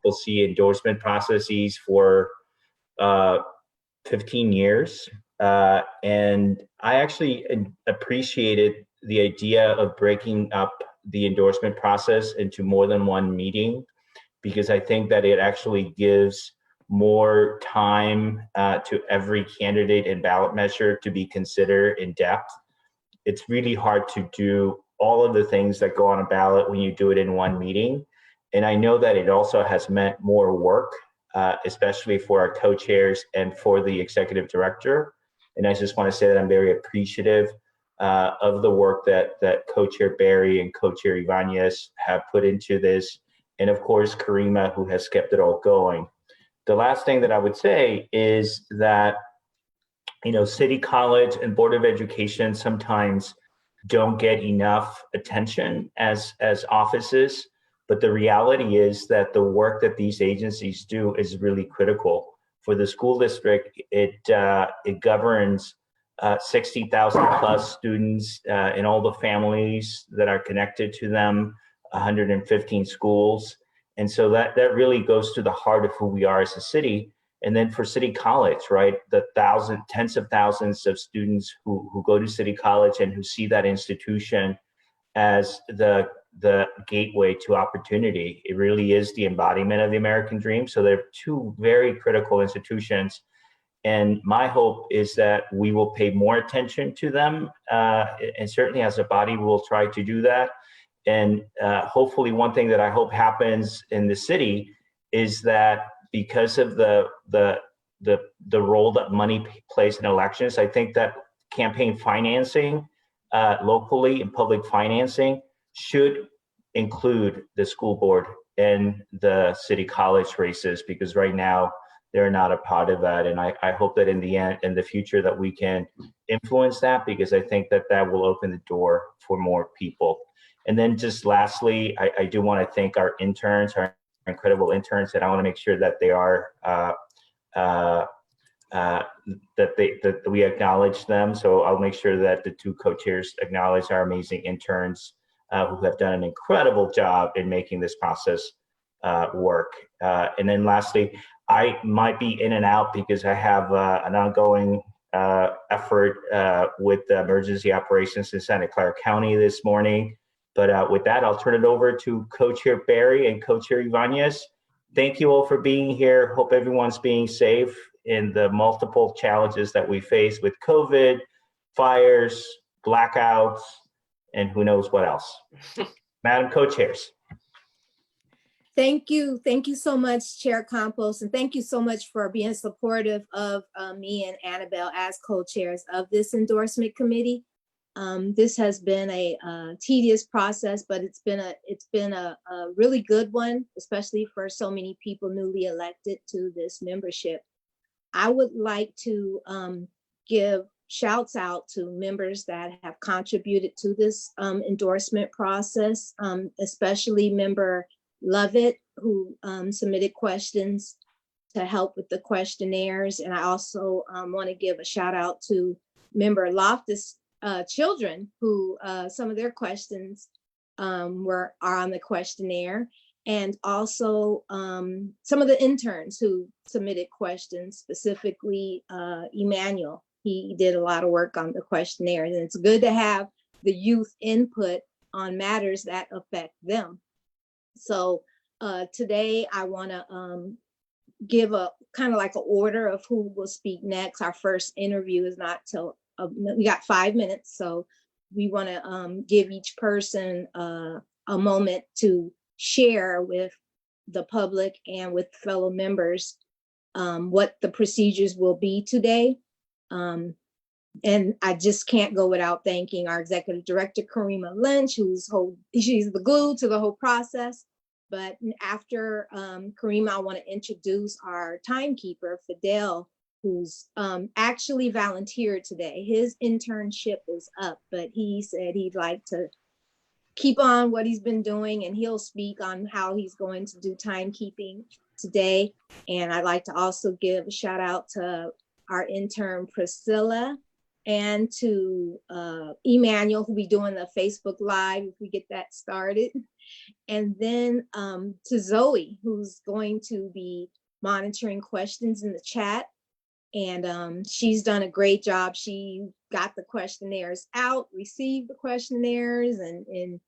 CCCC endorsement processes for 15 years. And I actually appreciated the idea of breaking up the endorsement process into more than one meeting, because I think that it actually gives more time to every candidate and ballot measure to be considered in depth. It's really hard to do all of the things that go on a ballot when you do it in one meeting. And I know that it also has meant more work, especially for our co-chairs and for the executive director. And I just want to say that I'm very appreciative of the work that co-chair Barry and co-chair Ibanez have put into this. And of course, Karima, who has kept it all going. The last thing that I would say is that, you know, City College and Board of Education sometimes don't get enough attention as offices, but the reality is that the work that these agencies do is really critical. For the school district, it governs 60,000 plus students and all the families that are connected to them, 115 schools. And so that really goes to the heart of who we are as a city. And then for City College, right, the tens of thousands of students who go to City College and who see that institution as the gateway to opportunity. It really is the embodiment of the American dream. So they're two very critical institutions. And my hope is that we will pay more attention to them. And certainly as a body, we'll try to do that. And hopefully one thing that I hope happens in the city is that because of the role that money plays in elections, I think that campaign financing locally and public financing should include the school board and the City College races, because right now they're not a part of that. And I hope that in the end, in the future, that we can influence that, because I think that that will open the door for more people. And then just lastly, I do want to thank our interns, our incredible interns, and I want to make sure that they are that we acknowledge them. So I'll make sure that the two co-chairs acknowledge our amazing interns who have done an incredible job in making this process work. And then lastly, I might be in and out because I have an ongoing effort with the emergency operations in Santa Clara County this morning. But with that, I'll turn it over to Co-Chair Barry and Co-Chair Ibanez. Thank you all for being here. Hope everyone's being safe in the multiple challenges that we face with COVID, fires, blackouts, and who knows what else. Madam Co-Chairs. Thank you. Thank you so much, Chair Campos, and thank you so much for being supportive of me and Annabelle as co-chairs of this endorsement committee. This has been a tedious process, but it's been a really good one, especially for so many people newly elected to this membership. I would like to give shouts out to members that have contributed to this endorsement process, especially member Lovett, who submitted questions to help with the questionnaires. And I also want to give a shout out to member Loftus children who some of their questions are on the questionnaire, and also some of the interns who submitted questions, specifically Emmanuel. He did a lot of work on the questionnaire, and it's good to have the youth input on matters that affect them. So today I want to give a kind of like an order of who will speak next. Our first interview is not till we got 5 minutes, so we want to give each person a moment to share with the public and with fellow members what the procedures will be today. And I just can't go without thanking our executive director, Karima Lynch, she's the glue to the whole process. But after Karima, I want to introduce our timekeeper, Fidel, who's actually volunteered today. His internship is up, but he said he'd like to keep on what he's been doing, and he'll speak on how he's going to do timekeeping today. And I'd like to also give a shout out to our intern, Priscilla, and to Emmanuel, who'll be doing the Facebook Live if we get that started. And then to Zoe, who's going to be monitoring questions in the chat. And she's done a great job. She got the questionnaires out, received the questionnaires, and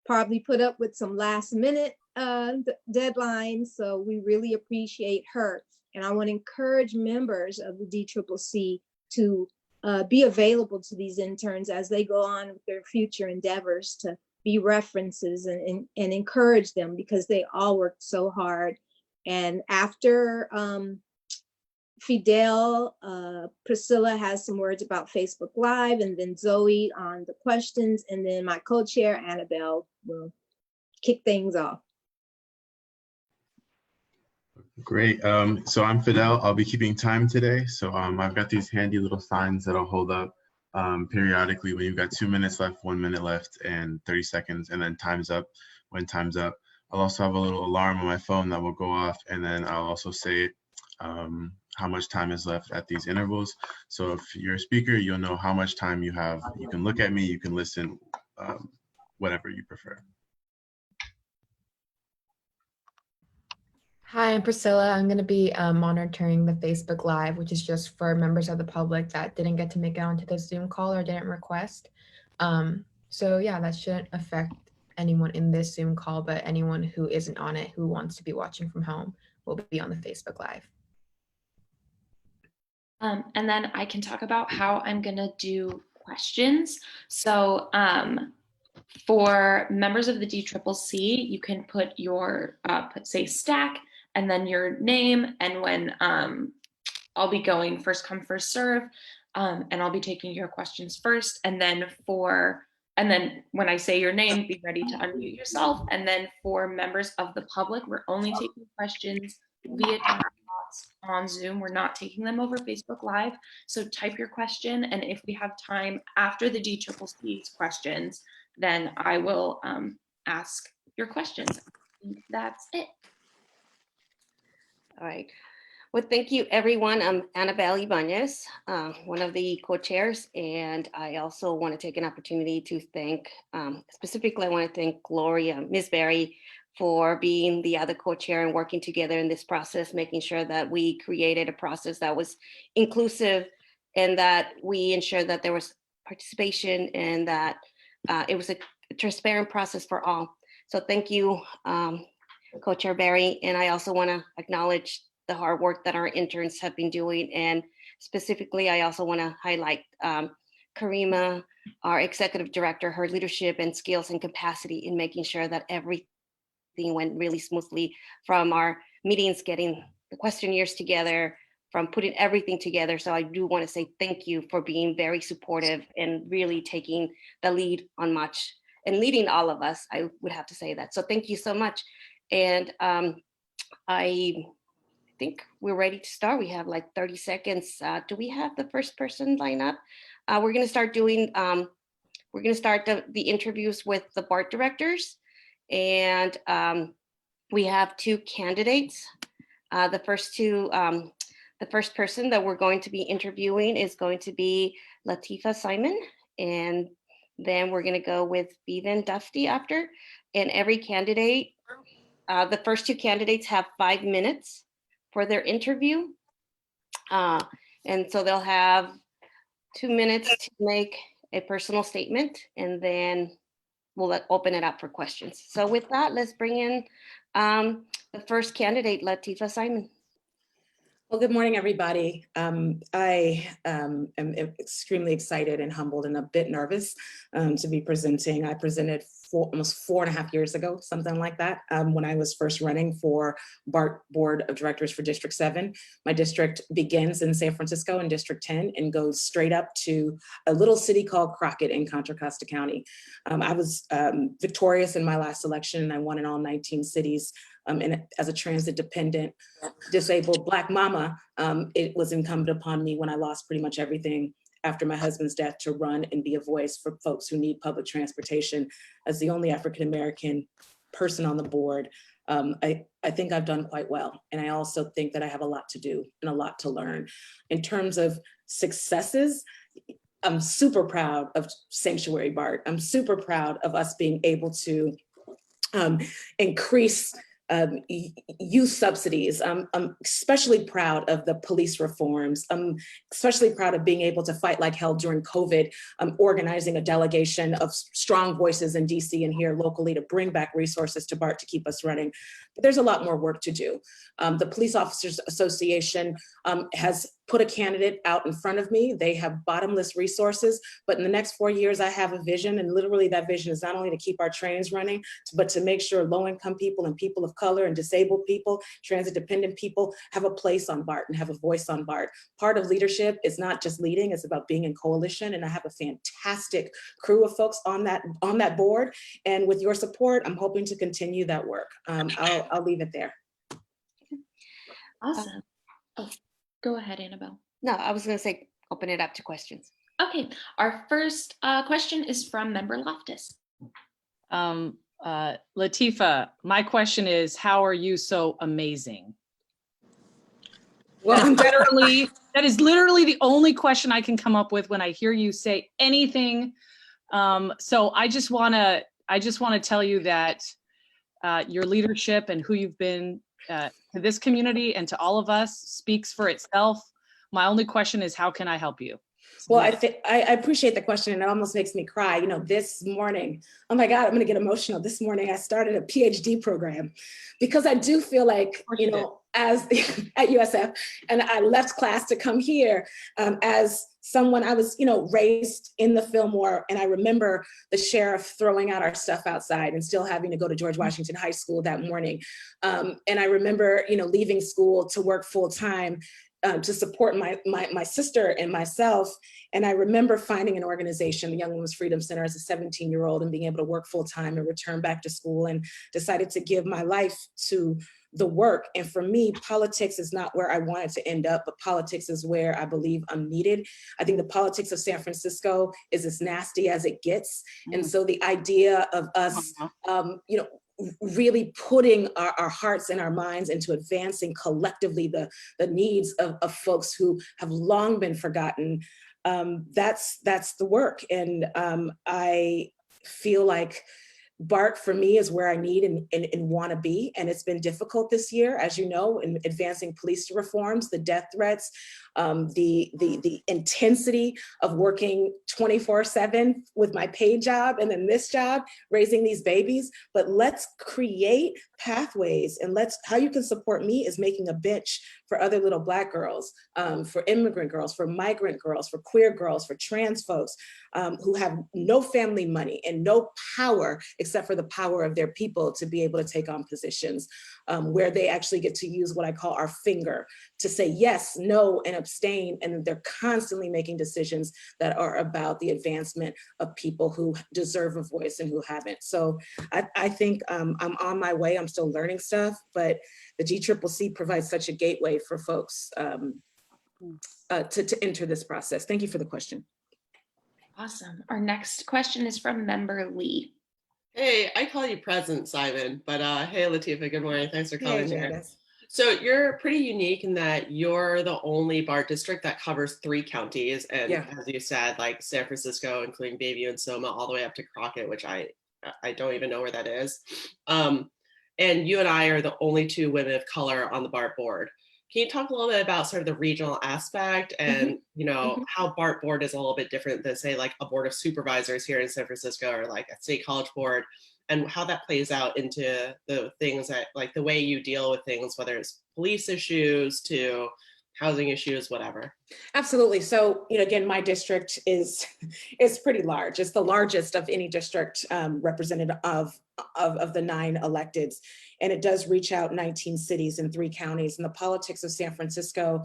probably put up with some last minute deadlines. So we really appreciate her. And I want to encourage members of the DCCC to be available to these interns as they go on with their future endeavors, to be references and encourage them, because they all worked so hard. And after Fidel, Priscilla has some words about Facebook Live, and then Zoe on the questions, and then my co-chair, Annabelle, will kick things off. Great. So I'm Fidel. I'll be keeping time today. So I've got these handy little signs that I'll hold up periodically when you've got 2 minutes left, 1 minute left, and 30 seconds, and then time's up when time's up. I'll also have a little alarm on my phone that will go off, and then I'll also say how much time is left at these intervals. So if you're a speaker, you'll know how much time you have. You can look at me, you can listen, whatever you prefer. Hi, I'm Priscilla. I'm going to be monitoring the Facebook Live, which is just for members of the public that didn't get to make it onto the Zoom call or didn't request. So yeah, that shouldn't affect anyone in this Zoom call, but anyone who isn't on it, who wants to be watching from home, will be on the Facebook Live. And then I can talk about how I'm going to do questions. So for members of the DCCC, you can put your, say stack, and then your name, and when I'll be going first come, first serve, and I'll be taking your questions first, and then when I say your name, be ready to unmute yourself. And then for members of the public, we're only taking questions via chat box on Zoom. We're not taking them over Facebook Live. So type your question, and if we have time after the DCCC's questions, then I will ask your questions. I think that's it. All right. Well, thank you, everyone. I'm Annabelle Ibanez, one of the co-chairs, and I also want to take an opportunity to thank, specifically, I want to thank Gloria, Ms. Berry, for being the other co-chair and working together in this process, making sure that we created a process that was inclusive and that we ensured that there was participation and that it was a transparent process for all. So thank you, Co-Chair Berry. And I also want to acknowledge the hard work that our interns have been doing. And specifically, I also want to highlight Karima, our executive director, her leadership and skills and capacity in making sure that everything went really smoothly, from our meetings, getting the questionnaires together, from putting everything together. So I do want to say thank you for being very supportive and really taking the lead on much and leading all of us. I would have to say that. So thank you so much. And I think we're ready to start. We have like 30 seconds. Do we have the first person line up? We're going to start doing, we're going to start the interviews with the BART directors. And we have 2 candidates. The first person that we're going to be interviewing is going to be Latifa Simon. And then we're going to go with Bevan Dufty after. And every candidate, the first 2 candidates have 5 minutes for their interview. And so they'll have 2 minutes to make a personal statement, and then we'll open it up for questions. So with that, let's bring in the first candidate, Latifa Simon. Well, good morning, everybody. I am extremely excited and humbled and a bit nervous to be presenting. I presented almost 4.5 years ago, something like that, when I was first running for BART Board of Directors for District 7. My district begins in San Francisco in District 10 and goes straight up to a little city called Crockett in Contra Costa County. I was victorious in my last election, and I won in all 19 cities. And as a transit dependent, disabled Black mama, it was incumbent upon me when I lost pretty much everything after my husband's death to run and be a voice for folks who need public transportation. As the only African-American person on the board, I think I've done quite well. And I also think that I have a lot to do and a lot to learn. In terms of successes, I'm super proud of Sanctuary BART. I'm super proud of us being able to increase youth subsidies. I'm especially proud of the police reforms. I'm especially proud of being able to fight like hell during COVID, organizing a delegation of strong voices in DC and here locally to bring back resources to BART to keep us running. But there's a lot more work to do. The Police Officers Association has put a candidate out in front of me. They have bottomless resources, but in the next 4 years, I have a vision, and literally that vision is not only to keep our trains running, but to make sure low-income people and people of color and disabled people, transit-dependent people have a place on BART and have a voice on BART. Part of leadership is not just leading, it's about being in coalition, and I have a fantastic crew of folks on that board, and with your support, I'm hoping to continue that work. I'll leave it there. Awesome. Oh, go ahead, Annabelle. No, I was going to say, open it up to questions. Okay, our first question is from member Loftus. Latifa, my question is, how are you so amazing? Well, that is literally the only question I can come up with when I hear you say anything. So I just want to tell you that your leadership and who you've been to this community and to all of us speaks for itself. My only question is, how can I help you? Well, I appreciate the question, and it almost makes me cry. You know, this morning, oh my God, I'm gonna get emotional. This morning, I started a PhD program because I do feel like, you know, as at USF, and I left class to come here as someone, I was, you know, raised in the Fillmore, and I remember the sheriff throwing out our stuff outside and still having to go to George Washington High School that morning. And I remember, you know, leaving school to work full time to support my sister and myself. And I remember finding an organization, the Young Women's Freedom Center, as a 17-year-old and being able to work full time and return back to school, and decided to give my life to the work. And for me, politics is not where I wanted to end up, but politics is where I believe I'm needed. I think the politics of San Francisco is as nasty as it gets. And so the idea of us, you know, really putting our hearts and our minds into advancing collectively the needs of folks who have long been forgotten, that's the work. And I feel like BART for me is where I need and want to be. And it's been difficult this year, as you know, in advancing police reforms, the death threats, the intensity of working 24/7 with my paid job and then this job, raising these babies. But let's create pathways, and how you can support me is making a bench for other little Black girls, for immigrant girls, for migrant girls, for queer girls, for trans folks who have no family money and no power except for the power of their people to be able to take on positions where they actually get to use what I call our finger to say yes, no, and abstain. And they're constantly making decisions that are about the advancement of people who deserve a voice and who haven't. So I think I'm on my way. I'm still learning stuff, but the GCCC provides such a gateway for folks to enter this process. Thank you for the question. Awesome. Our next question is from member Lee. Hey, I call you Present, Simon, but hey, Latifa, good morning. Thanks for calling Hey, here. Janice. So you're pretty unique in that you're the only BART district that covers 3 counties. And Yeah. as you said, like San Francisco, including Bayview and Soma, all the way up to Crockett, which I don't even know where that is. And you and I are the only 2 women of color on the BART board. Can you talk a little bit about sort of the regional aspect and, you know, how BART board is a little bit different than, say, like a board of supervisors here in San Francisco or like a state college board, and how that plays out into the things that, like the way you deal with things, whether it's police issues to housing issues, whatever? Absolutely. So, you know, again, my district is pretty large. It's the largest of any district representative of the 9 electeds. And it does reach out 19 cities and 3 counties. And the politics of San Francisco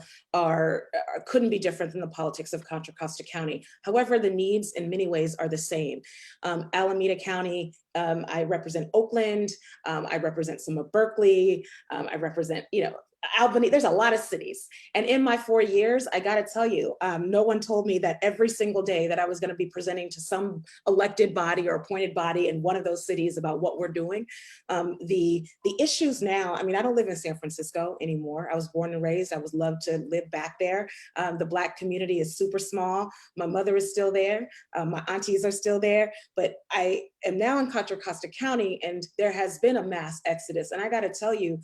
couldn't be different than the politics of Contra Costa County. However, the needs in many ways are the same. Alameda County, I represent Oakland. I represent some of Berkeley. I represent, you know, Albany. There's a lot of cities. And in my 4 years, I got to tell you, no one told me that every single day that I was going to be presenting to some elected body or appointed body in one of those cities about about what we're doing. The issues now, I mean, I don't live in San Francisco anymore. I was born and raised. I would love to live back there. The Black community is super small. My mother is still there. My aunties are still there, but I am now in Contra Costa County, and there has been a mass exodus. And I got to tell you,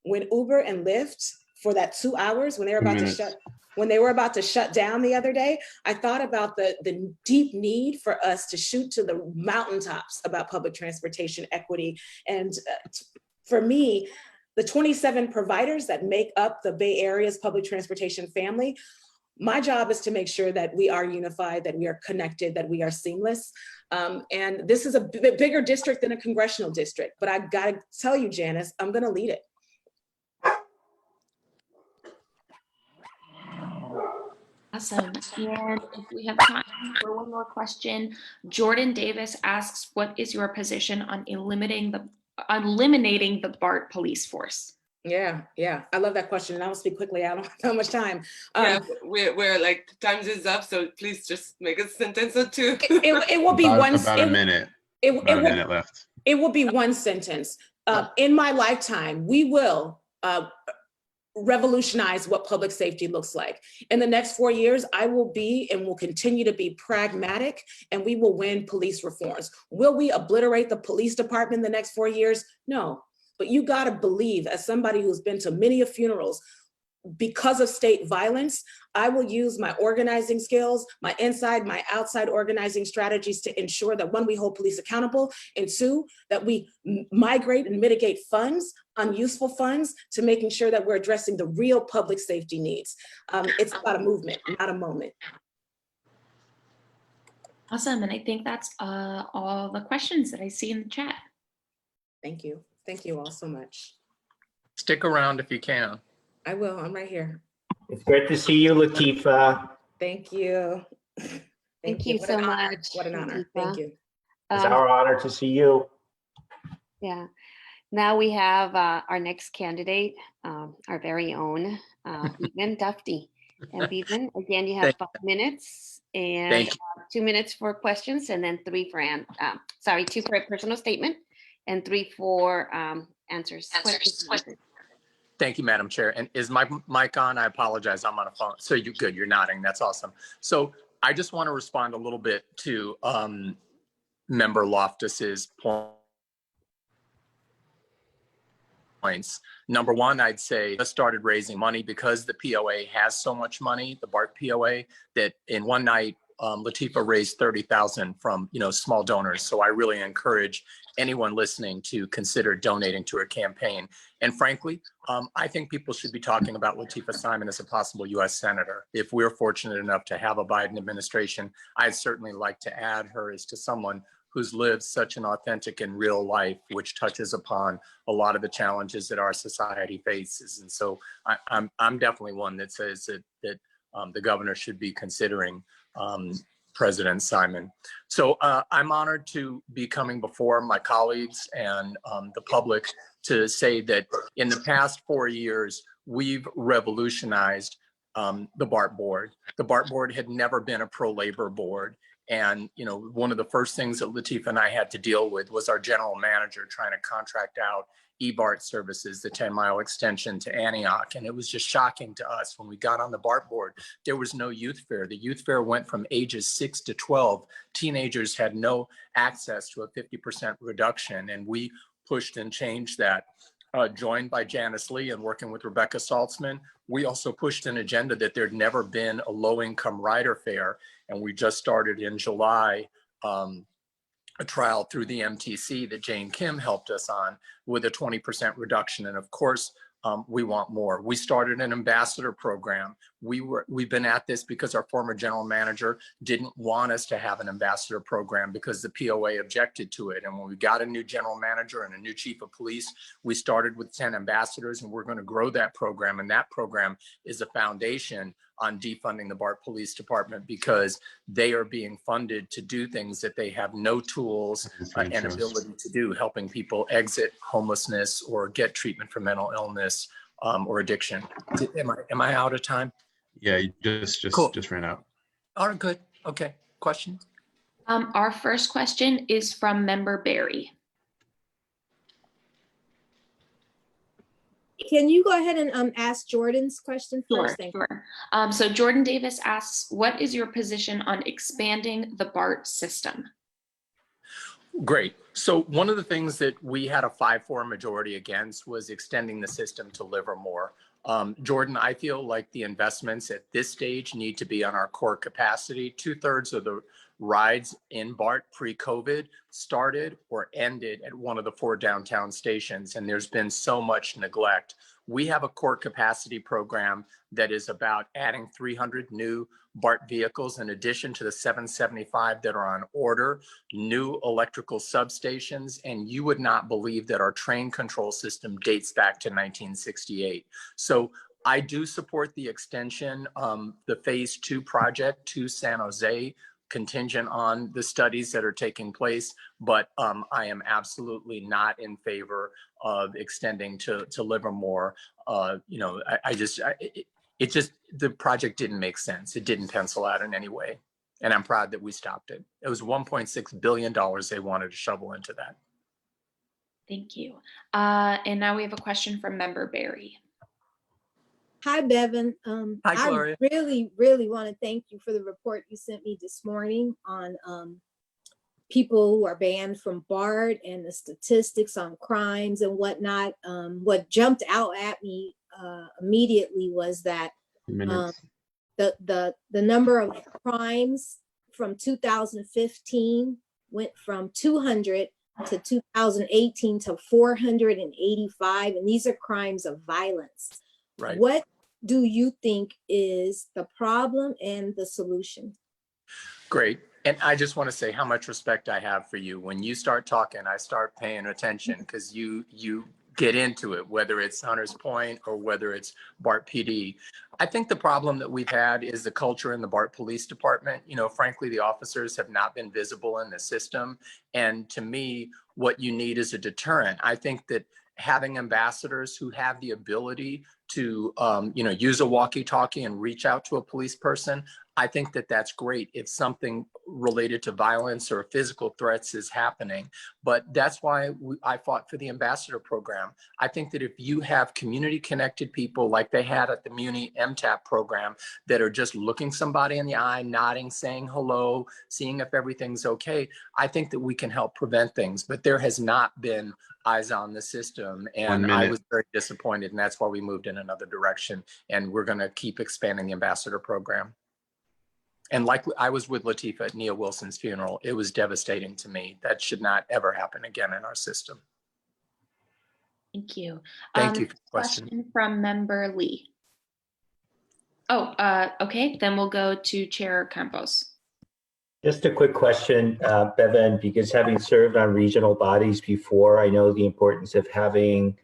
when Uber and Lyft, for that 2 hours, when they were about to shut down the other day, I thought about the deep need for us to shoot to the mountaintops about public transportation equity. And for me, the 27 providers that make up the Bay Area's public transportation family, my job is to make sure that we are unified, that we are connected, that we are seamless. And this is a bigger district than a congressional district, but I gotta tell you, Janice, I'm gonna lead it. Awesome. And if we have time for one more question, Jordan Davis asks, what is your position on eliminating the BART police force? Yeah, I love that question. And I will speak quickly. I don't have that much time. Yeah, we're like, time is up. So please just make a sentence or two. It will be about a minute. About a minute left. It will be one sentence. In my lifetime, we will revolutionize what public safety looks like. In the next 4 years, I will be and will continue to be pragmatic, and we will win police reforms. Will we obliterate the police department in the next 4 years? No. But you got to believe, as somebody who's been to many funerals, because of state violence, I will use my organizing skills, my inside, my outside organizing strategies to ensure that, one, we hold police accountable, and two, that we migrate and mitigate funds, unuseful funds, to making sure that we're addressing the real public safety needs. It's about a movement, not a moment. Awesome. And I think that's all the questions that I see in the chat. Thank you. Thank you all so much. Stick around if you can. I will. I'm right here. It's great to see you, Latifa. Thank you. Thank you so much. What an honor. Latifa. Thank you. It's our honor to see you. Yeah. Now we have our next candidate, our very own Bevan Dufty. And Bevan, again, you have 5 minutes and 2 minutes for questions, and then 3 for 2 for a personal statement, and 3 for answers. Thank you, Madam Chair. And is my mic on? I apologize. I'm on a phone. So you're good. You're nodding. That's awesome. So I just want to respond a little bit to Member Loftus's points. Number one, I'd say I started raising money because the POA has so much money, the BART POA, that in one night, Latifa raised $30,000 from small donors. So I really encourage anyone listening to consider donating to her campaign. And frankly, I think people should be talking about Latifa Simon as a possible U.S. Senator. If we're fortunate enough to have a Biden administration, I'd certainly like to add her as to someone who's lived such an authentic and real life, which touches upon a lot of the challenges that our society faces. And so I'm definitely one that says that the governor should be considering President Simon. So I'm honored to be coming before my colleagues and the public to say that in the past 4 years, we've revolutionized the BART board. The BART board had never been a pro-labor board. And, one of the first things that Latifa and I had to deal with was our general manager trying to contract out BART services, the 10-mile extension to Antioch. And it was just shocking to us when we got on the BART board. There was no youth fare. The youth fare went from ages 6 to 12. Teenagers had no access to a 50% reduction. And we pushed and changed that. Joined by Janice Lee and working with Rebecca Saltzman, we also pushed an agenda that there'd never been a low-income rider fare. And we just started in July a trial through the MTC that Jane Kim helped us on with a 20% reduction. And of course, we want more. We started an ambassador program. We've been at this because our former general manager didn't want us to have an ambassador program because the POA objected to it. And when we got a new general manager and a new chief of police, we started with 10 ambassadors, and we're going to grow that program. And that program is a foundation on defunding the BART Police Department because they are being funded to do things that they have no tools and ability to do, helping people exit homelessness or get treatment for mental illness or addiction. Am I out of time? Yeah, you just ran out. All right, good. Okay, questions? Our first question is from Member Barry. Can you go ahead and ask Jordan's question Sure, first? Thank you. sure. So Jordan Davis asks, what is your position on expanding the BART system? Great. So one of the things that we had a 5-4 majority against was extending the system to Livermore. Jordan, I feel like the investments at this stage need to be on our core capacity. 2/3 of the rides in BART pre-COVID started or ended at one of the 4 downtown stations, and there's been so much neglect. We have a core capacity program that is about adding 300 new BART vehicles in addition to the 775 that are on order, new electrical substations, and you would not believe that our train control system dates back to 1968. So I do support the extension, the phase 2 project to San Jose, contingent on the studies that are taking place, but I am absolutely not in favor of extending to Livermore. The project didn't make sense. It didn't pencil out in any way. And I'm proud that we stopped it. It was $1.6 billion they wanted to shovel into that. Thank you. And now we have a question from member Barry. Hi, Bevan. Hi, Gloria. I really want to thank you for the report you sent me this morning on people who are banned from BART and the statistics on crimes and whatnot. What jumped out at me immediately was that the number of crimes from 2015 went from 200 to 2018 to 485, and these are crimes of violence. Right. What do you think is the problem and the solution? Great. And I just want to say how much respect I have for you. When you start talking, I start paying attention because you get into it, whether it's Hunters Point or whether it's BART PD. I think the problem that we've had is the culture in the BART Police Department. You know, frankly, the officers have not been visible in the system. And to me, what you need is a deterrent. I think that having ambassadors who have the ability to, use a walkie-talkie and reach out to a police person, I think that that's great if something related to violence or physical threats is happening. But that's why I fought for the ambassador program. I think that if you have community connected people like they had at the Muni MTAP program that are just looking somebody in the eye, nodding, saying hello, seeing if everything's okay, I think that we can help prevent things. But there has not been eyes on the system, and I was very disappointed, and that's why we moved in another direction, and we're going to keep expanding the ambassador program. And like I was with Latifah at Nia Wilson's funeral, it was devastating to me. That should not ever happen again in our system. Thank you. Thank you for the question. From member Lee. Oh, okay, then we'll go to Chair Campos. Just a quick question, Bevan, because having served on regional bodies before, I know the importance of having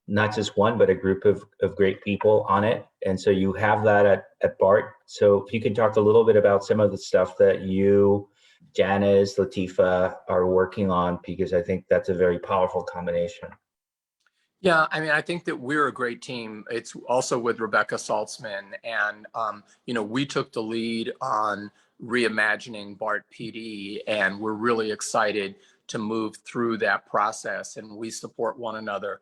not just one, but a group of great people on it. And so you have that at BART. So if you can talk a little bit about some of the stuff that you, Janice, Latifah are working on, because I think that's a very powerful combination. Yeah, I mean, I think that we're a great team. It's also with Rebecca Saltzman. And, we took the lead on reimagining BART PD, and we're really excited to move through that process, and we support one another.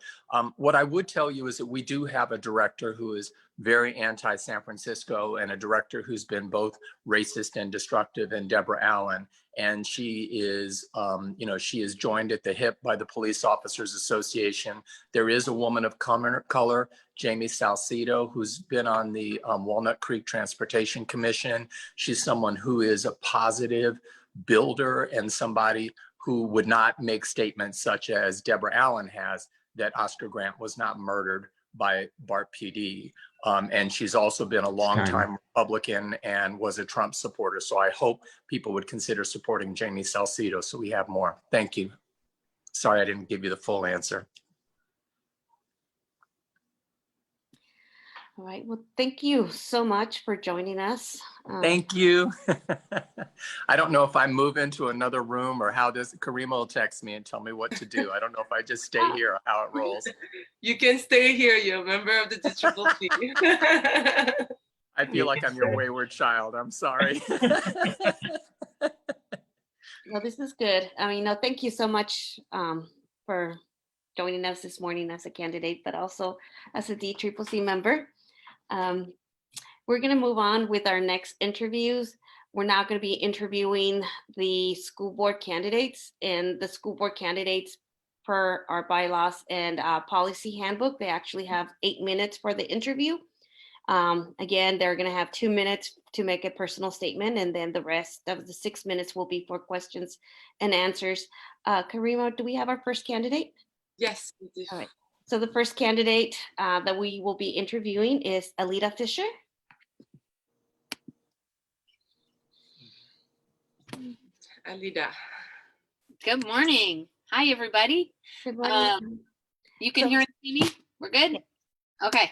What I would tell you is that we do have a director who is very anti-San Francisco and a director who's been both racist and destructive, and Deborah Allen. And she is, she is joined at the hip by the Police Officers Association. There is a woman of color, Jamie Salcido, who's been on the Walnut Creek Transportation Commission. She's someone who is a positive builder and somebody who would not make statements such as Deborah Allen has, that Oscar Grant was not murdered by BART PD. And she's also been a longtime Republican and was a Trump supporter. So I hope people would consider supporting Jamie Salcido so we have more. Thank you. Sorry, I didn't give you the full answer. All right, well, thank you so much for joining us. Thank you. I don't know if I move into another room or how this, Karima will text me and tell me what to do. I don't know if I just stay here or how it rolls. You can stay here, you're a member of the CCSF. I feel like I'm your wayward child, I'm sorry. Well, this is good. I mean, no, thank you so much for joining us this morning as a candidate, but also as a DCCC member. We're going to move on with our next interviews. We're now going to be interviewing the school board candidates, and the school board candidates, per our bylaws and policy handbook, they actually have 8 minutes for the interview. Again, they're going to have 2 minutes to make a personal statement, and then the rest of the 6 minutes will be for questions and answers. Karima, do we have our first candidate? Yes, we do. All right. So the first candidate that we will be interviewing is Alita Fisher. Alida. Good morning. Hi, everybody. Good morning. You can hear and see me? We're good? Okay.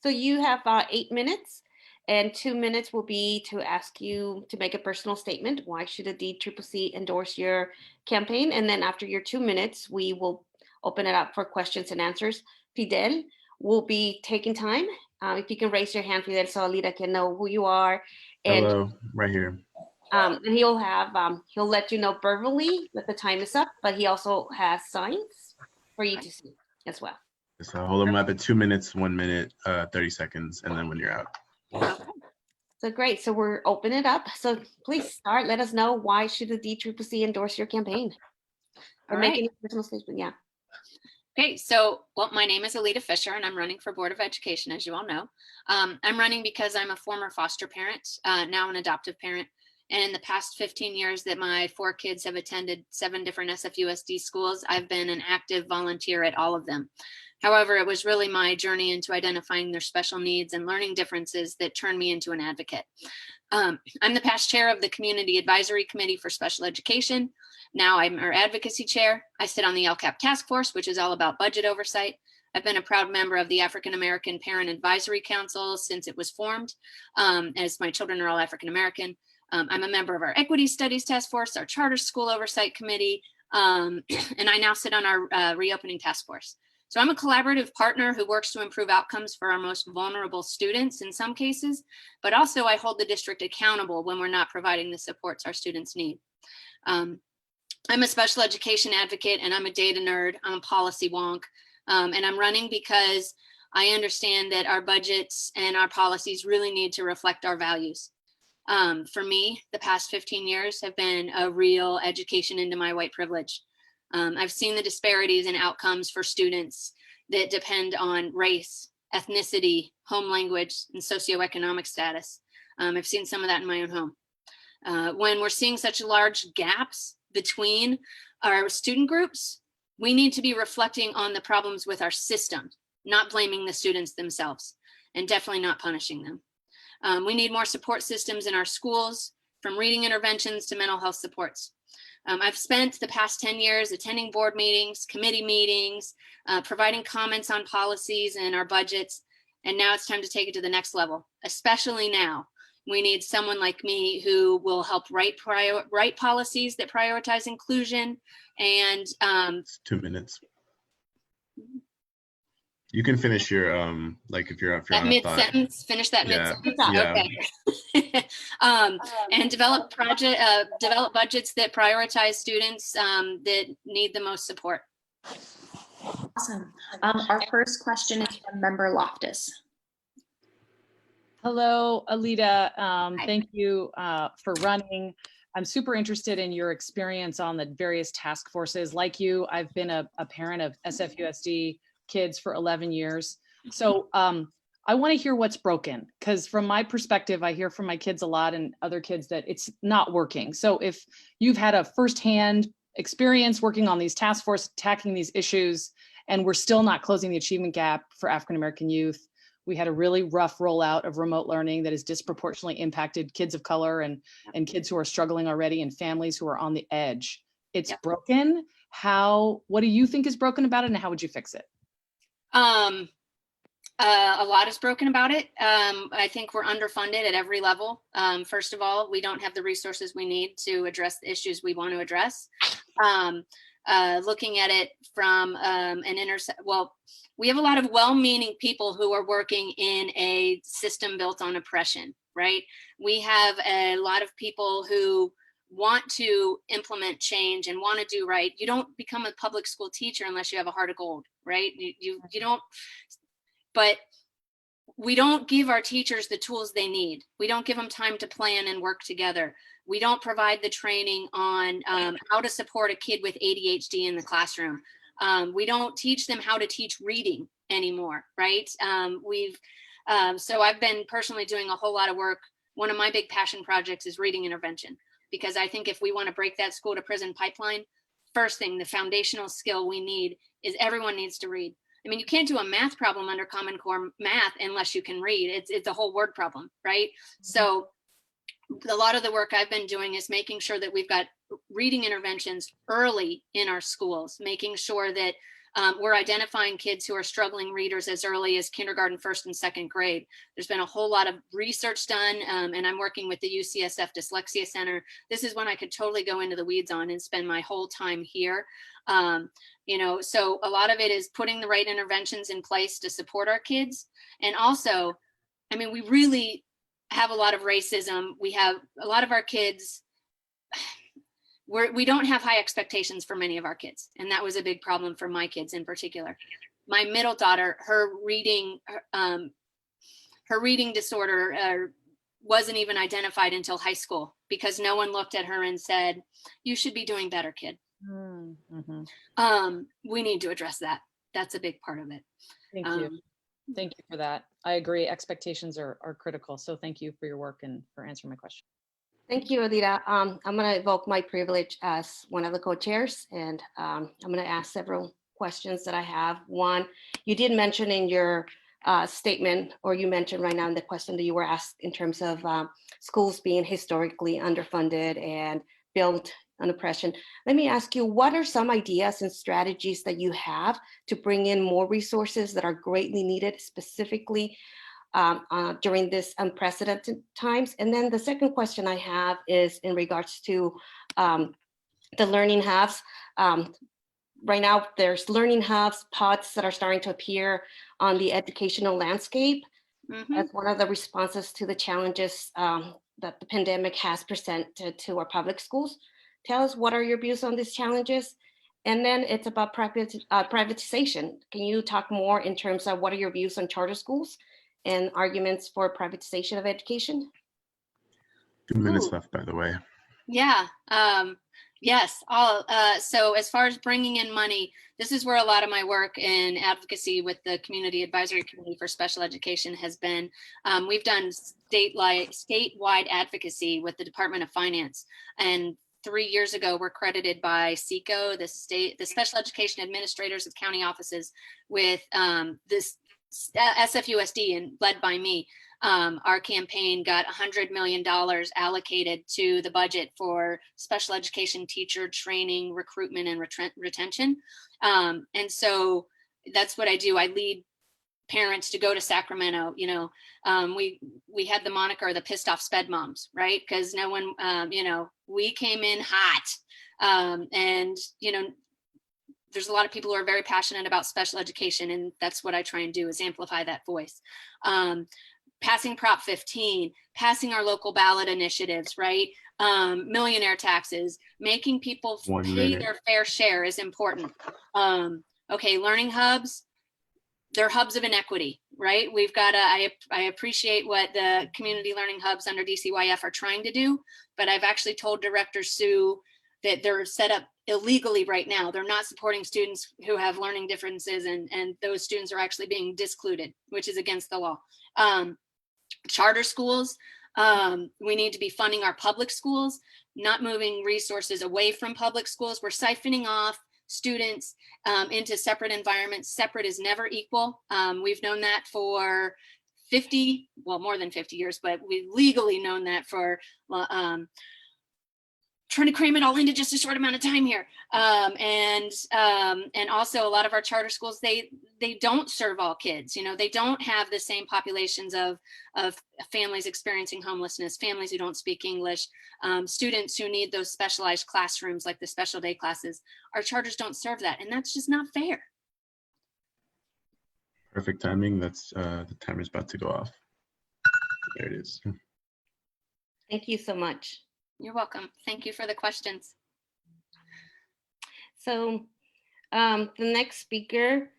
So you have 8 minutes, and 2 minutes will be to ask you to make a personal statement. Why should a DCCC endorse your campaign? And then after your 2 minutes, we will open it up for questions and answers. Fidel will be taking time. If you can raise your hand, Fidel, so Alida can know who you are. And Hello, right here. and he'll have he'll let you know verbally that the time is up, but he also has signs for you to see as well. So hold on, I'm at 2 minutes, 1 minute, 30 seconds, and then when you're out. Okay. So great. So we're opening it up. So please start. Let us know, why should the DCCC endorse your campaign? Or All make right. any personal statement. Yeah. Okay, so, well, my name is Alita Fisher, and I'm running for Board of Education, as you all know. I'm running because I'm a former foster parent, now an adoptive parent. And in the past 15 years that my 4 kids have attended 7 different SFUSD schools, I've been an active volunteer at all of them. However, it was really my journey into identifying their special needs and learning differences that turned me into an advocate. I'm the past chair of the Community Advisory Committee for Special Education. Now I'm our advocacy chair. I sit on the LCAP task force, which is all about budget oversight. I've been a proud member of the African American Parent Advisory Council since it was formed, as my children are all African American. I'm a member of our Equity Studies Task Force, our Charter School Oversight Committee, and I now sit on our Reopening Task Force. So I'm a collaborative partner who works to improve outcomes for our most vulnerable students in some cases, but also I hold the district accountable when we're not providing the supports our students need. I'm a special education advocate, and I'm a data nerd. I'm a policy wonk, and I'm running because I understand that our budgets and our policies really need to reflect our values. For me, the past 15 years have been a real education into my white privilege. I've seen the disparities in outcomes for students that depend on race, ethnicity, home language, and socioeconomic status. I've seen some of that in my own home. When we're seeing such large gaps between our student groups, we need to be reflecting on the problems with our system, not blaming the students themselves, and definitely not punishing them. We need more support systems in our schools, from reading interventions to mental health supports. I've spent the past 10 years attending board meetings, committee meetings, providing comments on policies and our budgets, and now it's time to take it to the next level, especially now. We need someone like me who will help write policies that prioritize inclusion and 2 minutes. You can finish your like if you're that mid-sentence, finish that mid-sentence. Yeah. Okay. And develop budgets that prioritize students that need the most support. Awesome. Our first question is from Member Loftus. Hello, Alita. Thank you for running. I'm super interested in your experience on the various task forces. Like you, I've been a parent of SFUSD kids for 11 years. So I want to hear what's broken, because from my perspective, I hear from my kids a lot and other kids that it's not working. So if you've had a firsthand experience working on these task force, tackling these issues, and we're still not closing the achievement gap for African-American youth. We had a really rough rollout of remote learning that has disproportionately impacted kids of color and kids who are struggling already and families who are on the edge. It's broken. What do you think is broken about it, and how would you fix it? A lot is broken about it. I think we're underfunded at every level. First of all, we don't have the resources we need to address the issues we want to address. Looking at it from we have a lot of well-meaning people who are working in a system built on oppression, right? We have a lot of people who want to implement change and want to do right. You don't become a public school teacher unless you have a heart of gold, right? You don't, but we don't give our teachers the tools they need. We don't give them time to plan and work together. We don't provide the training on how to support a kid with ADHD in the classroom. We don't teach them how to teach reading anymore, right? So I've been personally doing a whole lot of work. One of my big passion projects is reading intervention, because I think if we want to break that school to prison pipeline, first thing, the foundational skill we need is everyone needs to read. I mean, you can't do a math problem under Common Core math unless you can read. It's a whole word problem, right? So a lot of the work I've been doing is making sure that we've got reading interventions early in our schools, making sure that we're identifying kids who are struggling readers as early as kindergarten, first and second grade. There's been a whole lot of research done, and I'm working with the UCSF Dyslexia Center. This is one I could totally go into the weeds on and spend my whole time here. You know, so a lot of it is putting the right interventions in place to support our kids. And also, I mean, we really have a lot of racism. We have a lot of our kids, we don't have high expectations for many of our kids. And that was a big problem for my kids in particular. My middle daughter, her reading disorder wasn't even identified until high school, because no one looked at her and said, you should be doing better, kid. Mm-hmm. We need to address that. That's a big part of it. Thank you. Thank you for that. I agree. Expectations are critical. So thank you for your work and for answering my question. Thank you, Alita. I'm going to evoke my privilege as one of the co-chairs, and I'm going to ask several questions that I have. One, you did mention in your statement, or you mentioned right now in the question that you were asked in terms of schools being historically underfunded and built on oppression. Let me ask you, what are some ideas and strategies that you have to bring in more resources that are greatly needed, specifically during this unprecedented times? And then the second question I have is in regards to the learning hubs. Right now, there's learning hubs, pods that are starting to appear on the educational landscape as one of the responses to the challenges that the pandemic has presented to our public schools. Tell us, what are your views on these challenges? And then it's about privatization. Can you talk more in terms of what are your views on charter schools and arguments for privatization of education? 2 minutes left, by the way. Yeah. Yes. So as far as bringing in money, this is where a lot of my work in advocacy with the Community Advisory Committee for Special Education has been. We've done statewide advocacy with the Department of Finance, and 3 years ago, we're credited by SECO, the Special Education Administrators of County Offices, with this SFUSD, and led by me. Our campaign got $100 million allocated to the budget for special education teacher training, recruitment, and retention. And so that's what I do. I lead parents to go to Sacramento. You know, we had the moniker the pissed off sped moms, right? Because no one, you know, we came in hot, and you know, there's a lot of people who are very passionate about special education, and that's what I try and do, is amplify that voice. Passing Prop 15, passing our local ballot initiatives, right? Millionaire taxes, making people pay their fair share is important. Okay, learning hubs, they're hubs of inequity, right? We've got to, I appreciate what the community learning hubs under DCYF are trying to do, but I've actually told Director Sue that they're set up illegally right now. They're not supporting students who have learning differences, and those students are actually being discluded, which is against the law. Charter schools, we need to be funding our public schools, not moving resources away from public schools. We're siphoning off students into separate environments. Separate is never equal. We've known that for 50, well, more than 50 years, but we've legally known that for trying to cram it all into just a short amount of time here. And also a lot of our charter schools, they don't serve all kids. You know, they don't have the same populations of families experiencing homelessness, families who don't speak English, students who need those specialized classrooms like the special day classes. Our charters don't serve that, and that's just not fair. Perfect timing. That's the timer is about to go off. There it is. Thank you so much. You're welcome. Thank you for the questions. So the next speaker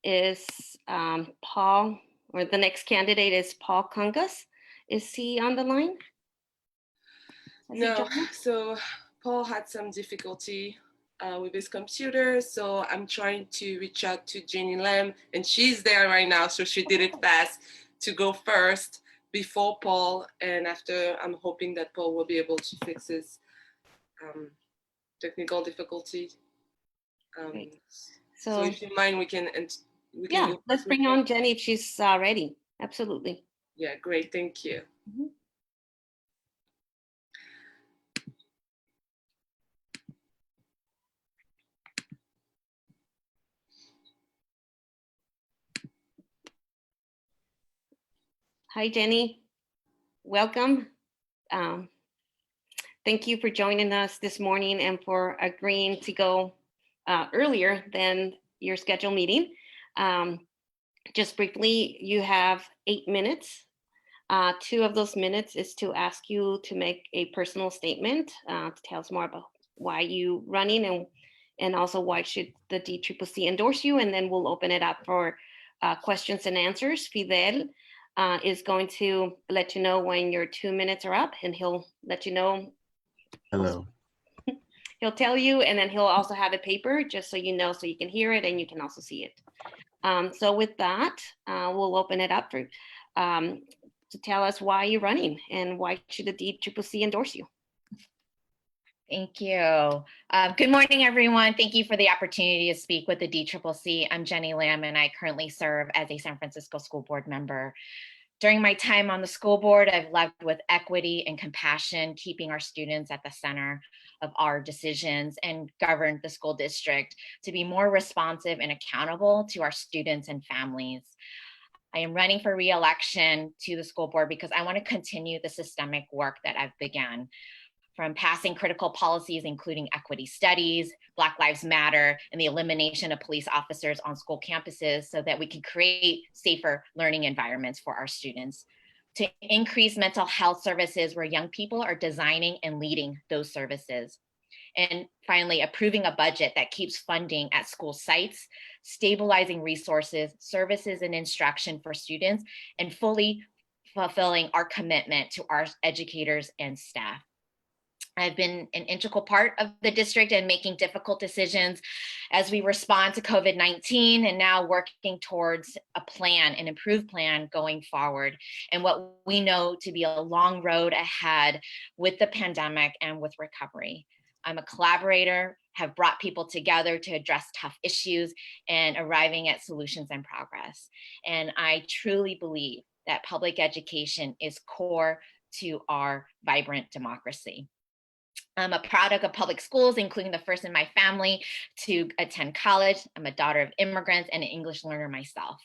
is Paul, or the next candidate is Paul Kungas. Is he on the line? No, so Paul had some difficulty with his computer, so I'm trying to reach out to Jenny Lam, and she's there right now, so she did it fast to go first before Paul, and after I'm hoping that Paul will be able to fix his technical difficulty. So if you mind, we can yeah, go let's bring on Jenny if she's ready. Absolutely. Yeah, great, thank you. Mm-hmm. Hi, Jenny. Welcome. Thank you for joining us this morning and for agreeing to go earlier than your scheduled meeting. Just briefly, you have 8 minutes. 2 of those minutes is to ask you to make a personal statement to tell us more about why you running and also why should the DCCC endorse you, and then we'll open it up for questions and answers. Fidel is going to let you know when your 2 minutes are up, and he'll let you know. Hello. He'll tell you, and then he'll also have a paper just so you know, so you can hear it and you can also see it. So with that, we'll open it up for to tell us why you're running and why should the DCCC endorse you. Thank you. Good morning, everyone. Thank you for the opportunity to speak with the DCCC. I'm Jenny Lam, and I currently serve as a San Francisco School Board member. During my time on the school board, I've led with equity and compassion, keeping our students at the center of our decisions, and governed the school district to be more responsive and accountable to our students and families. I am running for re-election to the school board because I want to continue the systemic work that I've begun. From passing critical policies, including equity studies, Black Lives Matter, and the elimination of police officers on school campuses so that we can create safer learning environments for our students, to increase mental health services where young people are designing and leading those services. And finally, approving a budget that keeps funding at school sites, stabilizing resources, services, and instruction for students, and fully fulfilling our commitment to our educators and staff. I've been an integral part of the district in making difficult decisions as we respond to COVID-19, and now working towards a plan, an improved plan going forward, and what we know to be a long road ahead with the pandemic and with recovery. I'm a collaborator, have brought people together to address tough issues and arriving at solutions and progress. And I truly believe that public education is core to our vibrant democracy. I'm a product of public schools, including the first in my family to attend college. I'm a daughter of immigrants and an English learner myself.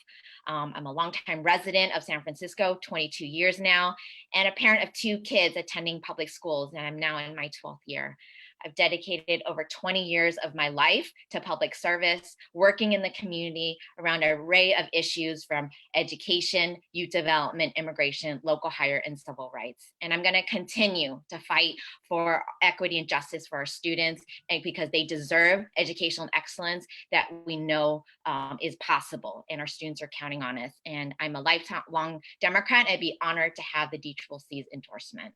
I'm a longtime resident of San Francisco, 22 years now, and a parent of 2 kids attending public schools, and I'm now in my 12th year. I've dedicated over 20 years of my life to public service, working in the community around an array of issues from education, youth development, immigration, local hire, and civil rights. And I'm going to continue to fight for equity and justice for our students, and because they deserve educational excellence that we know is possible, and our students are counting on us. And I'm a lifelong Democrat. I'd be honored to have the DCCC's endorsement.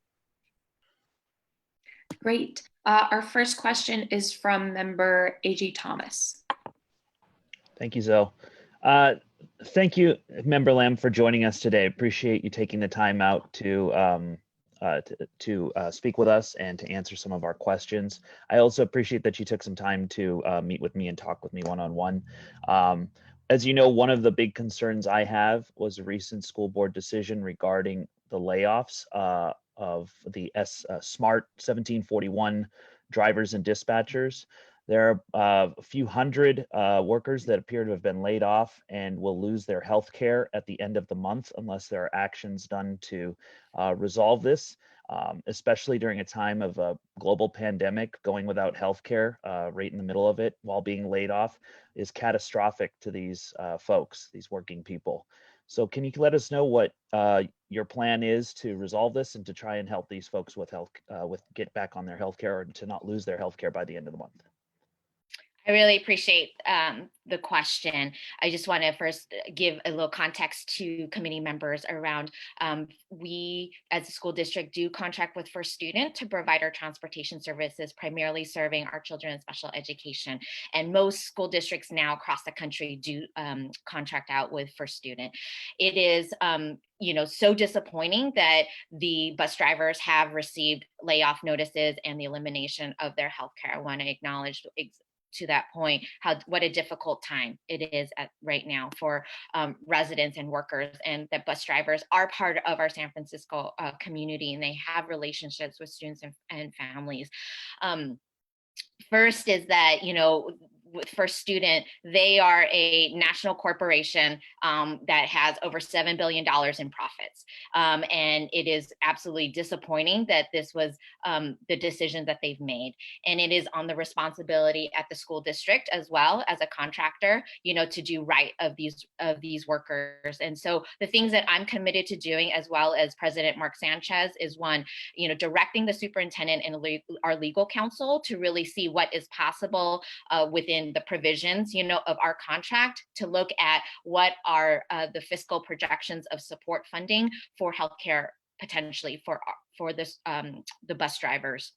Great. Our first question is from member A.J. Thomas. Thank you, Zoe. Thank you, Member Lam, for joining us today. Appreciate you taking the time out to speak with us and to answer some of our questions. I also appreciate that you took some time to meet with me and talk with me one-on-one. As you know, one of the big concerns I have was a recent school board decision regarding the layoffs of the SMART 1741 drivers and dispatchers. There are a few hundred workers that appear to have been laid off and will lose their health care at the end of the month unless there are actions done to resolve this, especially during a time of a global pandemic. Going without health care right in the middle of it while being laid off is catastrophic to these folks, these working people. So can you let us know what your plan is to resolve this and to try and help these folks with get back on their healthcare and to not lose their healthcare by the end of the month? I really appreciate the question. I just want to first give a little context to committee members around we as a school district do contract with First Student to provide our transportation services, primarily serving our children in special education. And most school districts now across the country do contract out with First Student. It is so disappointing that the bus drivers have received layoff notices and the elimination of their healthcare. I want to acknowledge to that point, what a difficult time it is right now for residents and workers, and that bus drivers are part of our San Francisco community, and they have relationships with students and families. First is that, with First Student, they are a national corporation that has over $7 billion in profits. And it is absolutely disappointing that this was the decision that they've made. And it is on the responsibility at the school district as well as a contractor, to do right of these workers. And so the things that I'm committed to doing, as well as President Mark Sanchez, is one, directing the superintendent and our legal counsel to really see what is possible within the provisions, of our contract, to look at what are the fiscal projections of support funding for healthcare potentially for this the bus drivers.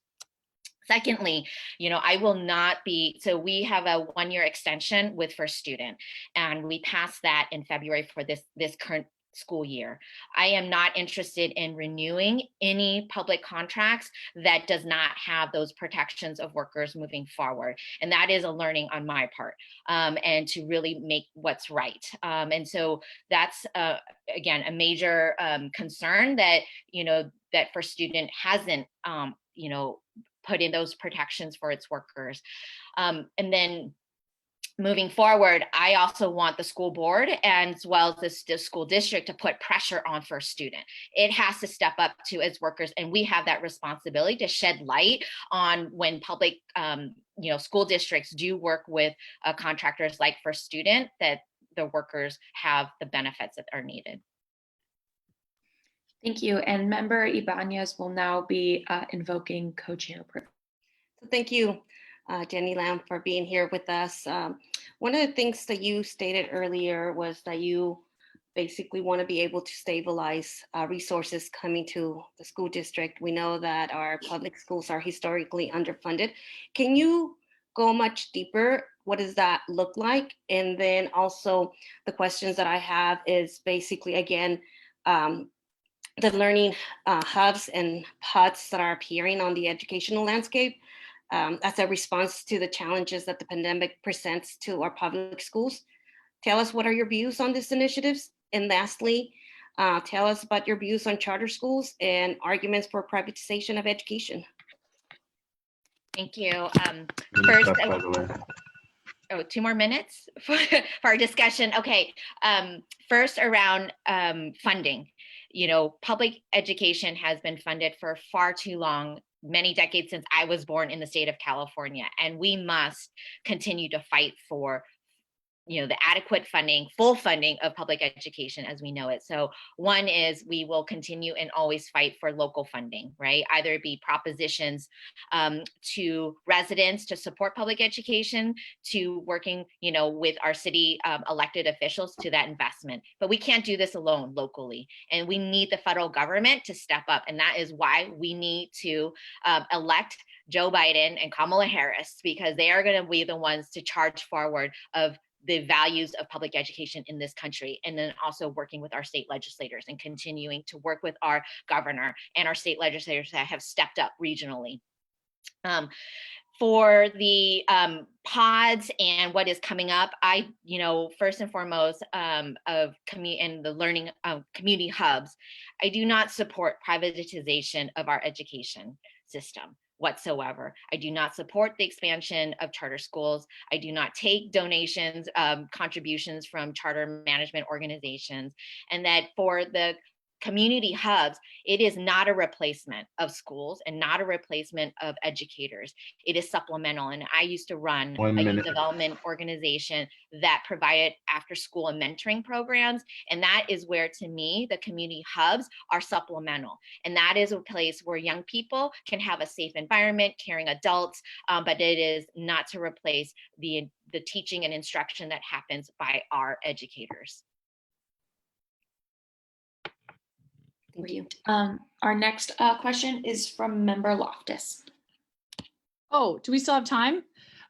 Secondly, I will not be, so we have a 1-year extension with First Student, and we passed that in February for this current school year. I am not interested in renewing any public contracts that does not have those protections of workers moving forward. And that is a learning on my part, and to really make what's right. And so that's, again, a major concern that, that First Student hasn't, put in those protections for its workers. And then moving forward, I also want the school board as well as the school district to put pressure on First Student. It has to step up to its workers, and we have that responsibility to shed light on when public, school districts do work with contractors like First Student, that the workers have the benefits that are needed. Thank you. And Member Ibanez will now be invoking co-chair privilege. Thank you, Jenny Lam, for being here with us. One of the things that you stated earlier was that you basically want to be able to stabilize resources coming to the school district. We know that our public schools are historically underfunded. Can you go much deeper? What does that look like? And then also the questions that I have is basically, again, the learning hubs and pods that are appearing on the educational landscape as a response to the challenges that the pandemic presents to our public schools. Tell us, what are your views on these initiatives? And lastly, tell us about your views on charter schools and arguments for privatization of education. Thank you. First, 2 more minutes for our discussion. Okay, first around funding. Public education has been funded for far too long, many decades since I was born in the state of California, and we must continue to fight for the adequate funding, full funding of public education as we know it. So one is we will continue and always fight for local funding, right? Either it be propositions to residents to support public education, to working, with our city elected officials to that investment. But we can't do this alone locally. And we need the federal government to step up. And that is why we need to elect Joe Biden and Kamala Harris, because they are going to be the ones to charge forward of the values of public education in this country, and then also working with our state legislators and continuing to work with our governor and our state legislators that have stepped up regionally. For the pods and what is coming up, I, first and foremost, and the learning community hubs, I do not support privatization of our education system whatsoever. I do not support the expansion of charter schools. I do not take donations, contributions from charter management organizations, and that for the community hubs, it is not a replacement of schools and not a replacement of educators. It is supplemental. And I used to run a youth development organization that provided after school and mentoring programs. And that is where, to me, the community hubs are supplemental. And that is a place where young people can have a safe environment, caring adults, but it is not to replace the teaching and instruction that happens by our educators. Thank you. Our next question is from member Loftus. Oh, do we still have time?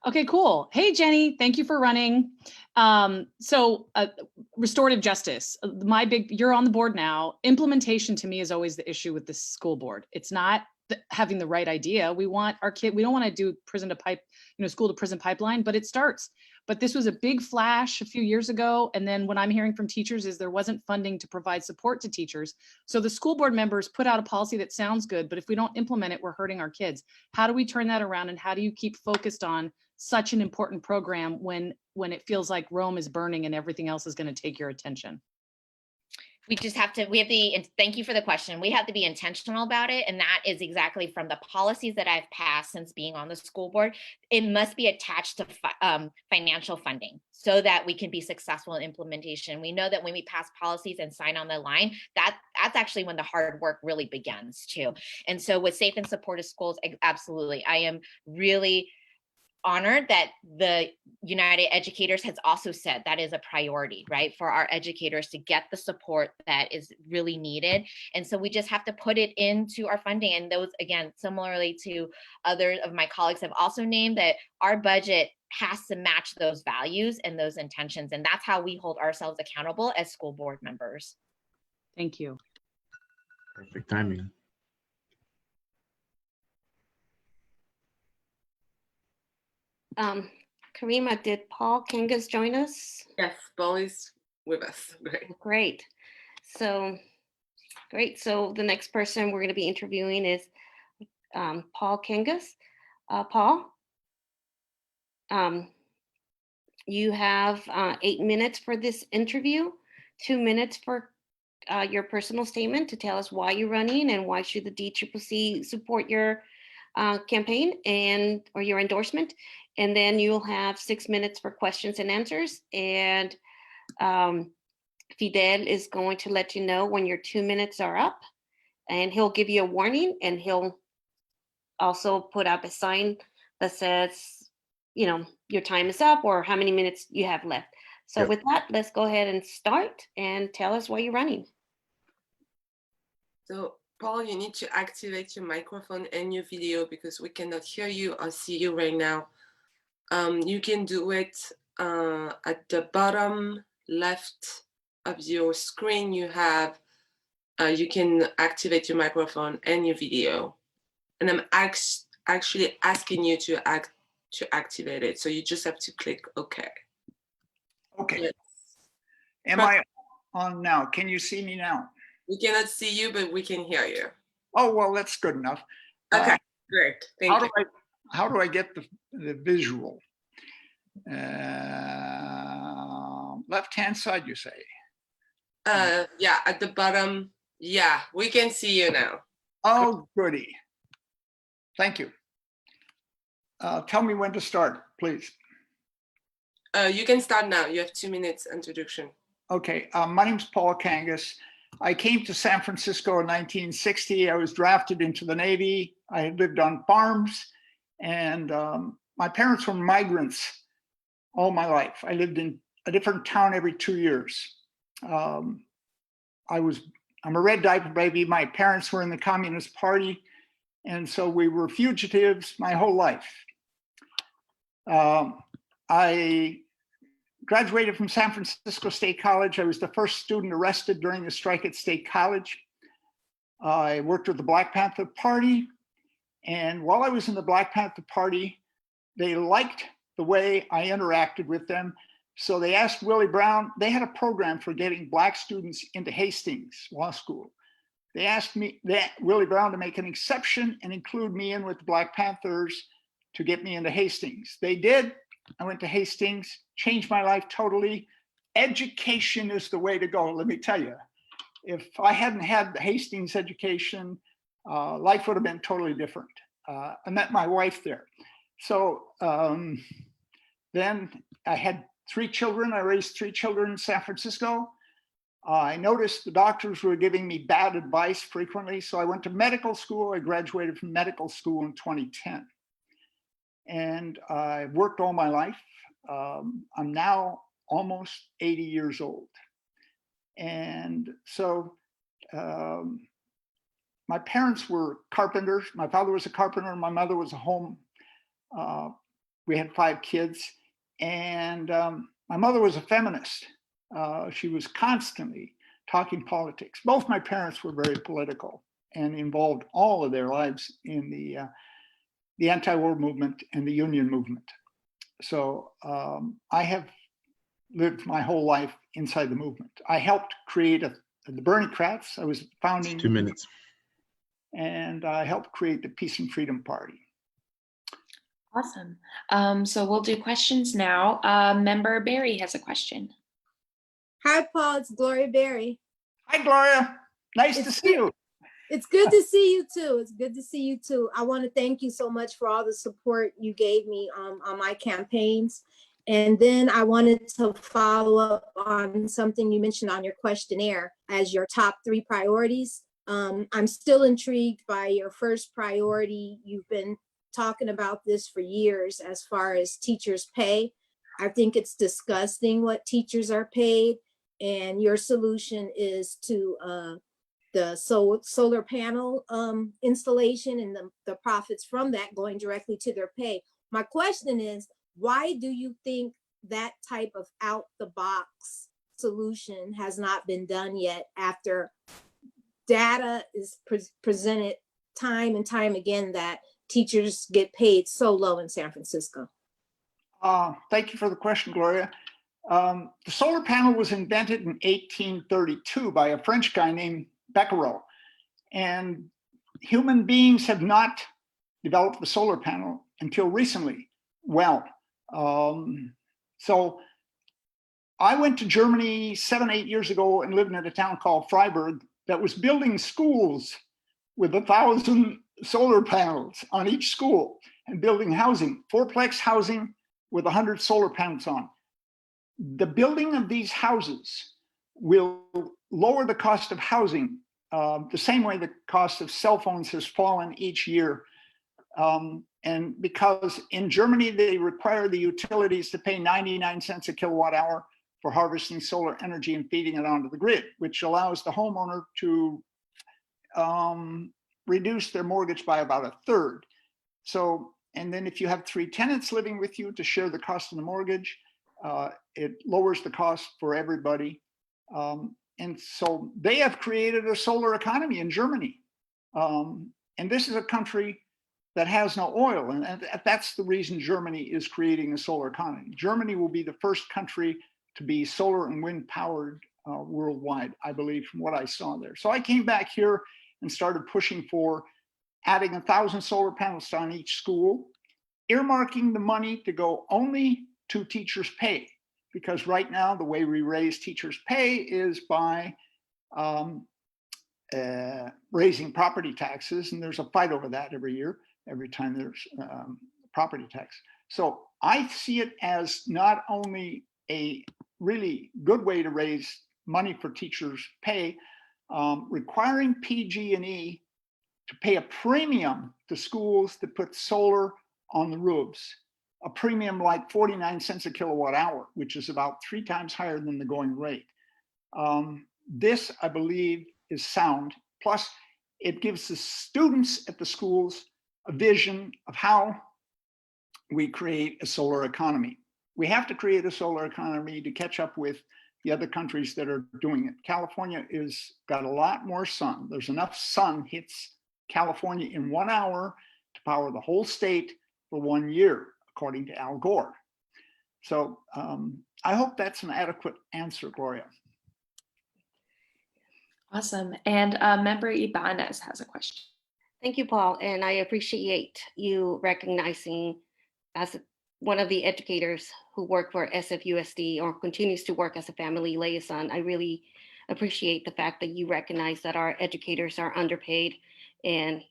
Okay, cool. Hey, Jenny, thank you for running. Restorative justice, you're on the board now. Implementation to me is always the issue with the school board. It's not having the right idea. We want our kid, we don't want to do school to prison pipeline, but it starts. But this was a big flash a few years ago. And then what I'm hearing from teachers is there wasn't funding to provide support to teachers. So the school board members put out a policy that sounds good, but if we don't implement it, we're hurting our kids. How do we turn that around? And how do you keep focused on such an important program when it feels like Rome is burning and everything else is going to take your attention? We have thank you for the question. We have to be intentional about it. And that is exactly from the policies that I've passed since being on the school board. It must be attached to financial funding so that we can be successful in implementation. We know that when we pass policies and sign on the line, that's actually when the hard work really begins too. And so with safe and supportive schools, absolutely. I am really honored that the United Educators has also said that is a priority, right, for our educators to get the support that is really needed. And so we just have to put it into our funding. And those, again, similarly to other of my colleagues have also named, that our budget has to match those values and those intentions. And that's how we hold ourselves accountable as school board members. Thank you. Perfect timing. Karima, did Paul Kangas join us? Yes, Paul is with us. Great. So the next person we're going to be interviewing is Paul Kangas. Paul, you have 8 minutes for this interview, 2 minutes for your personal statement to tell us why you're running and why should the DCCC support your campaign or your endorsement. And then you'll have 6 minutes for questions and answers. And Fidel is going to let you know when your 2 minutes are up, and he'll give you a warning, and he'll also put up a sign that says, your time is up or how many minutes you have left. So With that, let's go ahead and start and tell us why you're running. So Paul, you need to activate your microphone and your video because we cannot hear you or see you right now. You can do it at the bottom left of your screen. You have, you can activate your microphone and your video. And I'm actually asking you to activate it. So you just have to click OK. Okay. Yes. Am I on now? Can you see me now? We cannot see you, but we can hear you. Oh, well, that's good enough. Okay, great. Thank you. How do I get the visual? Left-hand side, you say? Yeah, at the bottom. Yeah, we can see you now. Oh, goody. Thank you. Tell me when to start, please. You can start now. You have 2 minutes introduction. Okay, my name's Paul Kangas. I came to San Francisco in 1960. I was drafted into the Navy. I had lived on farms, and my parents were migrants all my life. I lived in a different town every 2 years. I'm a red diaper baby. My parents were in the Communist Party, and so we were fugitives my whole life. I graduated from San Francisco State College. I was the first student arrested during the strike at State College. I worked with the Black Panther Party. And while I was in the Black Panther Party, they liked the way I interacted with them. So they asked Willie Brown, they had a program for getting Black students into Hastings Law School. They asked Willie Brown to make an exception and include me in with the Black Panthers to get me into Hastings. They did. I went to Hastings, changed my life totally. Education is the way to go, let me tell you. If I hadn't had the Hastings education, life would have been totally different. I met my wife there. So then I had 3 children. I raised 3 children in San Francisco. I noticed the doctors were giving me bad advice frequently. So I went to medical school. I graduated from medical school in 2010. And I worked all my life. I'm now almost 80 years old. And so my parents were carpenters. My father was a carpenter. My mother was a home. We had 5 kids. And my mother was a feminist. She was constantly talking politics. Both my parents were very political and involved all of their lives in the anti-war movement and the union movement. So I have lived my whole life inside the movement. I helped create the Bernie Kratz. I was founding. 2 minutes. And I helped create the Peace and Freedom Party. Awesome. So we'll do questions now. Member Barry has a question. Hi, Paul. It's Gloria Berry. Hi, Gloria. Nice to see you. It's good to see you too. It's good to see you too. I want to thank you so much for all the support you gave me on my campaigns. And then I wanted to follow up on something you mentioned on your questionnaire as your top 3 priorities. I'm still intrigued by your first priority. You've been talking about this for years as far as teachers' pay. I think it's disgusting what teachers are paid. And your solution is to the solar panel installation and the profits from that going directly to their pay. My question is, why do you think that type of out-the-box solution has not been done yet after data is presented time and time again that teachers get paid so low in San Francisco? Thank you for the question, Gloria. The solar panel was invented in 1832 by a French guy named Becquerel. And human beings have not developed the solar panel until recently. Well, so I went to Germany 7, 8 years ago and lived in a town called Freiburg that was building schools with 1,000 solar panels on each school and building housing, 4-plex housing with 100 solar panels on. The building of these houses will lower the cost of housing the same way the cost of cell phones has fallen each year. And because in Germany, they require the utilities to pay 99 cents a kilowatt hour for harvesting solar energy and feeding it onto the grid, which allows the homeowner to reduce their mortgage by about 1/3. So, and then if you have 3 tenants living with you to share the cost of the mortgage, it lowers the cost for everybody. And so they have created a solar economy in Germany. And this is a country that has no oil. And that's the reason Germany is creating a solar economy. Germany will be the first country to be solar and wind powered worldwide, I believe, from what I saw there. So I came back here and started pushing for adding 1,000 solar panels on each school, earmarking the money to go only to teachers' pay. Because right now, the way we raise teachers' pay is by raising property taxes. And there's a fight over that every year, every time there's property tax. So I see it as not only a really good way to raise money for teachers' pay, requiring PG&E to pay a premium to schools that put solar on the roofs, a premium like 49 cents a kilowatt hour, which is about 3 times higher than the going rate. This, I believe, is sound. Plus, it gives the students at the schools a vision of how we create a solar economy. We have to create a solar economy to catch up with the other countries that are doing it. California is got a lot more sun. There's enough sun hits California in 1 hour to power the whole state for 1 year, according to Al Gore. So I hope that's an adequate answer, Gloria. Awesome. And Member Ibanez has a question. Thank you, Paul. And I appreciate you recognizing, as one of the educators who work for SFUSD or continues to work as a family liaison, I really appreciate the fact that you recognize that our educators are underpaid, and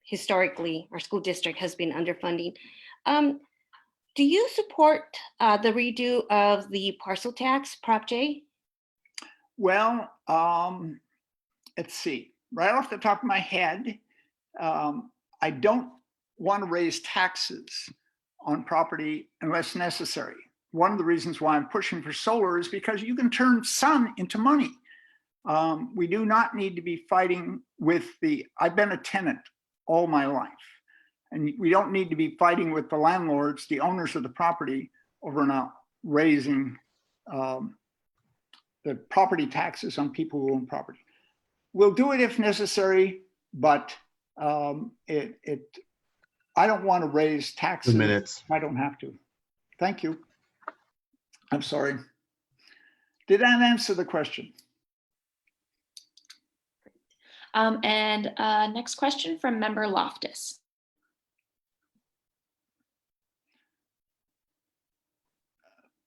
historically our school district has been underfunding. Do you support the redo of the parcel tax, Prop J? Well, let's see. Right off the top of my head, I don't want to raise taxes on property unless necessary. One of the reasons why I'm pushing for solar is because you can turn sun into money. We do not need to be fighting with I've been a tenant all my life, and we don't need to be fighting with the landlords, the owners of the property, over not raising the property taxes on people who own property. We'll do it if necessary, but I don't want to raise taxes. 2 minutes. I don't have to. Thank you. I'm sorry. Did that answer the question? And next question from member Loftus.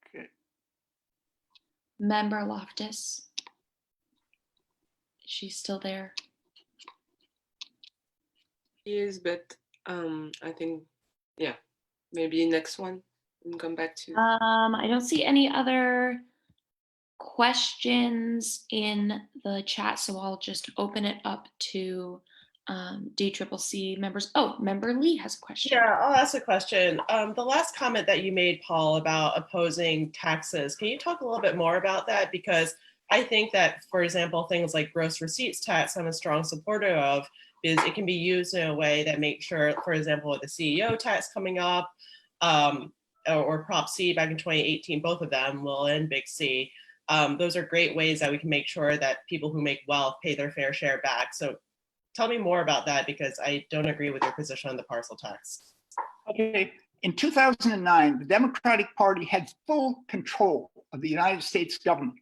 Okay. Member Loftus. She's still there. He is, but I think, yeah, maybe next one and come back to. I don't see any other questions in the chat, so I'll just open it up to DCCC members. Oh, member Lee has a question. Yeah, I'll ask a question. The last comment that you made, Paul, about opposing taxes, can you talk a little bit more about that? Because I think that, for example, things like gross receipts tax, I'm a strong supporter of, because it can be used in a way that makes sure, for example, with the CEO tax coming up, or Prop C back in 2018, both of them, Little and Big C, those are great ways that we can make sure that people who make wealth pay their fair share back. So tell me more about that, because I don't agree with your position on the parcel tax. Okay. In 2009, the Democratic Party had full control of the United States government.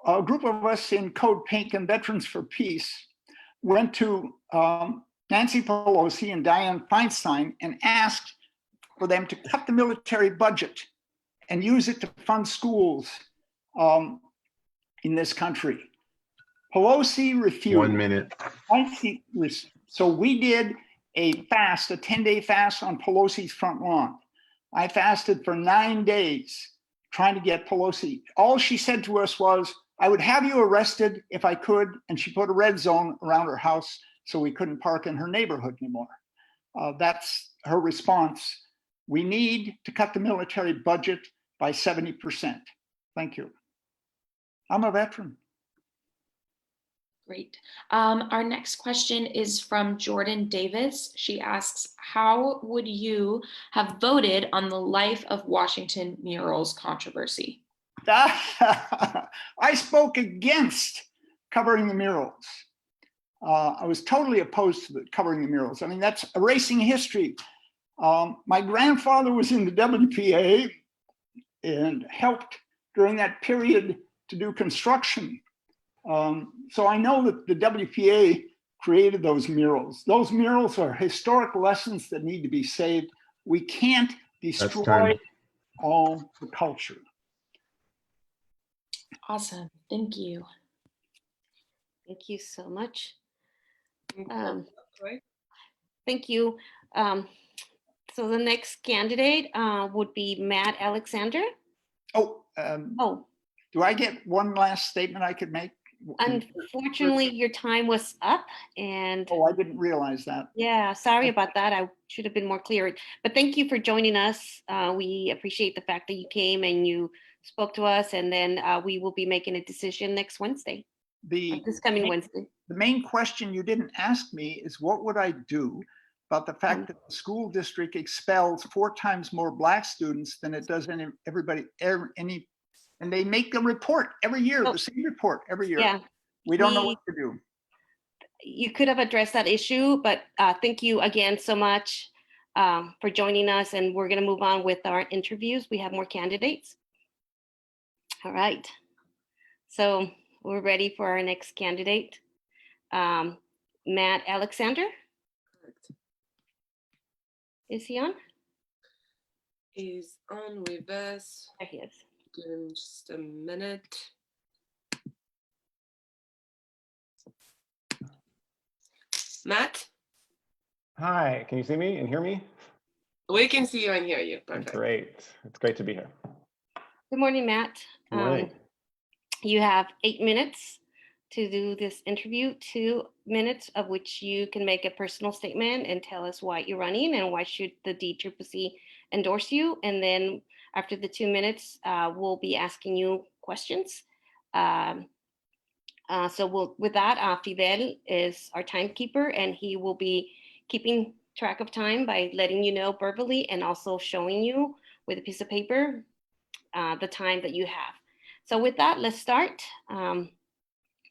A group of us in Code Pink and Veterans for Peace went to Nancy Pelosi and Dianne Feinstein and asked for them to cut the military budget and use it to fund schools in this country. Pelosi refused. 1 minute. So we did a fast, a 10-day fast on Pelosi's front lawn. I fasted for 9 days trying to get Pelosi. All she said to us was, I would have you arrested if I could, and she put a red zone around her house so we couldn't park in her neighborhood anymore. That's her response. We need to cut the military budget by 70%. Thank you. I'm a veteran. Great. Our next question is from Jordan Davis. She asks, how would you have voted on the Life of Washington murals controversy? I spoke against covering the murals. I was totally opposed to covering the murals. I mean, that's erasing history. My grandfather was in the WPA and helped during that period to do construction. So I know that the WPA created those murals. Those murals are historic lessons that need to be saved. We can't destroy all the culture. Awesome. Thank you. Thank you so much. Thank you. So the next candidate would be Matt Alexander. Do I get one last statement I could make? Unfortunately, your time was up, and I didn't realize that. Yeah, sorry about that. I should have been more clear. But thank you for joining us. We appreciate the fact that you came and you spoke to us, and then we will be making a decision next Wednesday. This coming Wednesday. The main question you didn't ask me is what would I do about the fact that the school district expels 4 times more Black students than it does everybody. And they make a report every year, the same report every year. Yeah. We don't know what to do. You could have addressed that issue, but thank you again so much for joining us. And we're going to move on with our interviews. We have more candidates. All right. So we're ready for our next candidate. Matt Alexander. Is he on? He's on with us. There he is. Give him just a minute. Matt? Hi, can you see me and hear me? We can see you and hear you. Perfect. Great. It's great to be here. Good morning, Matt. Good morning. You have 8 minutes to do this interview, 2 minutes of which you can make a personal statement and tell us why you're running and why should the DCCC endorse you. And then after the 2 minutes, we'll be asking you questions. With that, Fidel is our timekeeper, and he will be keeping track of time by letting you know verbally and also showing you with a piece of paper the time that you have. So with that, let's start. Can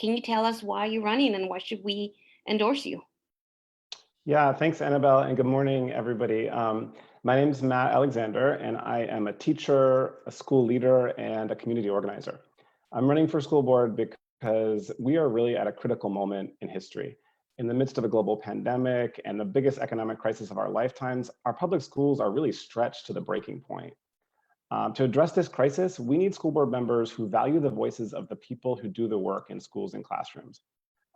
you tell us why you're running and why should we endorse you? Yeah, thanks, Annabelle, and good morning, everybody. My name is Matt Alexander, and I am a teacher, a school leader, and a community organizer. I'm running for school board because we are really at a critical moment in history. In the midst of a global pandemic and the biggest economic crisis of our lifetimes, our public schools are really stretched to the breaking point. To address this crisis, we need school board members who value the voices of the people who do the work in schools and classrooms.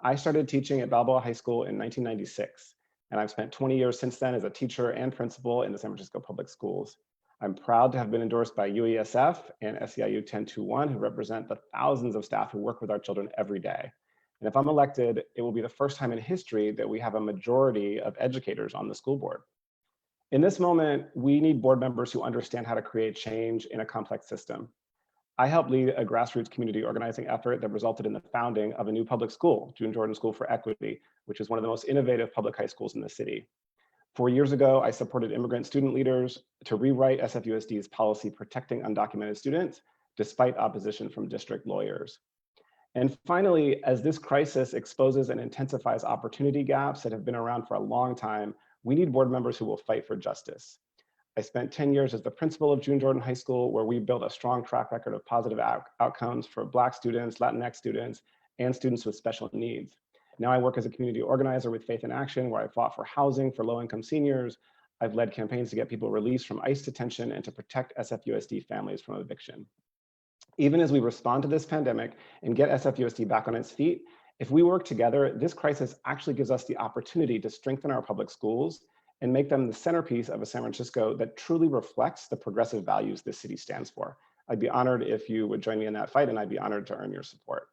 I started teaching at Balboa High School in 1996, and I've spent 20 years since then as a teacher and principal in the San Francisco Public Schools. I'm proud to have been endorsed by UESF and SEIU 1021, who represent the thousands of staff who work with our children every day. And if I'm elected, it will be the first time in history that we have a majority of educators on the school board. In this moment, we need board members who understand how to create change in a complex system. I helped lead a grassroots community organizing effort that resulted in the founding of a new public school, June Jordan School for Equity, which is one of the most innovative public high schools in the city. 4 years ago, I supported immigrant student leaders to rewrite SFUSD's policy protecting undocumented students, despite opposition from district lawyers. And finally, as this crisis exposes and intensifies opportunity gaps that have been around for a long time, we need board members who will fight for justice. I spent 10 years as the principal of June Jordan High School, where we built a strong track record of positive outcomes for Black students, Latinx students, and students with special needs. Now I work as a community organizer with Faith in Action, where I fought for housing for low-income seniors. I've led campaigns to get people released from ICE detention and to protect SFUSD families from eviction. Even as we respond to this pandemic and get SFUSD back on its feet, if we work together, this crisis actually gives us the opportunity to strengthen our public schools and make them the centerpiece of a San Francisco that truly reflects the progressive values this city stands for. I'd be honored if you would join me in that fight, and I'd be honored to earn your support.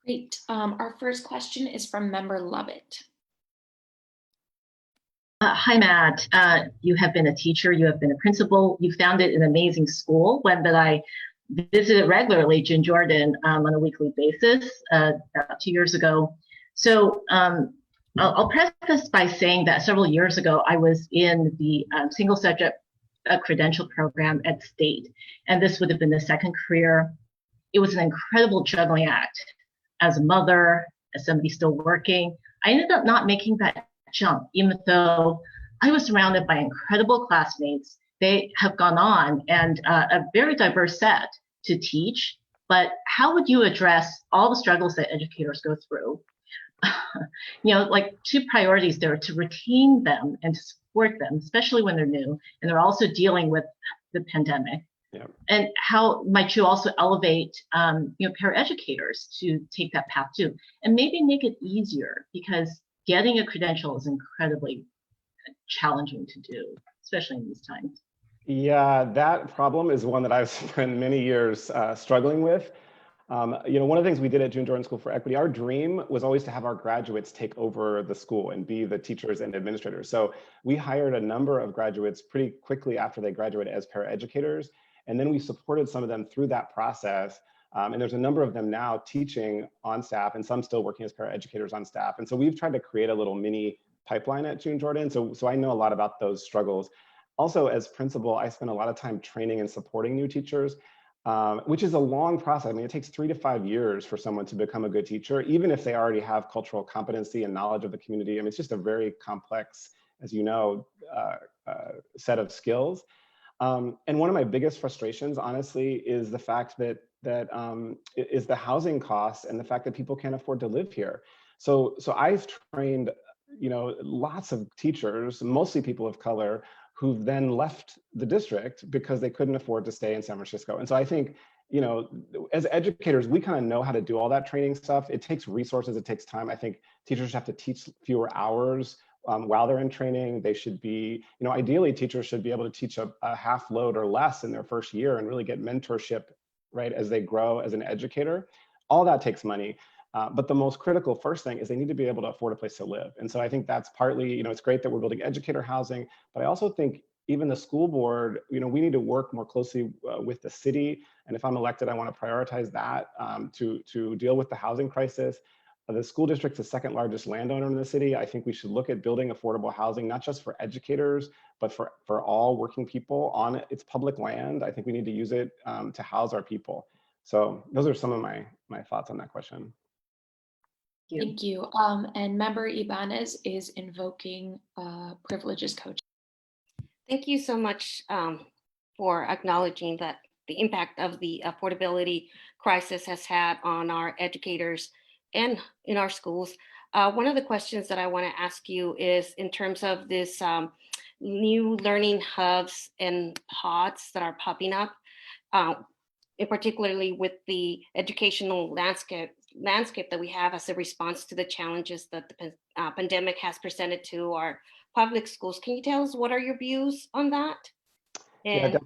Great. Our first question is from member Lovett. Hi, Matt. You have been a teacher, you have been a principal, you founded an amazing school, one that I visited regularly, June Jordan, on a weekly basis about 2 years ago. So I'll preface by saying that several years ago, I was in the single subject credential program at State, and this would have been the second career. It was an incredible juggling act. As a mother, as somebody still working, I ended up not making that jump, even though I was surrounded by incredible classmates. They have gone on and a very diverse set to teach, but how would you address all the struggles that educators go through? Like 2 priorities there: to retain them and to support them, especially when they're new, and they're also dealing with the pandemic. Yeah. And how might you also elevate, paraeducators to take that path too, and maybe make it easier, because getting a credential is incredibly challenging to do, especially in these times. Yeah, that problem is one that I've spent many years struggling with. One of the things we did at June Jordan School for Equity, our dream was always to have our graduates take over the school and be the teachers and administrators. So we hired a number of graduates pretty quickly after they graduated as paraeducators, and then we supported some of them through that process. And there's a number of them now teaching on staff, and some still working as paraeducators on staff. And so we've tried to create a little mini pipeline at June Jordan. So I know a lot about those struggles. Also, as principal, I spend a lot of time training and supporting new teachers, which is a long process. I mean, it takes 3 to 5 years for someone to become a good teacher, even if they already have cultural competency and knowledge of the community. I mean, it's just a very complex, as you know, set of skills. And one of my biggest frustrations, honestly, is the fact that is the housing costs and the fact that people can't afford to live here. So I've trained, lots of teachers, mostly people of color, who've then left the district because they couldn't afford to stay in San Francisco. And so I think you know, as educators, we kind of know how to do all that training stuff. It takes resources, it takes time. I think teachers have to teach fewer hours while they're in training. They should be, you know, ideally teachers should be able to teach a half load or less in their first year and really get mentorship, right, as they grow as an educator. All that takes money. But the most critical first thing is they need to be able to afford a place to live. And so I think that's partly, you know, it's great that we're building educator housing, but I also think even the school board, you know, we need to work more closely with the city. And if I'm elected, I want to prioritize that to deal with the housing crisis. The school district's the second largest landowner in the city. I think we should look at building affordable housing, not just for educators, but for all working people on its public land. I think we need to use it to house our people. So those are some of my thoughts on that question. Thank you. And Member Ibanez is invoking privileges coach. Thank you so much for acknowledging that the impact of the affordability crisis has had on our educators and in our schools. One of the questions that I want to ask you is in terms of this new learning hubs and pods that are popping up, particularly with the educational landscape that we have as a response to the challenges that the pandemic has presented to our public schools. Can you tell us what are your views on that? And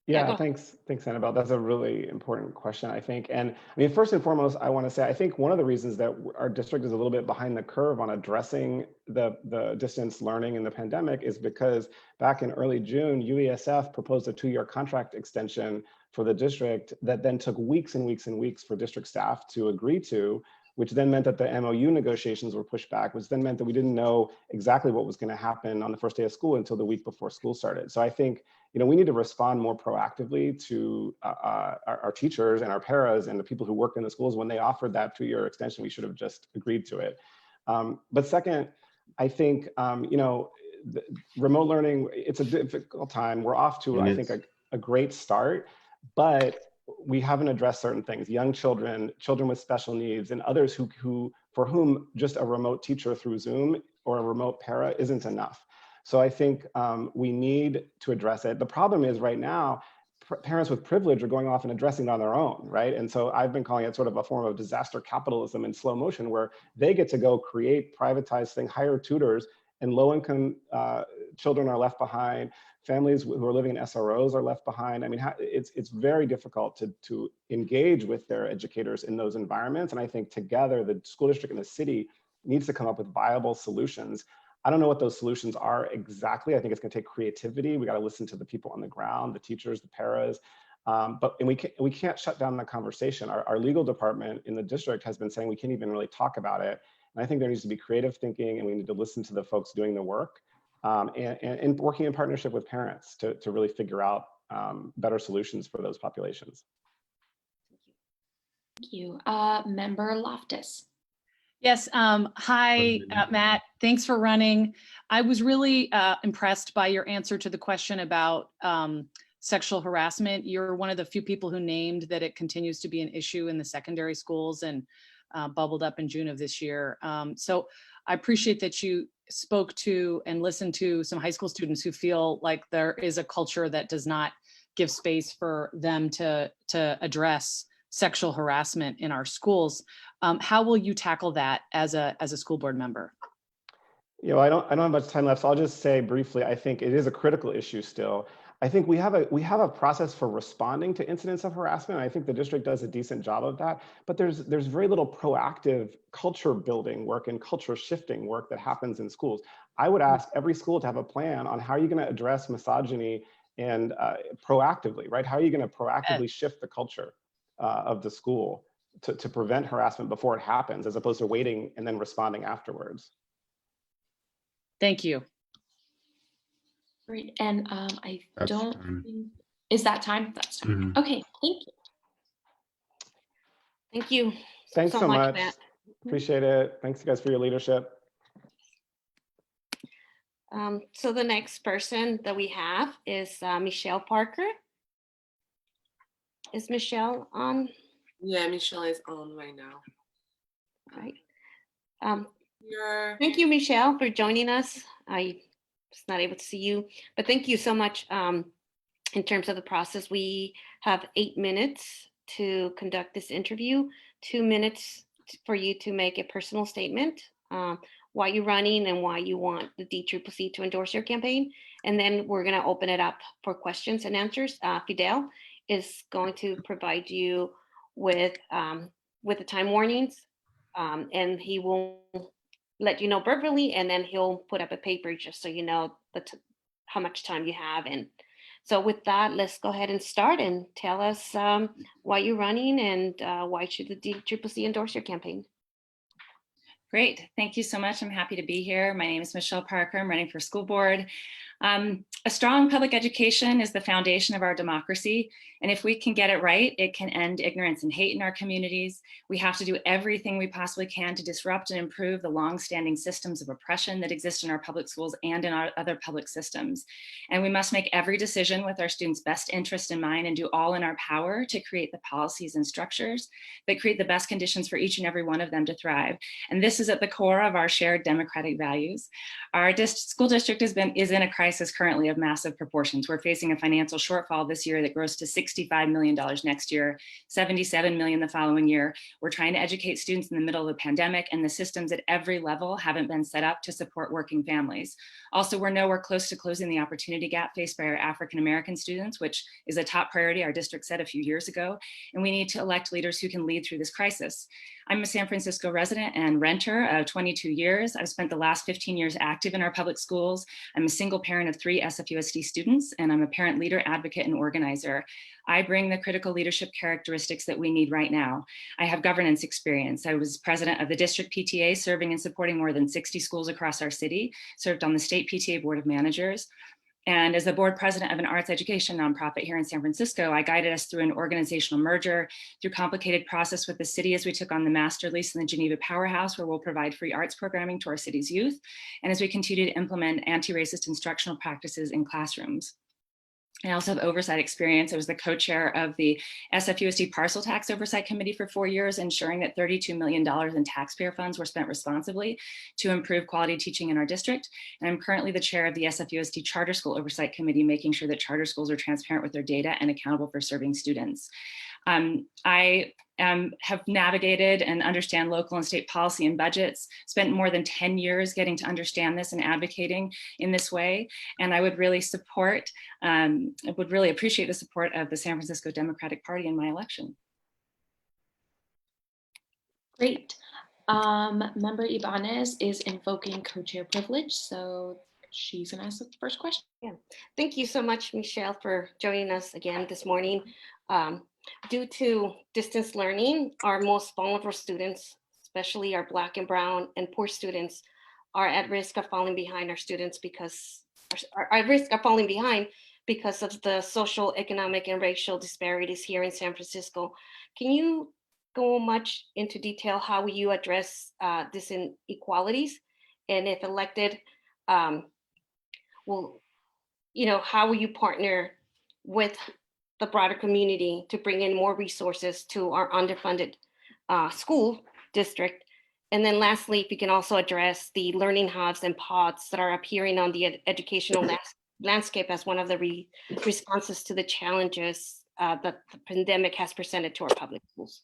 yeah, thanks, Annabelle. That's a really important question, I think. And I mean, first and foremost, I want to say, I think one of the reasons that our district is a little bit behind the curve on addressing the distance learning in the pandemic is because back in early June, UESF proposed a 2-year contract extension for the district that then took weeks and weeks and weeks for district staff to agree to, which then meant that the MOU negotiations were pushed back, which then meant that we didn't know exactly what was going to happen on the first day of school until the week before school started. So I think, you know, we need to respond more proactively to our teachers and our paras and the people who work in the schools. When they offered that 2-year extension, we should have just agreed to it. But second, I think, you know, remote learning, it's a difficult time. We're off to, I think, a great start, but we haven't addressed certain things. Young children, children with special needs, and others for whom just a remote teacher through Zoom or a remote para isn't enough. So I think we need to address it. The problem is right now, parents with privilege are going off and addressing it on their own, right? And so I've been calling it sort of a form of disaster capitalism in slow motion, where they get to go create privatized thing, hire tutors, and low-income children are left behind. Families who are living in SROs are left behind. I mean, it's very difficult to engage with their educators in those environments. And I think together, the school district and the city needs to come up with viable solutions. I don't know what those solutions are exactly. I think it's going to take creativity. We got to listen to the people on the ground, the teachers, the paras. And we can't shut down the conversation. Our legal department in the district has been saying we can't even really talk about it. And I think there needs to be creative thinking, and we need to listen to the folks doing the work. And working in partnership with parents to really figure out better solutions for those populations. Thank you. Member Loftus. Yes, hi, Matt, thanks for running. I was really impressed by your answer to the question about sexual harassment. You're one of the few people who named that it continues to be an issue in the secondary schools and bubbled up in June of this year. So I appreciate that you spoke to and listened to some high school students who feel like there is a culture that does not give space for them to address sexual harassment in our schools. How will you tackle that as a school board member? You know, I don't have much time left, so I'll just say briefly, I think it is a critical issue still. I think we have a process for responding to incidents of harassment. I think the district does a decent job of that, but there's very little proactive culture building work and culture shifting work that happens in schools. I would ask every school to have a plan on how you're going to address misogyny and proactively, right? How are you going to proactively shift the culture of the school to prevent harassment before it happens, as opposed to waiting and then responding afterwards? Thank you. Great, and is that time? That's time. Mm-hmm. Okay, thank you. Thank you. Thanks so much. Matt. Appreciate it. Thanks, guys, for your leadership. So the next person that we have is Michelle Parker. Is Michelle on? Yeah, Michelle is on right now. Right. Thank you, Michelle, for joining us. I was not able to see you, but thank you so much In terms of the process, we have 8 minutes to conduct this interview, 2 minutes for you to make a personal statement, why you're running and why you want the DCCC to endorse your campaign. And then we're going to open it up for questions and answers. Fidel is going to provide you with the time warnings, and he will let you know verbally, and then he'll put up a paper just so you know how much time you have. And so with that, let's go ahead and start, and tell us why you're running and why should the DCCC endorse your campaign. Great, thank you so much. I'm happy to be here. My name is Michelle Parker. I'm running for school board. A strong public education is the foundation of our democracy. And if we can get it right, it can end ignorance and hate in our communities. We have to do everything we possibly can to disrupt and improve the longstanding systems of oppression that exist in our public schools and in our other public systems. And we must make every decision with our students' best interest in mind and do all in our power to create the policies and structures that create the best conditions for each and every one of them to thrive. And this is at the core of our shared democratic values. Our school district is in a crisis currently of massive proportions. We're facing a financial shortfall this year that grows to $65 million next year, $77 million the following year. We're trying to educate students in the middle of the pandemic, and the systems at every level haven't been set up to support working families. Also, we're nowhere close to closing the opportunity gap faced by our African-American students, which is a top priority our district set a few years ago. And we need to elect leaders who can lead through this crisis. I'm a San Francisco resident and renter of 22 years. I've spent the last 15 years active in our public schools. I'm a single parent of 3 SFUSD students, and I'm a parent leader, advocate, and organizer. I bring the critical leadership characteristics that we need right now. I have governance experience. I was president of the district PTA, serving and supporting more than 60 schools across our city, served on the state PTA board of managers. And as the board president of an arts education nonprofit here in San Francisco, I guided us through an organizational merger, through complicated process with the city as we took on the master lease in the Geneva Powerhouse, where we'll provide free arts programming to our city's youth, and as we continue to implement anti-racist instructional practices in classrooms. I also have oversight experience. I was the co-chair of the SFUSD Parcel Tax Oversight Committee for 4 years, ensuring that $32 million in taxpayer funds were spent responsibly to improve quality teaching in our district. And I'm currently the chair of the SFUSD Charter School Oversight Committee, making sure that charter schools are transparent with their data and accountable for serving students. I have navigated and understand local and state policy and budgets, spent more than 10 years getting to understand this and advocating in this way. And I would really appreciate the support of the San Francisco Democratic Party in my election. Great. Member Ibanez is invoking co-chair privilege, so she's gonna ask the first question. Yeah. Thank you so much, Michelle, for joining us again this morning. Due to distance learning, our most vulnerable students, especially our Black and Brown and poor students, are at risk of falling behind of the social, economic, and racial disparities here in San Francisco. Can you go much into detail how will you address these inequalities? And if elected, how will you partner with the broader community to bring in more resources to our underfunded school district? And then lastly, if you can also address the learning hubs and pods that are appearing on the educational landscape as one of the responses to the challenges that the pandemic has presented to our public schools.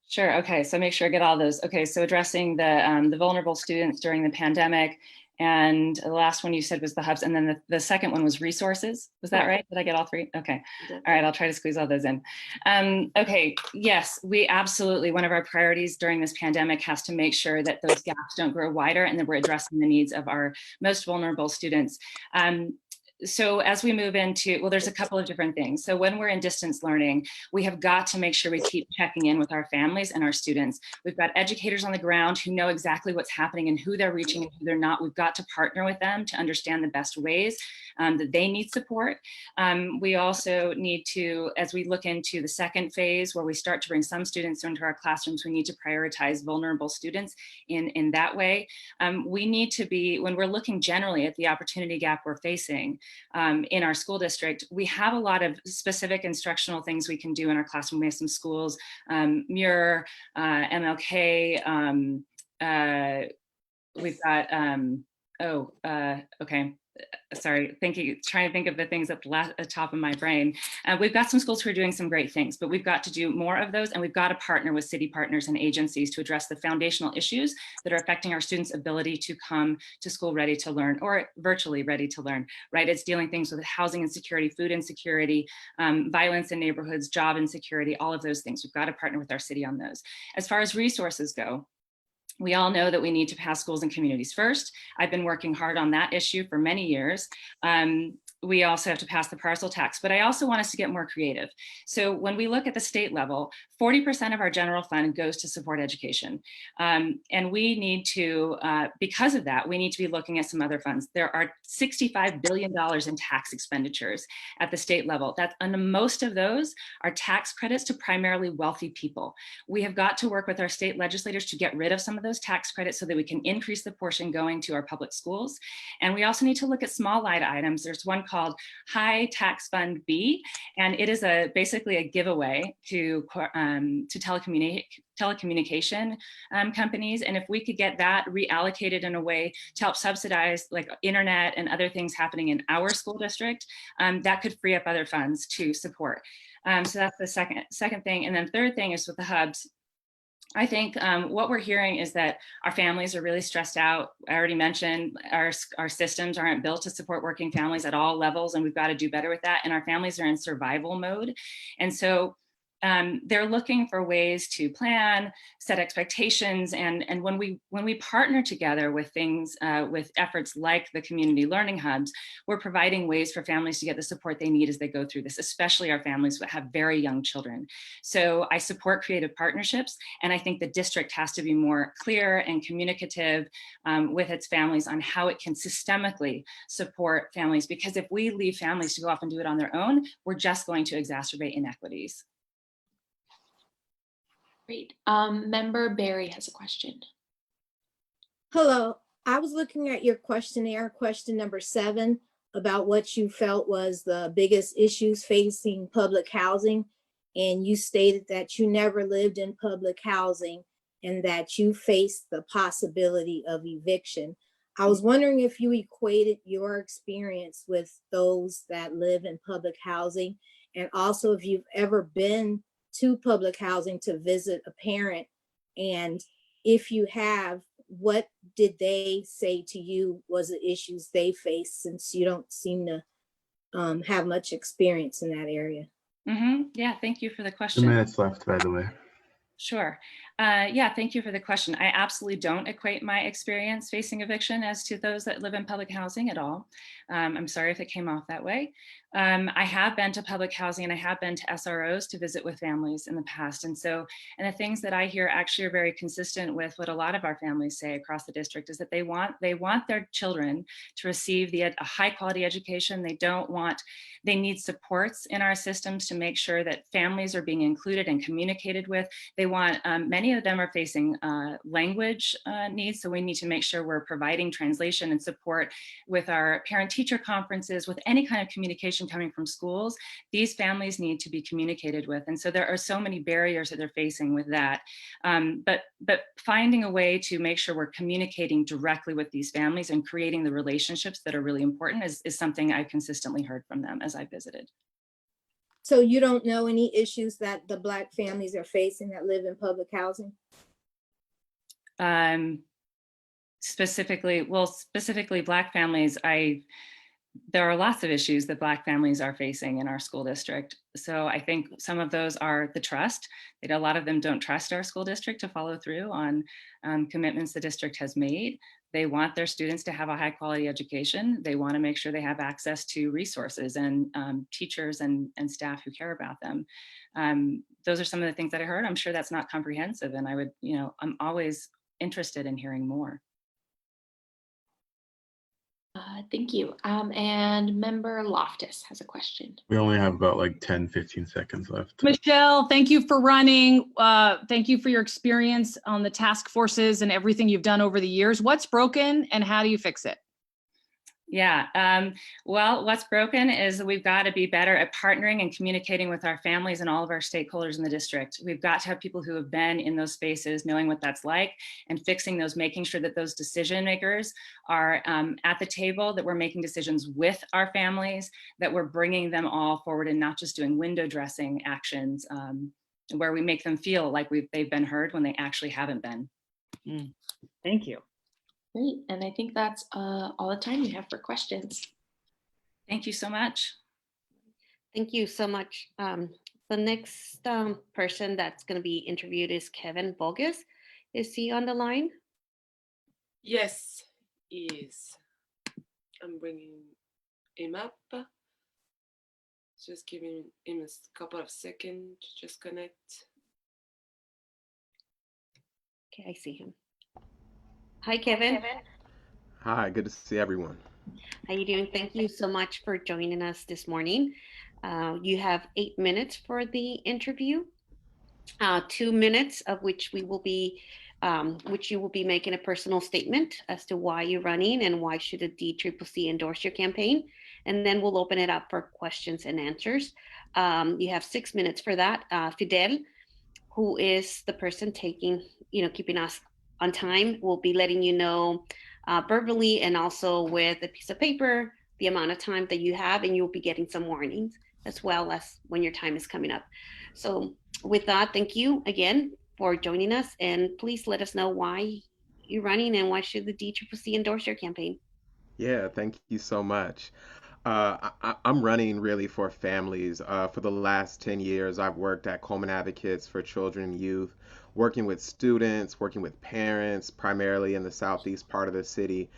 Sure, okay, so make sure I get all those. Okay, so addressing the vulnerable students during the pandemic, and the last one you said was the hubs, and then the second one was resources. Was that right? Did I get all 3? Okay. All right, I'll try to squeeze all those in. Okay, yes, we absolutely, one of our priorities during this pandemic has to make sure that those gaps don't grow wider and that we're addressing the needs of our most vulnerable students. So as we move into, well, there's a couple of different things. So when we're in distance learning, we have got to make sure we keep checking in with our families and our students. We've got educators on the ground who know exactly what's happening and who they're reaching and who they're not. We've got to partner with them to understand the best ways that they need support. We also need to, as we look into the second phase where we start to bring some students into our classrooms, we need to prioritize vulnerable students in that way. We need to be, when we're looking generally at the opportunity gap we're facing, in our school district, we have a lot of specific instructional things we can do in our classroom. We have some schools, Muir, MLK, we've got, okay, trying to think of the things at the top of my brain. We've got some schools who are doing some great things, but we've got to do more of those, and we've got to partner with city partners and agencies to address the foundational issues that are affecting our students' ability to come to school ready to learn, or virtually ready to learn, right? It's dealing things with housing insecurity, food insecurity, violence in neighborhoods, job insecurity, all of those things. We've got to partner with our city on those. As far as resources go, we all know that we need to pass schools and communities first. I've been working hard on that issue for many years. We also have to pass the parcel tax, but I also want us to get more creative. So when we look at the state level, 40% of our general fund goes to support education. And we need to, because of that, we need to be looking at some other funds. There are $65 billion in tax expenditures at the state level. And most of those are tax credits to primarily wealthy people. We have got to work with our state legislators to get rid of some of those tax credits so that we can increase the portion going to our public schools. And we also need to look at small line items. There's one called High Tax Fund B, and it is basically a giveaway to telecommunication companies. And if we could get that reallocated in a way to help subsidize like internet and other things happening in our school district, that could free up other funds to support. So that's the second thing. And then third thing is with the hubs. I think what we're hearing is that our families are really stressed out. I already mentioned our systems aren't built to support working families at all levels, and we've got to do better with that. And our families are in survival mode. And so they're looking for ways to plan, set expectations, and when we partner together with things, with efforts like the community learning hubs, we're providing ways for families to get the support they need as they go through this, especially our families that have very young children. So I support creative partnerships, and I think the district has to be more clear and communicative with its families on how it can systemically support families, because if we leave families to go off and do it on their own, we're just going to exacerbate inequities. Great. Member Barry has a question. Hello, I was looking at your questionnaire, question number 7, about what you felt was the biggest issues facing public housing. And you stated that you never lived in public housing and that you faced the possibility of eviction. I was wondering if you equated your experience with those that live in public housing, and also if you've ever been to public housing to visit a parent, and if you have, what did they say to you was the issues they faced, since you don't seem to have much experience in that area? Yeah, thank you for the 2 question. minutes left, by the way. Sure. Yeah, thank you for the question. I absolutely don't equate my experience facing eviction as to those that live in public housing at all. I'm sorry if it came off that way. I have been to public housing and I have been to SROs to visit with families in the past. And the things that I hear actually are very consistent with what a lot of our families say across the district, is that they want their children to receive a high quality education. They need supports in our systems to make sure that families are being included and communicated with. They want, many of them are facing language needs. So we need to make sure we're providing translation and support with our parent-teacher conferences, with any kind of communication coming from schools. These families need to be communicated with. And so there are so many barriers that they're facing with that. But finding a way to make sure we're communicating directly with these families and creating the relationships that are really important is something I've consistently heard from them as I visited. So you don't know any issues that the Black families are facing that live in public housing? Specifically Black families, there are lots of issues that Black families are facing in our school district. So I think some of those are the trust. A lot of them don't trust our school district to follow through on commitments the district has made. They want their students to have a high quality education. They want to make sure they have access to resources and teachers and staff who care about them. Those are some of the things that I heard. I'm sure that's not comprehensive, and I'm always interested in hearing more. Thank you. And Member Loftus has a question. We only have about like 10, 15 seconds left. Michelle, thank you for running. Thank you for your experience on the task forces and everything you've done over the years. What's broken and how do you fix it? Yeah. Well, what's broken is that we've got to be better at partnering and communicating with our families and all of our stakeholders in the district. We've got to have people who have been in those spaces, knowing what that's like, and fixing those, making sure that those decision makers are at the table, that we're making decisions with our families, that we're bringing them all forward and not just doing window dressing actions where we make them feel like they've been heard when they actually haven't been. Thank you. Great, and I think that's all the time we have for questions. Thank you so much. Thank you so much. The next person that's going to be interviewed is Kevin Bogus. Is he on the line? Yes, he is. I'm bringing him up. Just giving him a couple of seconds to just connect. Okay, I see him. Hi, Kevin. Hi, good to see everyone. How you doing? Thank you so much for joining us this morning. You have 8 minutes for the interview, 2 minutes of which you will be making a personal statement as to why you're running and why should the DCCC endorse your campaign. And then we'll open it up for questions and answers. You have 6 minutes for that. Fidel, who is the person keeping us on time, will be letting you know verbally and also with a piece of paper the amount of time that you have, and you'll be getting some warnings as well as when your time is coming up. So with that, thank you again for joining us, and please let us know why you're running and why should the DCCC endorse your campaign. Yeah, thank you so much. I'm running really for families. For the last 10 years, I've worked at Coleman Advocates for Children and Youth, working with students, working with parents, primarily in the southeast part of the city,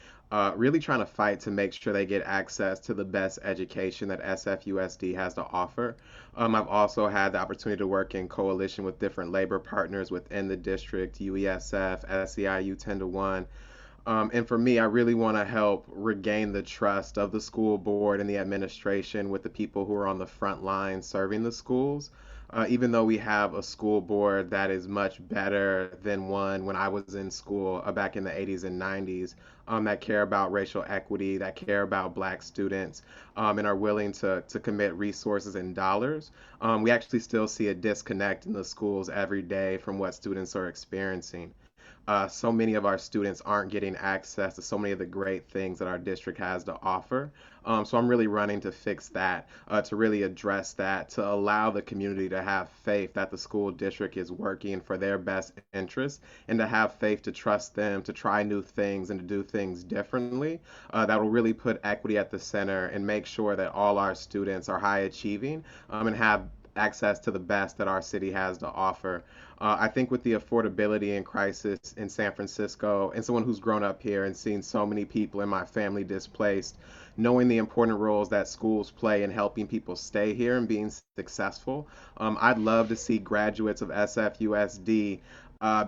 really trying to fight to make sure they get access to the best education that SFUSD has to offer. I've also had the opportunity to work in coalition with different labor partners within the district, UESF, SEIU 10 to 1. And for me, I really want to help regain the trust of the school board and the administration with the people who are on the front line serving the schools. Even though we have a school board that is much better than one when I was in school back in the 80s and 90s, that care about racial equity, that care about Black students, and are willing to commit resources and dollars, we actually still see a disconnect in the schools every day from what students are experiencing. So many of our students aren't getting access to so many of the great things that our district has to offer. So I'm really running to fix that, to really address that, to allow the community to have faith that the school district is working for their best interests, and to have faith to trust them to try new things and to do things differently. That will really put equity at the center and make sure that all our students are high achieving and have access to the best that our city has to offer. I think with the affordability and crisis in San Francisco, and someone who's grown up here and seen so many people in my family displaced, knowing the important roles that schools play in helping people stay here and being successful, I'd love to see graduates of SFUSD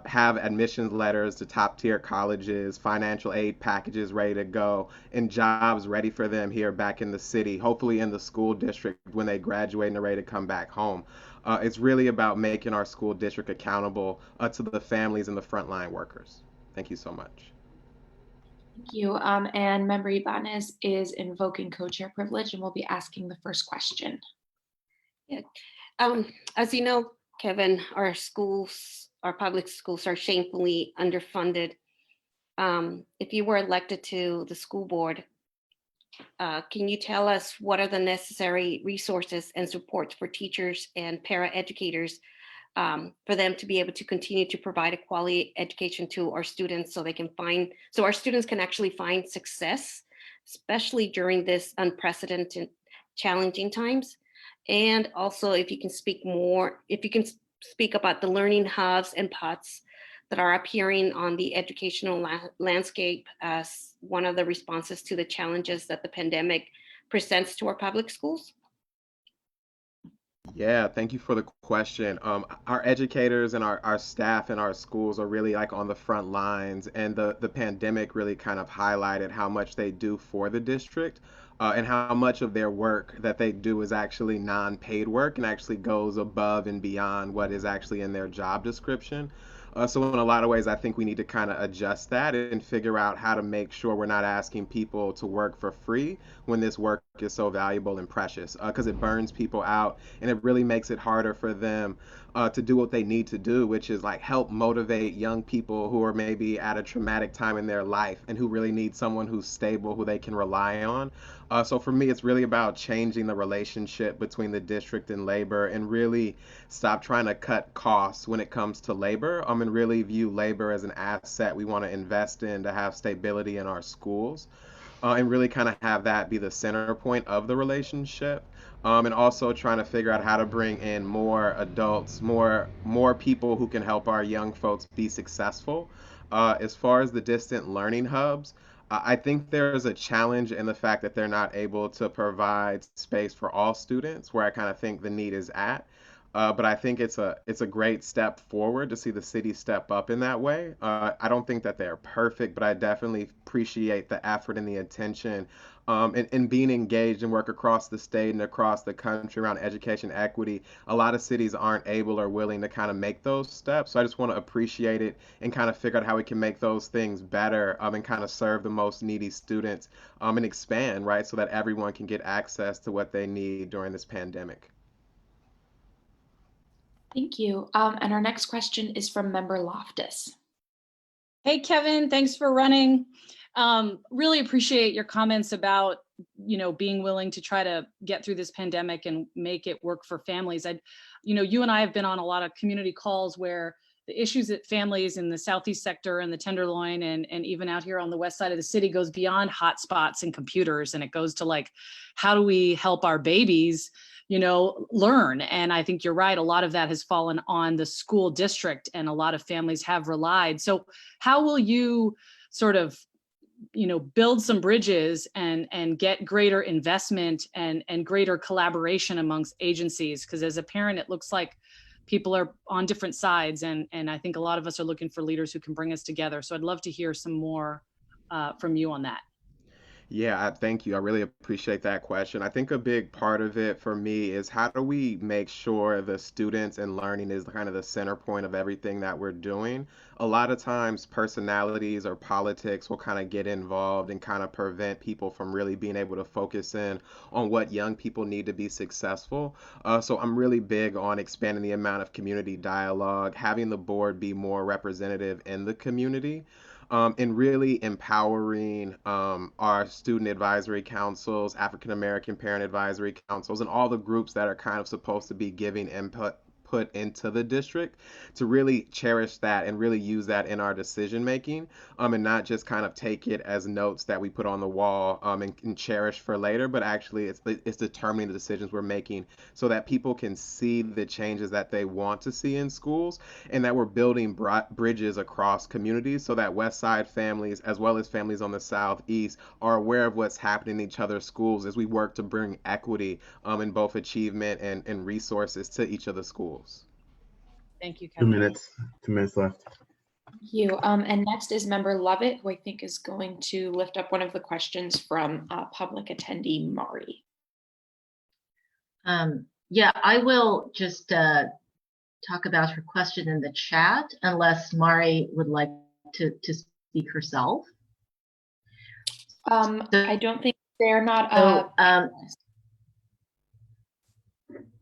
have admissions letters to top tier colleges, financial aid packages ready to go, and jobs ready for them here back in the city, hopefully in the school district when they graduate and are ready to come back home. It's really about making our school district accountable to the families and the frontline workers. Thank you so much. Thank you. And Member Ibanez is invoking co-chair privilege and will be asking the first question. Yeah. As you know, Kevin, our public schools are shamefully underfunded. If you were elected to the school board, can you tell us what are the necessary resources and supports for teachers and para-educators for them to be able to continue to provide a quality education to our students so our students can actually find success, especially during this unprecedented, challenging times? And also, if you can speak about the learning hubs and pods that are appearing on the educational landscape as one of the responses to the challenges that the pandemic presents to our public schools? Yeah, thank you for the question. Our educators and our staff in our schools are really like on the front lines, and the pandemic really kind of highlighted how much they do for the district, and how much of their work that they do is actually non-paid work and actually goes above and beyond what is actually in their job description. So in a lot of ways, I think we need to kind of adjust that and figure out how to make sure we're not asking people to work for free when this work is so valuable and precious, because it burns people out and it really makes it harder for them to do what they need to do, which is like help motivate young people who are maybe at a traumatic time in their life and who really need someone who's stable, who they can rely on. So for me, it's really about changing the relationship between the district and labor and really stop trying to cut costs when it comes to labor, and really view labor as an asset we want to invest in to have stability in our schools, and really kind of have that be the center point of the relationship. And also trying to figure out how to bring in more adults, more people who can help our young folks be successful. As far as the distant learning hubs, I think there's a challenge in the fact that they're not able to provide space for all students, where I kind of think the need is at. But I think it's a great step forward to see the city step up in that way. I don't think that they're perfect, but I definitely appreciate the effort and the attention, and being engaged and work across the state and across the country around education equity. A lot of cities aren't able or willing to kind of make those steps. So I just want to appreciate it and kind of figure out how we can make those things better, and kind of serve the most needy students, and expand, right, so that everyone can get access to what they need during this pandemic. Thank you. And our next question is from member Loftus. Hey, Kevin, thanks for running. Really appreciate your comments about, being willing to try to get through this pandemic and make it work for families. You and I have been on a lot of community calls where the issues that families in the Southeast sector and the Tenderloin and even out here on the west side of the city goes beyond hotspots and computers. And it goes to like, how do we help our babies learn? And I think you're right. A lot of that has fallen on the school district and a lot of families have relied. So how will you sort of, build some bridges and get greater investment and greater collaboration amongst agencies? Because as a parent, it looks like people are on different sides. And I think a lot of us are looking for leaders who can bring us together. So I'd love to hear some more from you on that. Yeah, thank you. I really appreciate that question. I think a big part of it for me is how do we make sure the students and learning is kind of the center point of everything that we're doing? A lot of times, personalities or politics will kind of get involved and kind of prevent people from really being able to focus in on what young people need to be successful. So I'm really big on expanding the amount of community dialogue, having the board be more representative in the community, and really empowering our student advisory councils, African American parent advisory councils, and all the groups that are kind of supposed to be giving input into the district, to really cherish that and really use that in our decision making, and not just kind of take it as notes that we put on the wall, and cherish for later, but actually it's determining the decisions we're making so that people can see the changes that they want to see in schools, and that we're building bridges across communities so that West Side families as well as families on the Southeast are aware of what's happening in each other's schools as we work to bring equity, in both achievement and resources to each of the schools. Thank you, 2 Kevin. minutes. 2 minutes left. Thank you. And next is member Lovett, who I think is going to lift up one of the questions from public attendee Mari. Yeah, I will just talk about her question in the chat, unless Mari would like to speak herself. I don't think they're not.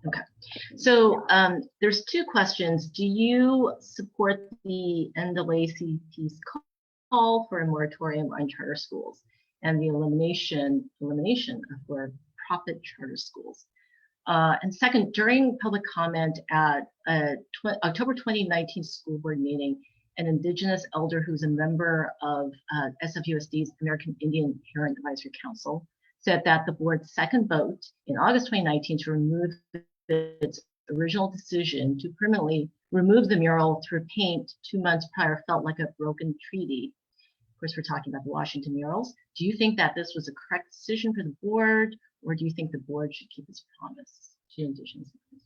Okay, so there's two questions. Do you support the NAACP's call for a moratorium on charter schools and the elimination of for-profit charter schools? And second, during public comment at October 2019 school board meeting, an Indigenous elder who's a member of SFUSD's American Indian Parent Advisory Council said that the board's second vote in August 2019 to remove its original decision to permanently remove the mural through paint 2 months prior felt like a broken treaty. Of course, we're talking about the Washington murals. Do you think that this was a correct decision for the board, or do you think the board should keep its promise to Indigenous peoples?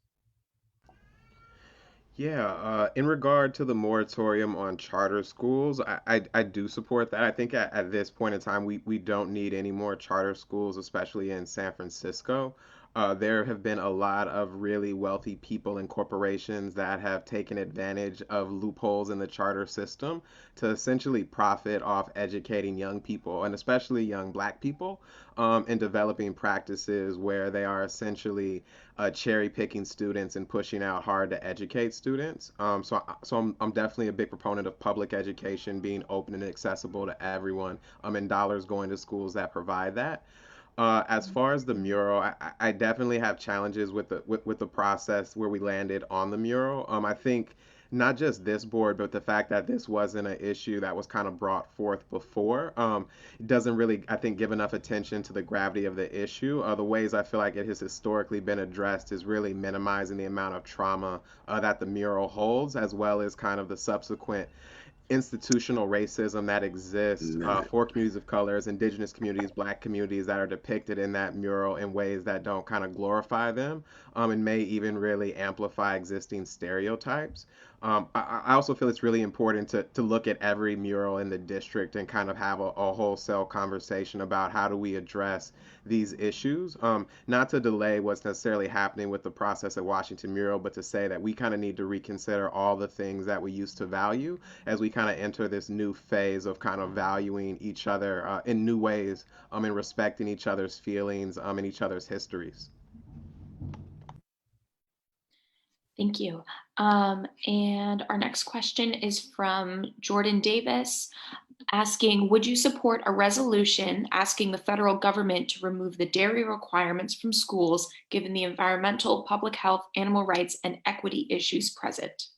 Yeah, in regard to the moratorium on charter schools, I do support that. I think at this point in time, we don't need any more charter schools, especially in San Francisco. There have been a lot of really wealthy people and corporations that have taken advantage of loopholes in the charter system to essentially profit off educating young people, and especially young Black people, and developing practices where they are essentially cherry picking students and pushing out hard to educate students. So I'm definitely a big proponent of public education being open and accessible to everyone, and dollars going to schools that provide that. As far as the mural, I definitely have challenges with the process where we landed on the mural. I think not just this board, but the fact that this wasn't an issue that was kind of brought forth before, doesn't really, I think, give enough attention to the gravity of the issue. The ways I feel like it has historically been addressed is really minimizing the amount of trauma that the mural holds, as well as kind of the subsequent institutional racism that exists for communities of colors, indigenous communities, Black communities that are depicted in that mural in ways that don't kind of glorify them, and may even really amplify existing stereotypes. I also feel it's really important to look at every mural in the district and kind of have a wholesale conversation about how do we address these issues, not to delay what's necessarily happening with the process at Washington Mural, but to say that we kind of need to reconsider all the things that we used to value as we kind of enter this new phase of kind of valuing each other in new ways, and respecting each other's feelings and each other's histories. Thank you. And our next question is from Jordan Davis, asking, would you support a resolution asking the federal government to remove the dairy requirements from schools, given the environmental, public health, animal rights, and equity issues present?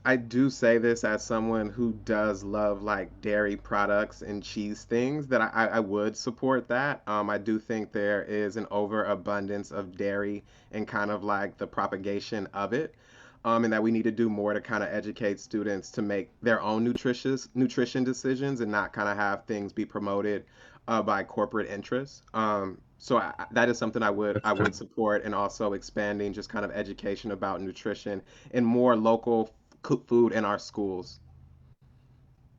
I do say this as someone who does love like dairy products and cheese things, that I would support that. I do think there is an overabundance of dairy and kind of like the propagation of it. And that we need to do more to kind of educate students to make their own nutrition decisions and not kind of have things be promoted by corporate interests. That is something I would support, and also expanding just kind of education about nutrition and more local cooked food in our schools.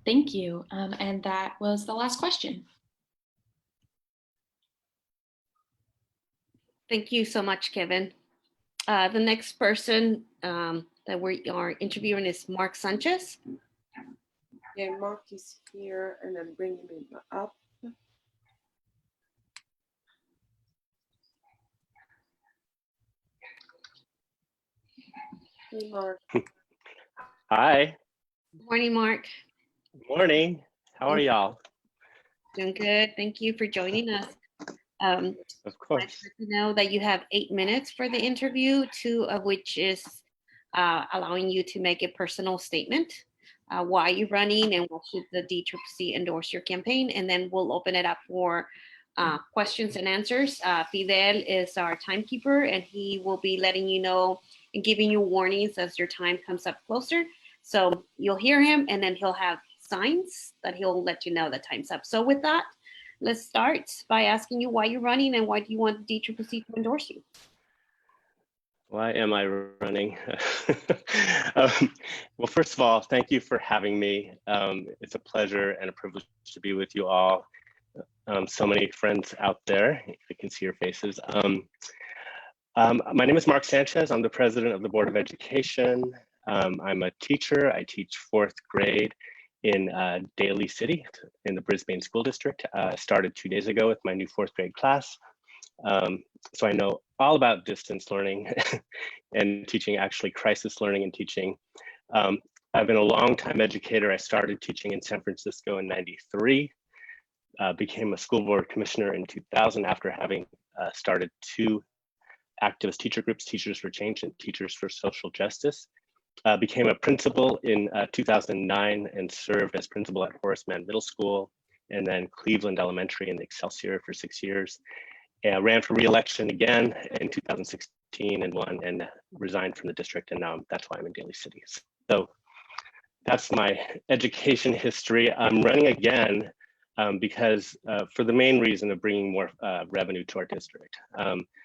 Thank you. And that was the last question. Thank you so much, Kevin. The next person that we are interviewing is Mark Sanchez. Yeah, Mark is here, and I'm bringing him up. Hey, Mark. Hi. Good morning, Mark. Good morning. How are y'all? Doing good. Thank you for joining us. Of course. I'd like to know that you have 8 minutes for the interview, 2 of which is allowing you to make a personal statement. Why you're running and why should the DCCC endorse your campaign, and then we'll open it up for questions and answers. Fidel is our timekeeper, and he will be letting you know and giving you warnings as your time comes up closer. So you'll hear him, and then he'll have signs that he'll let you know the time's up. So with that, let's start by asking you why you're running and why do you want DCCC to endorse you? Why am I running? Well, first of all, thank you for having me. It's a pleasure and a privilege to be with you all. So many friends out there, if you can see your faces. My name is Mark Sanchez. I'm the president of the Board of Education. I'm a teacher. I teach 4th grade in Daly City in the Brisbane School District. I started 2 days ago with my new 4th grade class. So I know all about distance learning and teaching, actually crisis learning and teaching. I've been a long time educator. I started teaching in San Francisco in '93, became a school board commissioner in 2000 after having started 2 activist teacher groups, Teachers for Change and Teachers for Social Justice. Became a principal in 2009 and served as principal at Horace Mann Middle School, and then Cleveland Elementary and Excelsior for 6 years. Ran for re-election again in 2016 and won, and resigned from the district, and now that's why I'm in Daly City. So that's my education history. I'm running again because for the main reason of bringing more revenue to our district.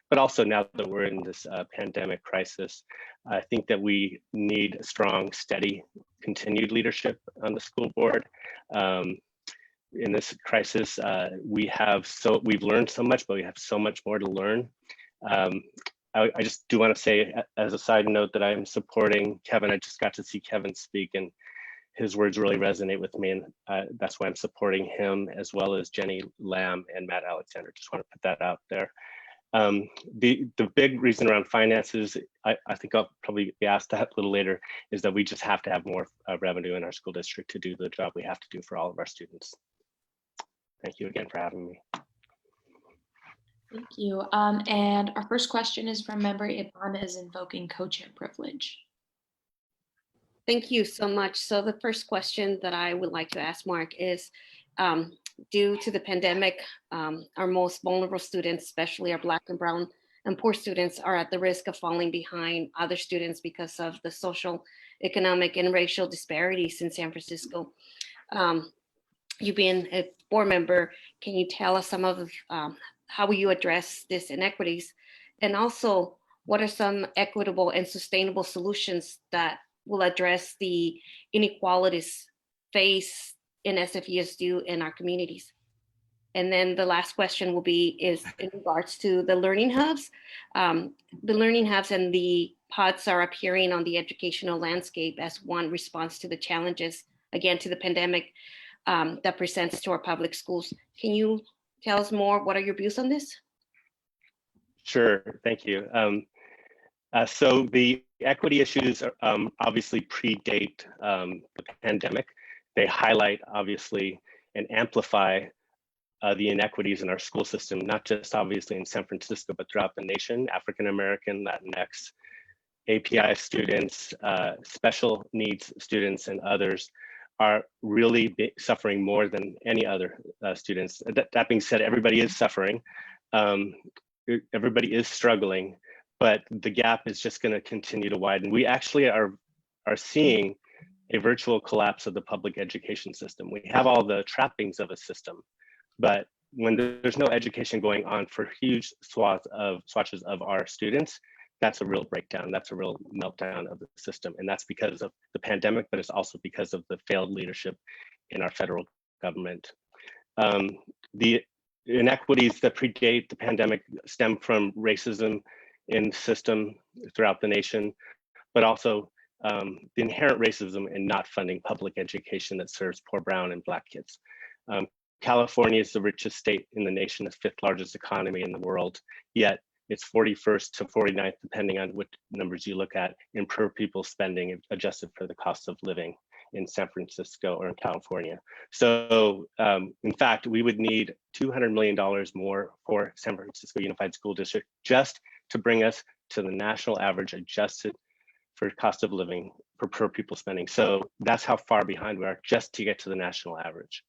But also now that we're in this pandemic crisis, I think that we need strong, steady, continued leadership on the school board. in this crisis. We've learned so much, but we have so much more to learn. I just do want to say as a side note that I'm supporting Kevin. I just got to see Kevin speak, and his words really resonate with me, and that's why I'm supporting him, as well as Jenny Lamb and Matt Alexander. Just want to put that out there. The big reason around finances, I think I'll probably be asked that a little later, is that we just have to have more revenue in our school district to do the job we have to do for all of our students. Thank you again for having me. Thank you. And our first question is from member Ibanez invoking co-chair privilege. Thank you so much. So the first question that I would like to ask Mark is, due to the pandemic, our most vulnerable students, especially our Black and Brown and poor students, are at the risk of falling behind other students because of the social, economic, and racial disparities in San Francisco. You being a board member, can you tell us some of how will you address these inequities? And also, what are some equitable and sustainable solutions that will address the inequalities faced in SFUSU in our communities? And then the last question will be in regards to the learning hubs. The learning hubs and the pods are appearing on the educational landscape as one response to the challenges, again, to the pandemic that presents to our public schools. Can you tell us more? What are your views on this? Sure, thank you. So the equity issues obviously predate the pandemic. They highlight, obviously, and amplify the inequities in our school system, not just obviously in San Francisco, but throughout the nation. African American, Latinx, API students, special needs students, and others are really suffering more than any other students. That being said, everybody is suffering. Everybody is struggling, but the gap is just going to continue to widen. We actually are seeing a virtual collapse of the public education system. We have all the trappings of a system, but when there's no education going on for huge swatches of our students, that's a real breakdown. That's a real meltdown of the system. And that's because of the pandemic, but it's also because of the failed leadership in our federal government. The inequities that predate the pandemic stem from racism in the system throughout the nation, but also the inherent racism in not funding public education that serves poor brown and Black kids. California is the richest state in the nation, the 5th largest economy in the world, yet it's 41st to 49th, depending on which numbers you look at, in per pupil spending adjusted for the cost of living in San Francisco or in California. So in fact, we would need $200 million more for San Francisco Unified School District just to bring us to the national average adjusted for cost of living for per pupil spending. So that's how far behind we are just to get to the national average.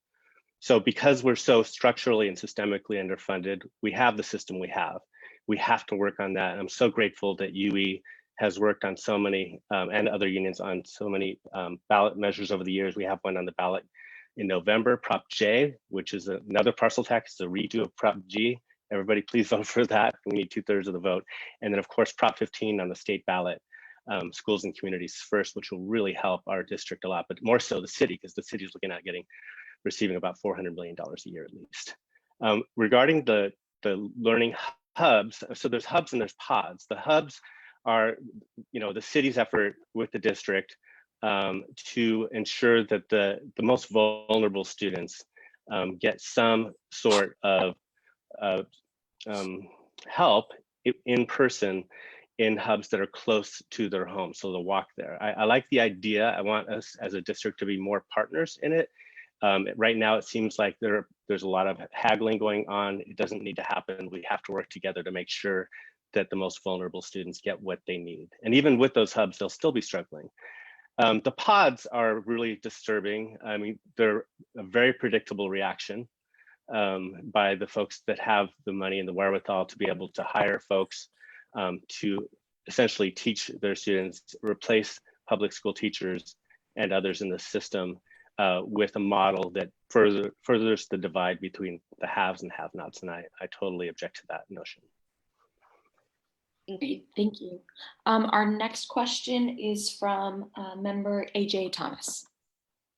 So because we're so structurally and systemically underfunded, we have the system we have. We have to work on that. And I'm so grateful that UE has worked on so many, and other unions on so many ballot measures over the years. We have one on the ballot in November, Prop J, which is another parcel tax, it's a redo of Prop G. Everybody please vote for that. We need 2/3 of the vote. And then of course, Prop 15 on the state ballot, Schools and Communities First, which will really help our district a lot, but more so the city, because the city is looking at receiving about $400 million a year at least. Regarding the learning hubs, so there's hubs and there's pods. The hubs are, the city's effort with the district to ensure that the most vulnerable students get some sort of help in person in hubs that are close to their home, so they'll walk there. I like the idea. I want us as a district to be more partners in it. Right now, it seems like there's a lot of haggling going on. It doesn't need to happen. We have to work together to make sure that the most vulnerable students get what they need. And even with those hubs, they'll still be struggling. The pods are really disturbing. I mean, they're a very predictable reaction by the folks that have the money and the wherewithal to be able to hire folks to essentially teach their students, replace public school teachers and others in the system with a model that furthers the divide between the haves and have-nots, and I totally object to that notion. Thank you. Our next question is from member AJ Thomas.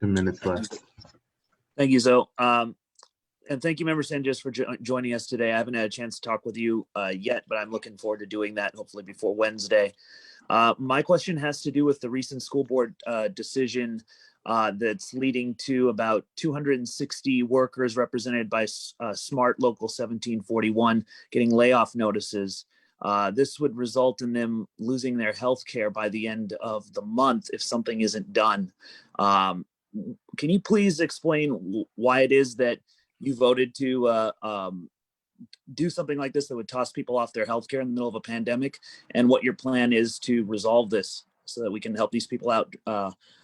2 minutes left. Thank you, Zoe. And thank you, Member Sanchez, for joining us today. I haven't had a chance to talk with you yet, but I'm looking forward to doing that hopefully before Wednesday. My question has to do with the recent school board decision that's leading to about 260 workers represented by Smart Local 1741 getting layoff notices. This would result in them losing their health care by the end of the month if something isn't done. Can you please explain why it is that you voted to do something like this that would toss people off their health care in the middle of a pandemic, and what your plan is to resolve this so that we can help these people out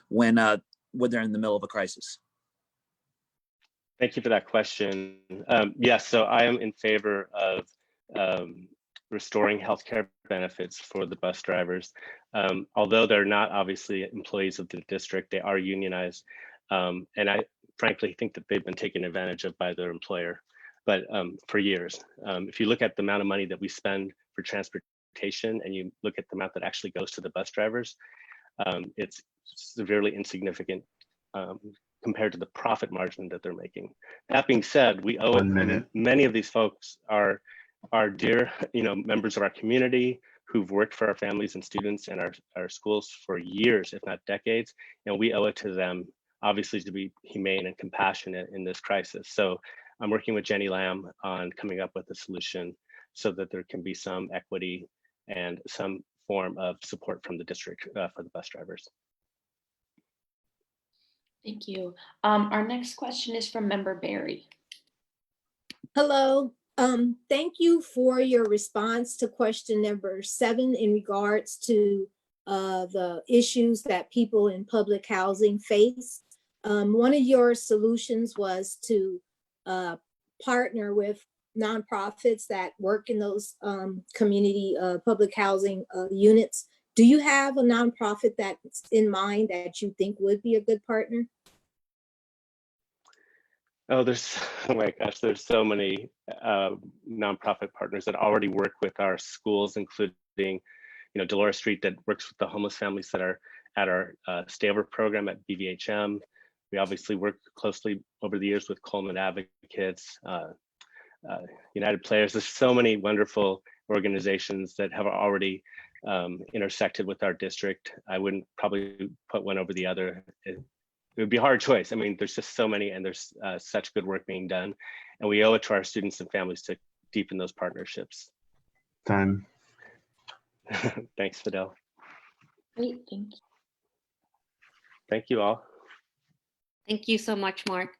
when they're in the middle of a crisis? Thank you for that question. Yes, so I am in favor of restoring healthcare benefits for the bus drivers. Although they're not obviously employees of the district, they are unionized. And I frankly think that they've been taken advantage of by their employer, but for years. If you look at the amount of money that we spend for transportation and you look at the amount that actually goes to the bus drivers, it's severely insignificant compared to the profit margin that they're making. That being said, we owe it. Many of these folks are dear, members of our community who've worked for our families and students and our schools for years, if not decades, and we owe it to them, obviously, to be humane and compassionate in this crisis. So I'm working with Jenny Lamb on coming up with a solution so that there can be some equity and some form of support from the district for the bus drivers. Thank you. Our next question is from Member Barry. Hello. Thank you for your response to question number 7 in regards to the issues that people in public housing face. One of your solutions was to partner with nonprofits that work in those community public housing units. Do you have a nonprofit that's in mind that you think would be a good partner? Oh, oh my gosh, there's so many nonprofit partners that already work with our schools, including, Dolores Street, that works with the homeless families that are at our Stay Over program at BVHM. We obviously work closely over the years with Coleman Advocates, United Players. There's so many wonderful organizations that have already intersected with our district. I wouldn't probably put one over the other. It would be a hard choice. I mean, there's just so many, and there's such good work being done. And we owe it to our students and families to deepen those partnerships. Time. Thanks, Fidel. Great, thank you. Thank you all. Thank you so much, Mark.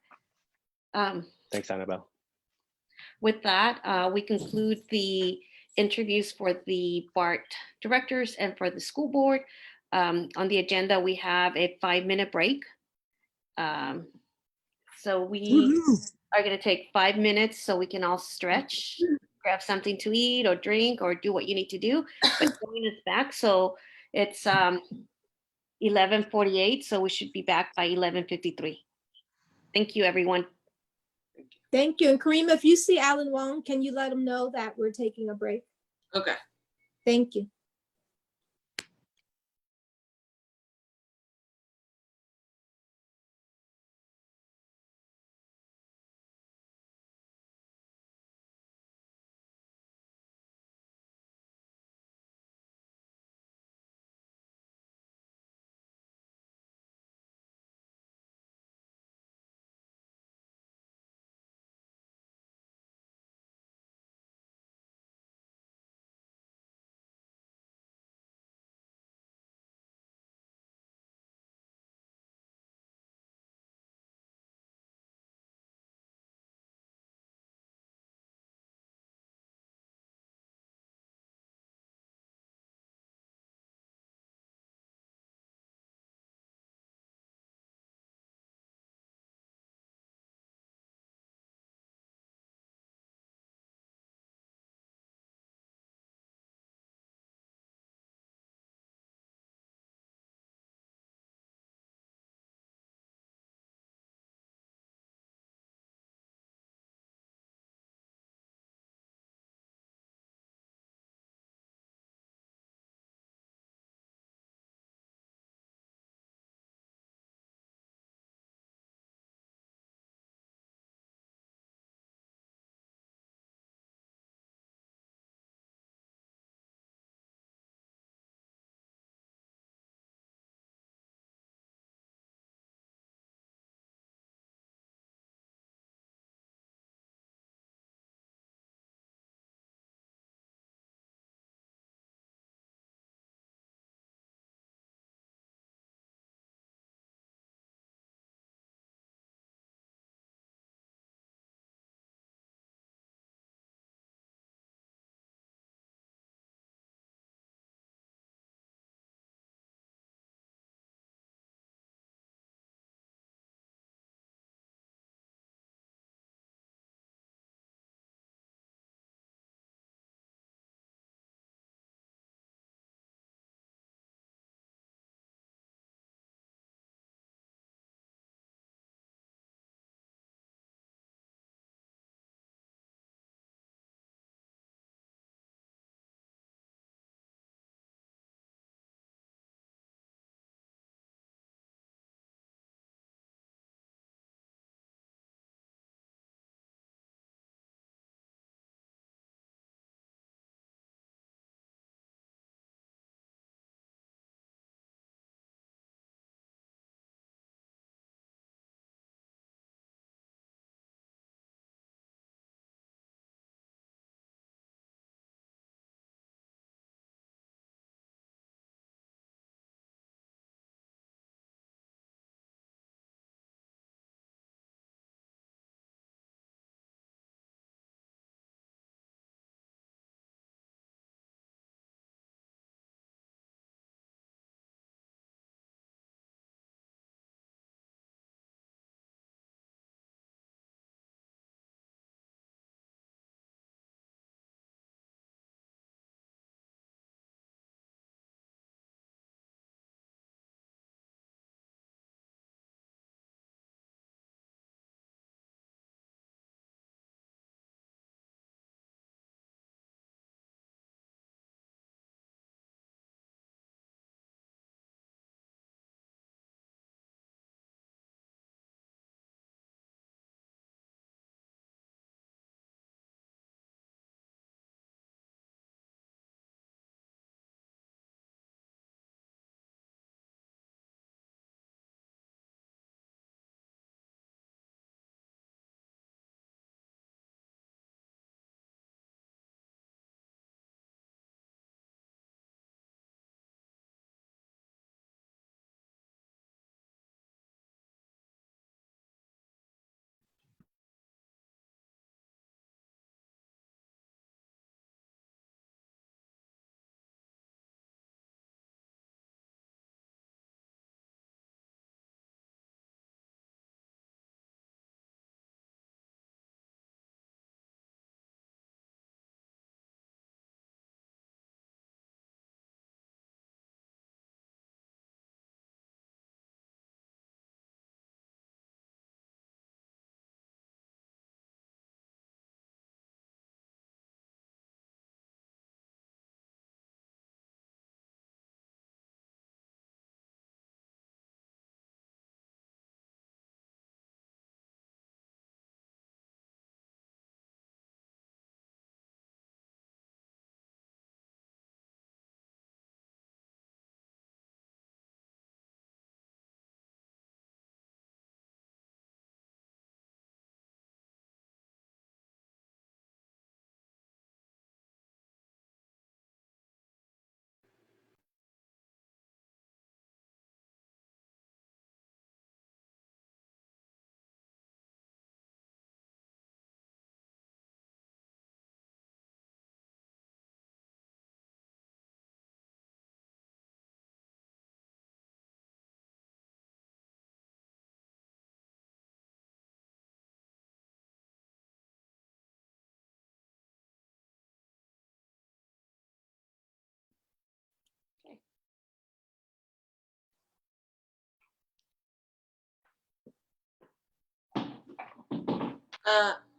Thanks, Annabelle. With that, we conclude the interviews for the BART directors and for the school board. On the agenda, we have a 5-minute break. So we are going to take 5 minutes so we can all stretch, grab something to eat or drink or do what you need to do. But join us back. So it's 11:48, so we should be back by 11:53. Thank you, everyone. Thank you. And Karima, if you see Alan Wong, can you let him know that we're taking a break? Okay. Thank you.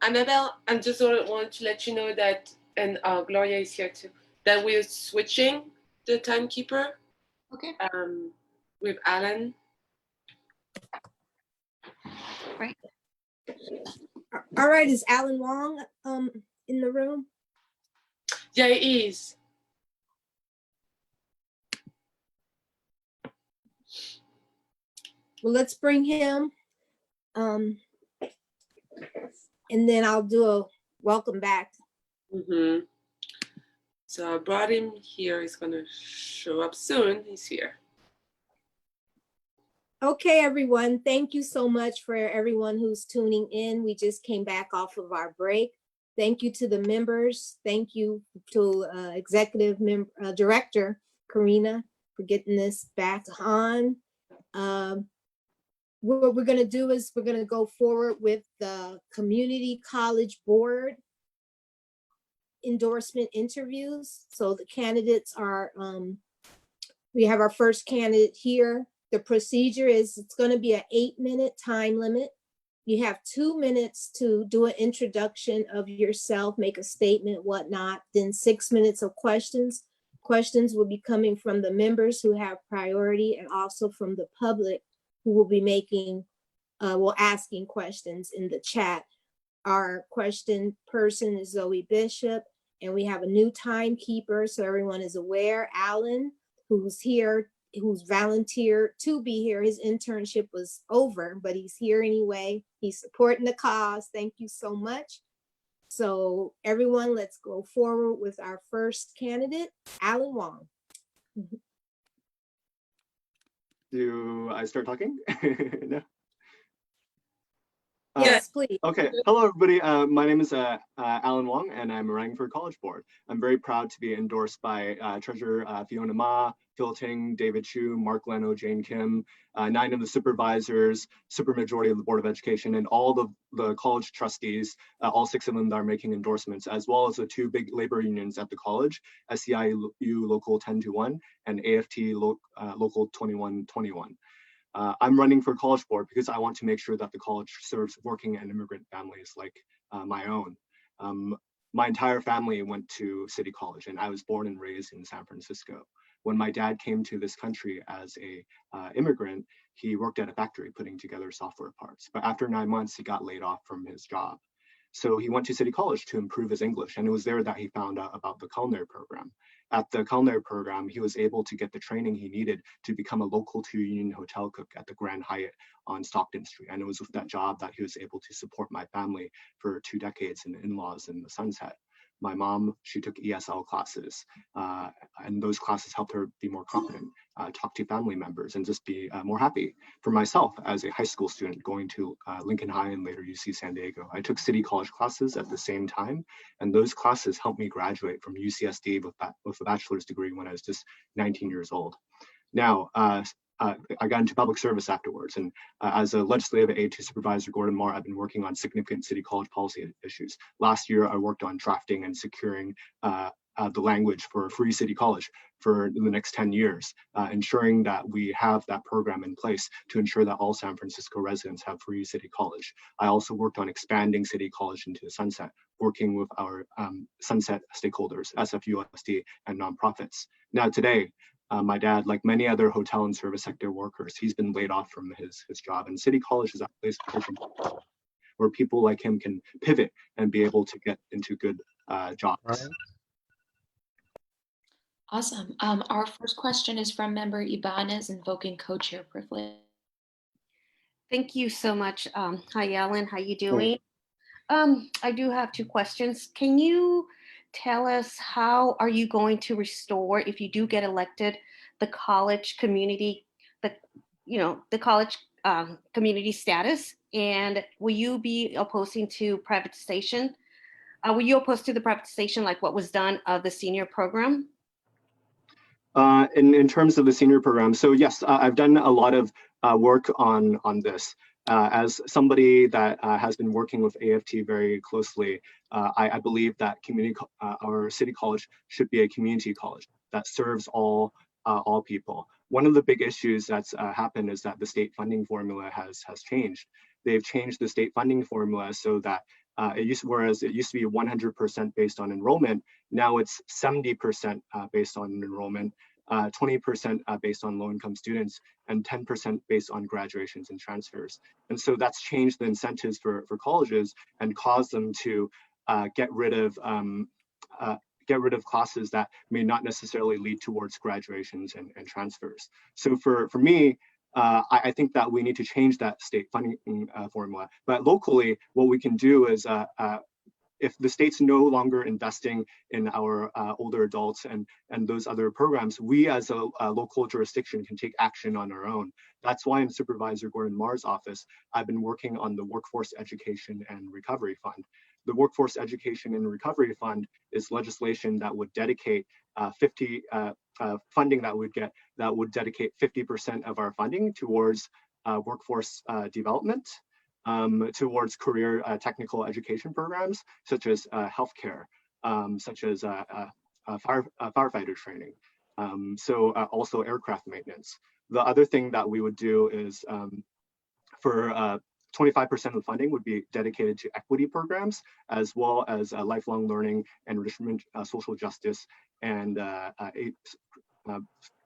Annabelle, I just want to let you know that, and Gloria is here too, that we're switching the timekeeper. Okay. With Alan. Right. All right, is Alan Wong in the room? Yeah, he is. Well, let's bring him. And then I'll do a welcome back. Mm-hmm. So I brought him here. He's gonna show up soon. He's here. Okay, everyone. Thank you so much for everyone who's tuning in. We just came back off of our break. Thank you to the members. Thank you to Executive Director Karina for getting this back on. What we're going to do is we're going to go forward with the Community College Board endorsement interviews. So the candidates are, we have our first candidate here. The procedure is it's going to be an 8-minute time limit. You have 2 minutes to do an introduction of yourself, make a statement, whatnot, then 6 minutes of questions. Questions will be coming from the members who have priority and also from the public who will be asking questions in the chat. Our question person is Zoe Bishop, and we have a new timekeeper, so everyone is aware. Alan, who's here, who's volunteered to be here. His internship was over, but he's here anyway. He's supporting the cause. Thank you so much. So everyone, let's go forward with our first candidate, Alan Wong. Do I start talking? No. Yes, please. Okay. Hello, everybody. My name is Alan Wong, and I'm running for College Board. I'm very proud to be endorsed by Treasurer Fiona Ma, Phil Ting, David Chu, Mark Leno, Jane Kim, 9 of the supervisors, supermajority of the Board of Education, and all the college trustees, all 6 of them that are making endorsements, as well as the 2 big labor unions at the college, SEIU Local 1021 and AFT Local 2121. I'm running for College Board because I want to make sure that the college serves working and immigrant families like my own. My entire family went to City College, and I was born and raised in San Francisco. When my dad came to this country as a immigrant, he worked at a factory putting together software parts. But after 9 months, he got laid off from his job. So he went to City College to improve his English, and it was there that he found out about the culinary program. At the culinary program, he was able to get the training he needed to become a local 2-union hotel cook at the Grand Hyatt on Stockton Street. And it was with that job that he was able to support my family for 2 decades and in-laws in the Sunset. My mom, she took ESL classes, and those classes helped her be more confident, talk to family members, and just be more happy. For myself, as a high school student going to Lincoln High and later UC San Diego, I took City College classes at the same time, and those classes helped me graduate from UCSD with a bachelor's degree when I was just 19 years old. Now, I got into public service afterwards, and as a legislative aide to Supervisor Gordon Moore, I've been working on significant City College policy issues. Last year, I worked on drafting and securing the language for free City College for the next 10 years, ensuring that we have that program in place to ensure that all San Francisco residents have free City College. I also worked on expanding City College into the Sunset, working with our Sunset stakeholders, SFUSD, and nonprofits. Now today, my dad, like many other hotel and service sector workers, he's been laid off from his job, and City College is a place where people like him can pivot and be able to get into good jobs. Right. Awesome. Our first question is from member Ibanez, invoking co-chair privilege. Thank you so much. Hi, Alan. How you doing? I do have 2 questions. Can you tell us how are you going to restore, if you do get elected, the college community, the college community status? And will you be opposing to privatization? Were you opposed to the privatization like what was done of the senior program? In terms of the senior program, so yes, I've done a lot of work on this. As somebody that has been working with AFT very closely, I believe that our City College should be a community college that serves all people. One of the big issues that's happened is that the state funding formula has changed. they've changed the state funding formula so that whereas it used to be 100% based on enrollment, now it's 70% based on enrollment, 20% based on low-income students, and 10% based on graduations and transfers. And so that's changed the incentives for colleges and caused them to get rid of classes that may not necessarily lead towards graduations and transfers. So for me, I think that we need to change that state funding formula. But locally, what we can do is if the state's no longer investing in our older adults and those other programs, we as a local jurisdiction can take action on our own. That's why in Supervisor Gordon Marr's office, I've been working on the Workforce Education and Recovery Fund. The Workforce Education and Recovery Fund is legislation that would dedicate funding that would dedicate 50% of our funding towards workforce development, towards career technical education programs, such as healthcare, such as firefighter training, also aircraft maintenance. The other thing that we would do is for 25% of the funding would be dedicated to equity programs, as well as lifelong learning, enrichment, social justice, and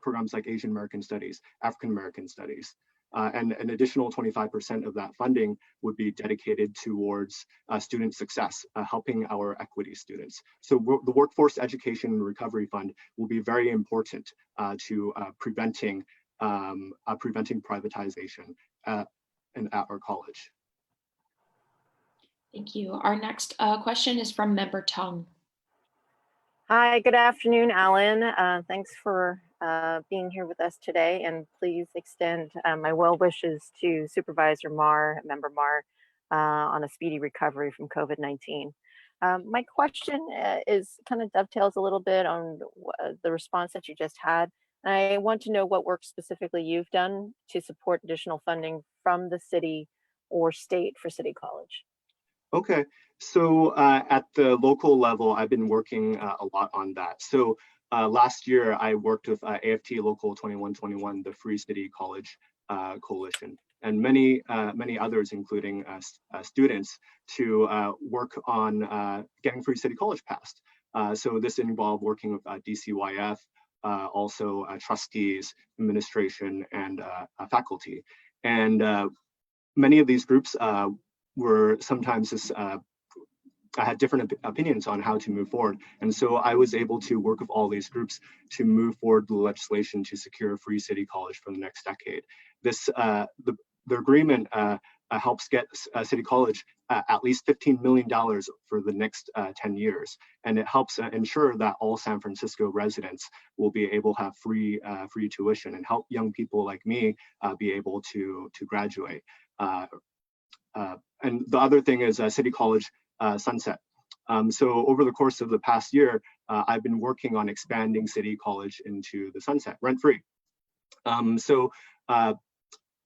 programs like Asian American Studies, African American Studies. And an additional 25% of that funding would be dedicated towards student success, helping our equity students. So the Workforce Education and Recovery Fund will be very important to preventing privatization at our college. Thank you. Our next question is from Member Tung. Hi, good afternoon, Alan. Thanks for being here with us today, and please extend my well wishes to Supervisor Marr, Member Marr, on a speedy recovery from COVID-19. My question is kind of dovetails a little bit on the response that you just had. I want to know what work specifically you've done to support additional funding from the city or state for City College. Okay, so at the local level, I've been working a lot on that. So last year, I worked with AFT Local 2121, the Free City College Coalition, and many others, including students, to work on getting Free City College passed. So this involved working with DCYF, also trustees, administration, and faculty. And many of these groups were sometimes just, I had different opinions on how to move forward. And so I was able to work with all these groups to move forward the legislation to secure Free City College for the next decade. This, the agreement helps get City College at least $15 million for the next 10 years. And it helps ensure that all San Francisco residents will be able to have free tuition and help young people like me be able to graduate. And the other thing is City College Sunset. So over the course of the past year, I've been working on expanding City College into the Sunset, rent-free. So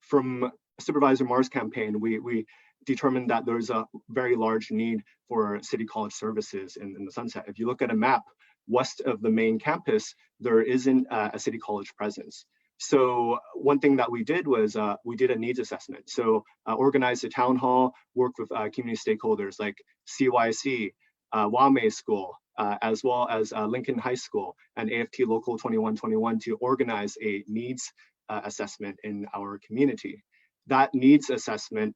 from Supervisor Marr's campaign, we determined that there's a very large need for City College services in the Sunset. If you look at a map, west of the main campus, there isn't a City College presence. So one thing that we did was we did a needs assessment. So organized a town hall, worked with community stakeholders like CYC, Wame School, as well as Lincoln High School and AFT Local 2121 to organize a needs assessment in our community. That needs assessment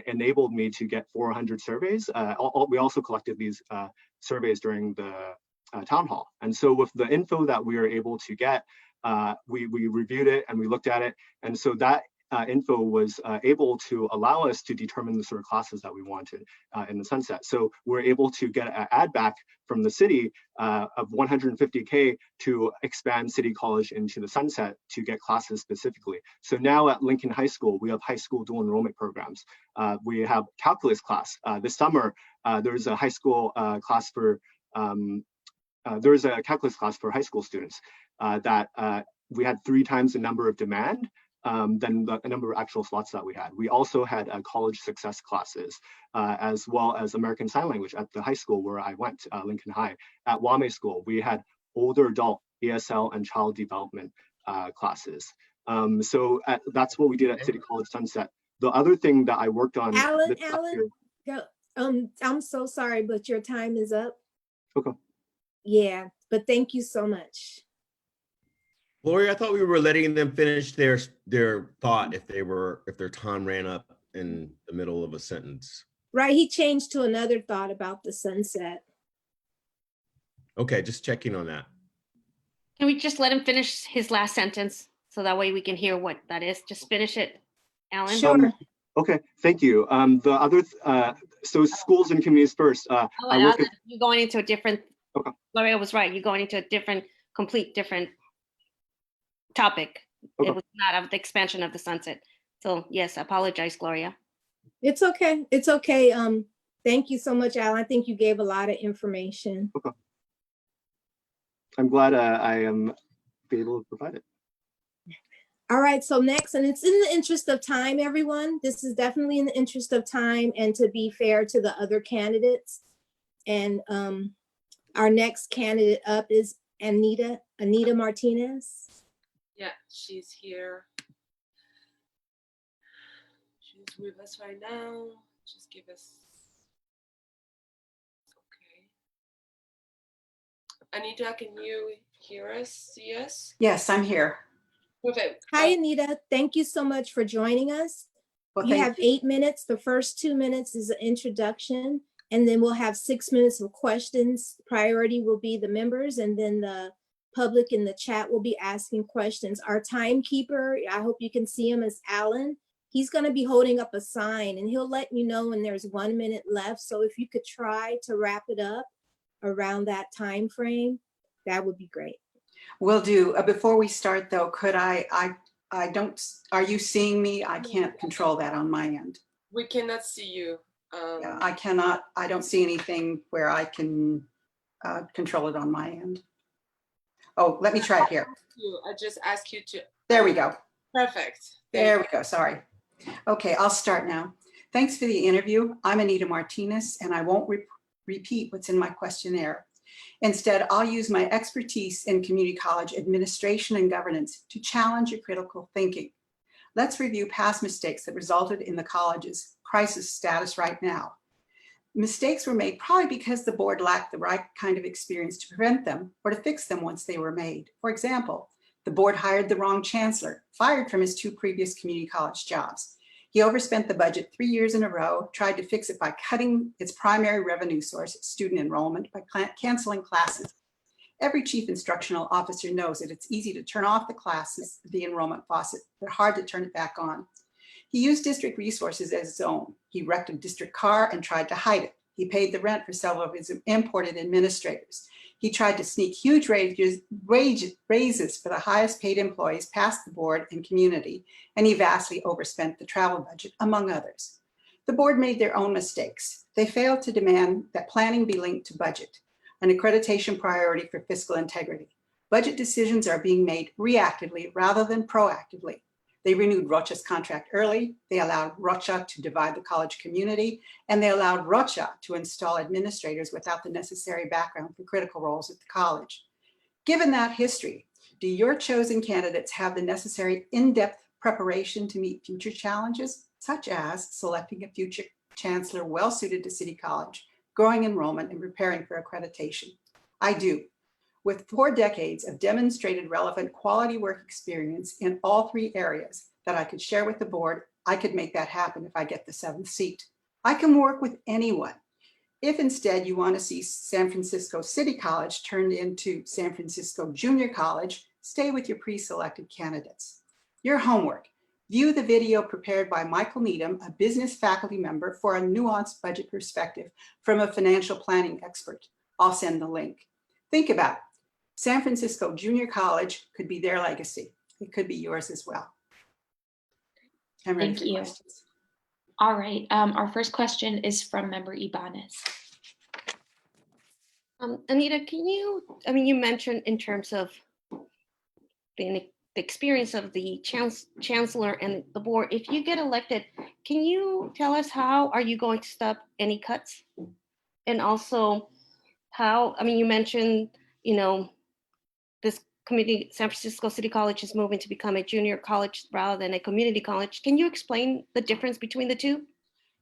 enabled me to get 400 surveys. We also collected these surveys during the town hall. And so with the info that we were able to get, we reviewed it and we looked at it. And so that info was able to allow us to determine the sort of classes that we wanted in the Sunset. So we're able to get an add back from the city of $150K to expand City College into the Sunset to get classes specifically. So now at Lincoln High School, we have high school dual enrollment programs. We have calculus class. This summer, there's a high school class for, there's a calculus class for high school students that we had 3 times the number of demand than the number of actual slots that we had. We also had college success classes, as well as American Sign Language at the high school where I went, Lincoln High. At Wame School, we had older adult ESL and child development classes. So that's what we did at City College Sunset. The other thing that I worked on Alan, this last year. go. I'm so sorry, but your time is up. Okay. Yeah, but thank you so much. Lori, I thought we were letting them finish their thought if their time ran up in the middle of a sentence. Right, he changed to another thought about the sunset. Okay, just checking on that. Can we just let him finish his last sentence so that way we can hear what that is? Just finish it, Alan. Sure. Okay, thank you. The other, so schools and communities first. Oh, I work Alan, you're going into a different, Okay. Gloria was right. You're going into a different, complete different topic. Okay. It was not of the expansion of the sunset. So yes, I apologize, Gloria. It's okay. It's okay. Thank you so much, Alan. I think you gave a lot of information. Okay. I'm glad I am able to provide it. All right, so next, and it's in the interest of time, everyone. This is definitely in the interest of time and to be fair to the other candidates. And our next candidate up is Anita Martinez. Yeah, she's here. She's with us right now. Just give us. Okay. Anita, can you hear us, see us? Yes, I'm here. Perfect. Hi, Anita. Thank you so much for joining us. Well, you thank have 8 minutes. The first 2 minutes is an introduction, and then we'll have 6 minutes of questions. Priority will be the members, and then the public in the chat will be asking questions. Our timekeeper, I hope you can see him, is Alan. He's going to be holding up a sign, and he'll let you know when there's 1 minute left. So if you could try to wrap it up around that time frame, that would be great. Will do. Before we start though, could I don't, are you seeing me? I can't control that on my end. We cannot see you. Yeah, I don't see anything where I can control it on my end. Oh, let me try it here. I just ask you to. There we go. Perfect. There we go. Sorry. Okay, I'll start now. Thanks for the interview. I'm Anita Martinez, and I won't repeat what's in my questionnaire. Instead, I'll use my expertise in community college administration and governance to challenge your critical thinking. Let's review past mistakes that resulted in the college's crisis status right now. Mistakes were made probably because the board lacked the right kind of experience to prevent them or to fix them once they were made. For example, the board hired the wrong chancellor, fired from his 2 previous community college jobs. He overspent the budget 3 years in a row, tried to fix it by cutting its primary revenue source, student enrollment, by canceling classes. Every chief instructional officer knows that it's easy to turn off the enrollment faucet, but hard to turn it back on. He used district resources as his own. He wrecked a district car and tried to hide it. He paid the rent for several of his imported administrators. He tried to sneak huge raises for the highest paid employees past the board and community, and he vastly overspent the travel budget, among others. The board made their own mistakes. They failed to demand that planning be linked to budget, an accreditation priority for fiscal integrity. Budget decisions are being made reactively rather than proactively. They renewed Rocha's contract early, they allowed Rocha to divide the college community, and they allowed Rocha to install administrators without the necessary background for critical roles at the college. Given that history, do your chosen candidates have the necessary in-depth preparation to meet future challenges, such as selecting a future chancellor well-suited to City College, growing enrollment, and preparing for accreditation? I do. With 4 decades of demonstrated relevant quality work experience in all 3 areas that I could share with the board, I could make that happen if I get the 7th seat. I can work with anyone. If instead you want to see San Francisco City College turned into San Francisco Junior College, stay with your pre-selected candidates. Your homework: view the video prepared by Michael Needham, a business faculty member, for a nuanced budget perspective from a financial planning expert. I'll send the link. Think about it. San Francisco Junior College could be their legacy. It could be yours as well. I'm ready for questions. All right, our first question is from member Ibanez. Anita, can you, you mentioned in terms of the experience of the chancellor and the board, if you get elected, can you tell us how are you going to stop any cuts? And also how, you mentioned, this San Francisco City College is moving to become a junior college rather than a community college. Can you explain the difference between the two?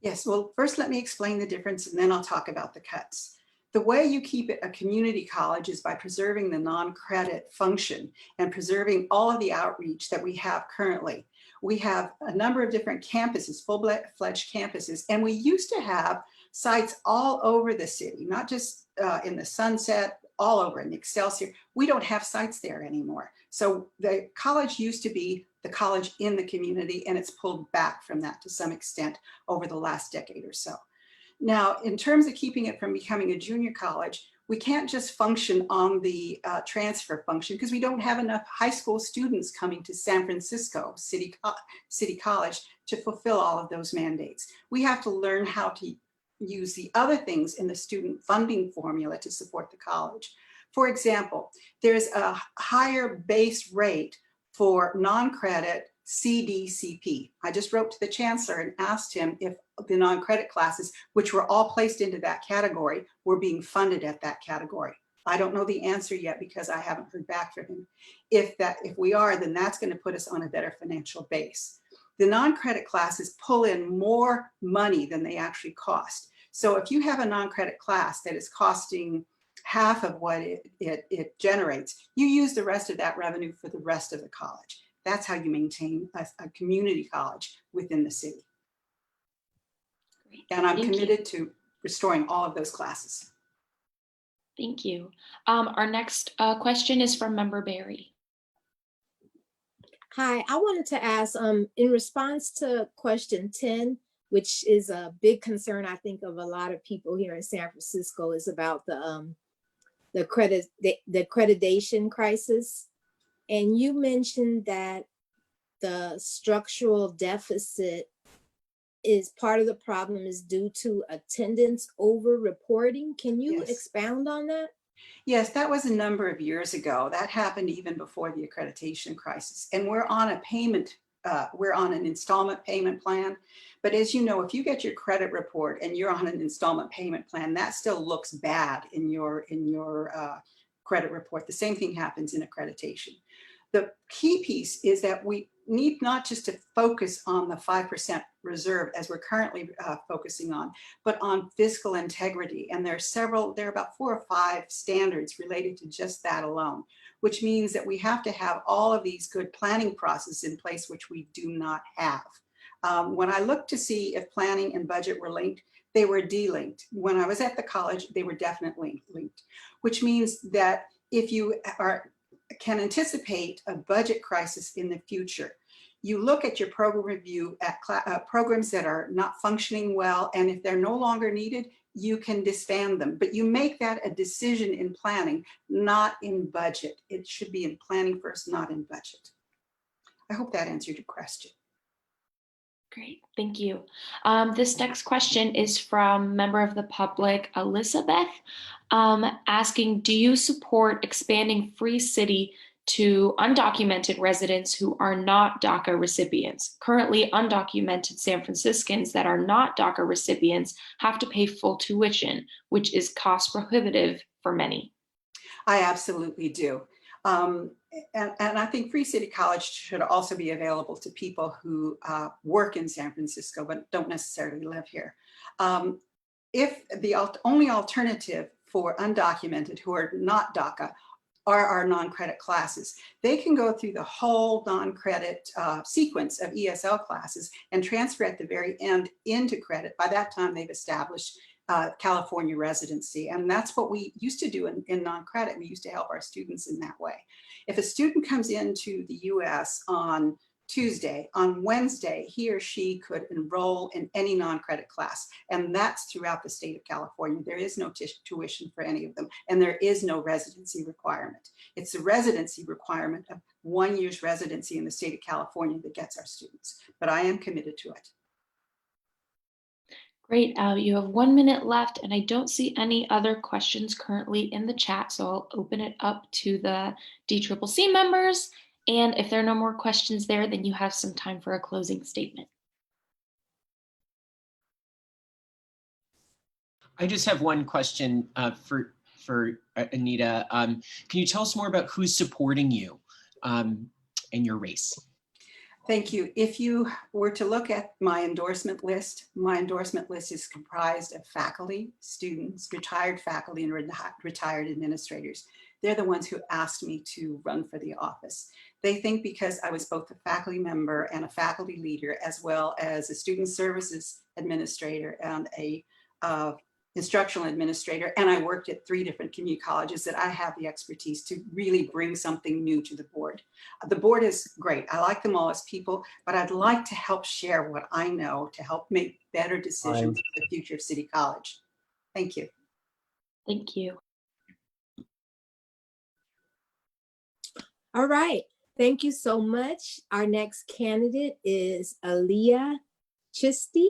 Yes, well, first let me explain the difference and then I'll talk about the cuts. The way you keep it a community college is by preserving the non-credit function and preserving all of the outreach that we have currently. We have a number of different campuses, full-fledged campuses, and we used to have sites all over the city, not just in the Sunset, all over in Excelsior. We don't have sites there anymore. So the college used to be the college in the community, and it's pulled back from that to some extent over the last decade or so. Now, in terms of keeping it from becoming a junior college, we can't just function on the transfer function because we don't have enough high school students coming to San Francisco City College to fulfill all of those mandates. We have to learn how to use the other things in the student funding formula to support the college. For example, there's a higher base rate for non-credit CDCP. I just wrote to the chancellor and asked him if the non-credit classes, which were all placed into that category, were being funded at that category. I don't know the answer yet because I haven't heard back from him. If we are, then that's going to put us on a better financial base. The non-credit classes pull in more money than they actually cost. So if you have a non-credit class that is costing half of what it generates, you use the rest of that revenue for the rest of the college. That's how you maintain a community college within the city. And I'm committed to restoring all of those classes. Thank you. Our next question is from Member Barry. Hi, I wanted to ask, in response to question 10, which is a big concern, I think, of a lot of people here in San Francisco, is about the accreditation crisis. And you mentioned that the structural deficit is part of the problem is due to attendance over reporting. Can you expound on that? Yes, that was a number of years ago. That happened even before the accreditation crisis. And we're on a payment, we're on an installment payment plan. But as you know, if you get your credit report and you're on an installment payment plan, that still looks bad in your credit report. The same thing happens in accreditation. The key piece is that we need not just to focus on the 5% reserve as we're currently focusing on, but on fiscal integrity. And there are about 4 or 5 standards related to just that alone, which means that we have to have all of these good planning processes in place, which we do not have. When I looked to see if planning and budget were linked, they were delinked. When I was at the college, they were definitely linked, which means that if you can anticipate a budget crisis in the future, you look at your program review at programs that are not functioning well, and if they're no longer needed, you can disband them. But you make that a decision in planning, not in budget. It should be in planning first, not in budget. I hope that answered your question. Great, thank you. This next question is from member of the public, Elizabeth, asking, do you support expanding Free City to undocumented residents who are not DACA recipients? Currently, undocumented San Franciscans that are not DACA recipients have to pay full tuition, which is cost prohibitive for many. I absolutely do. And I think Free City College should also be available to people who work in San Francisco but don't necessarily live here. If the only alternative for undocumented who are not DACA are our non-credit classes, they can go through the whole non-credit sequence of ESL classes and transfer at the very end into credit. By that time, they've established California residency. And that's what we used to do in non-credit. We used to help our students in that way. If a student comes into the US on Tuesday, on Wednesday, he or she could enroll in any non-credit class. And that's throughout the state of California. There is no tuition for any of them. And there is no residency requirement. It's the residency requirement of 1 year's residency in the state of California that gets our students. But I am committed to it. Great, you have 1 minute left and I don't see any other questions currently in the chat, so I'll open it up to the DCCC members. And if there are no more questions there, then you have some time for a closing statement. I just have one question for for Anita. Can you tell us more about who's supporting you in your race? Thank you. If you were to look at my endorsement list is comprised of faculty, students, retired faculty, and retired administrators. They're the ones who asked me to run for the office. They think because I was both a faculty member and a faculty leader, as well as a student services administrator and a instructional administrator, and I worked at 3 different community colleges, that I have the expertise to really bring something new to the board. The board is great. I like them all as people, but I'd like to help share what I know to help make better decisions for the future of City College. Thank you. Thank you. All right. Thank you so much. Our next candidate is Aaliyah Chisty.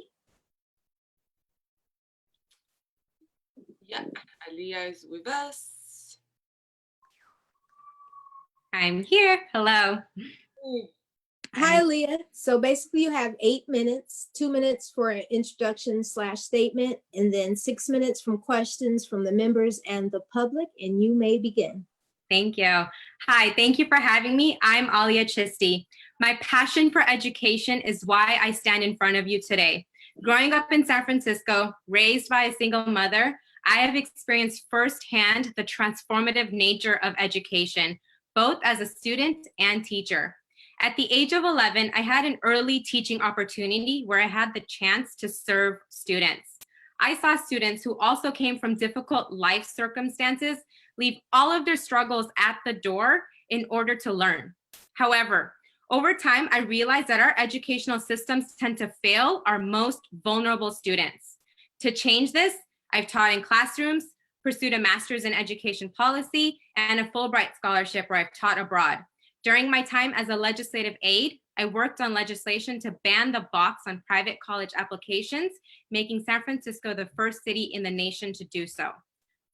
Yeah, Aaliyah is with us. I'm here. Hello. Hi, Aaliyah. So basically you have 8 minutes, 2 minutes for an introduction / statement, and then 6 minutes from questions from the members and the public, and you may begin. Thank you. Hi, thank you for having me. I'm Aaliyah Chisty. My passion for education is why I stand in front of you today. Growing up in San Francisco, raised by a single mother, I have experienced firsthand the transformative nature of education, both as a student and teacher. At the age of 11, I had an early teaching opportunity where I had the chance to serve students. I saw students who also came from difficult life circumstances leave all of their struggles at the door in order to learn. However, over time, I realized that our educational systems tend to fail our most vulnerable students. To change this, I've taught in classrooms, pursued a master's in education policy, and a Fulbright scholarship where I've taught abroad. During my time as a legislative aide, I worked on legislation to ban the box on private college applications, making San Francisco the first city in the nation to do so.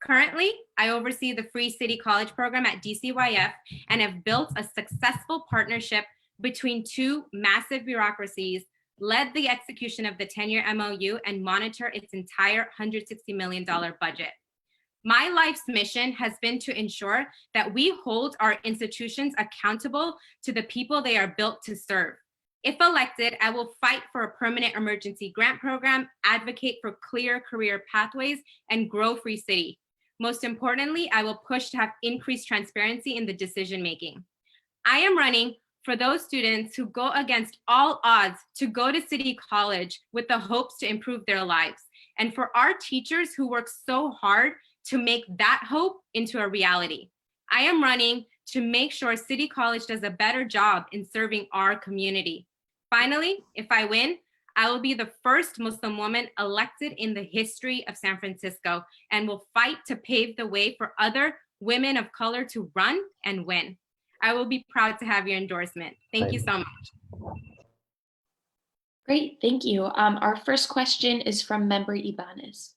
Currently, I oversee the Free City College program at DCYF and have built a successful partnership between 2 massive bureaucracies, led the execution of the 10-year MOU, and monitor its entire $160 million budget. My life's mission has been to ensure that we hold our institutions accountable to the people they are built to serve. If elected, I will fight for a permanent emergency grant program, advocate for clear career pathways, and grow Free City. Most importantly, I will push to have increased transparency in the decision-making. I am running for those students who go against all odds to go to City College with the hopes to improve their lives, and for our teachers who work so hard to make that hope into a reality. I am running to make sure City College does a better job in serving our community. Finally, if I win, I will be the first Muslim woman elected in the history of San Francisco and will fight to pave the way for other women of color to run and win. I will be proud to have your endorsement. Thank you so much. Great, thank you. Our first question is from member Ibanez.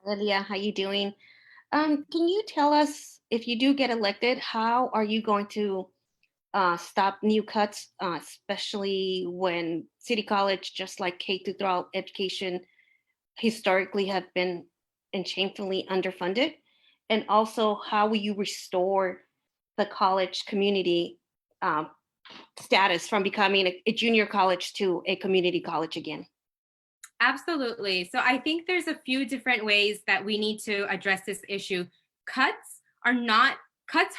Lilia, how you doing? Can you tell us, if you do get elected, how are you going to stop new cuts, especially when City College, just like K-12 education, historically have been and shamefully underfunded? And also, how will you restore the college community status from becoming a junior college to a community college again? Absolutely. So I think there's a few different ways that we need to address this issue. Cuts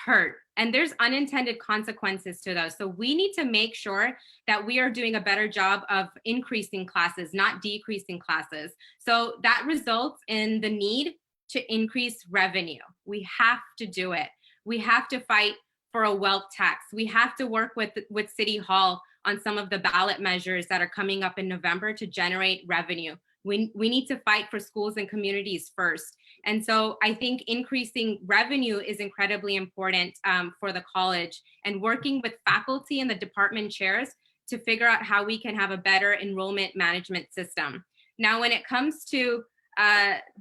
hurt, and there's unintended consequences to those. So we need to make sure that we are doing a better job of increasing classes, not decreasing classes. So that results in the need to increase revenue. We have to do it. We have to fight for a wealth tax. We have to work with City Hall on some of the ballot measures that are coming up in November to generate revenue. We need to fight for schools and communities first. And so I think increasing revenue is incredibly important for the college, and working with faculty and the department chairs to figure out how we can have a better enrollment management system. Now, when it comes to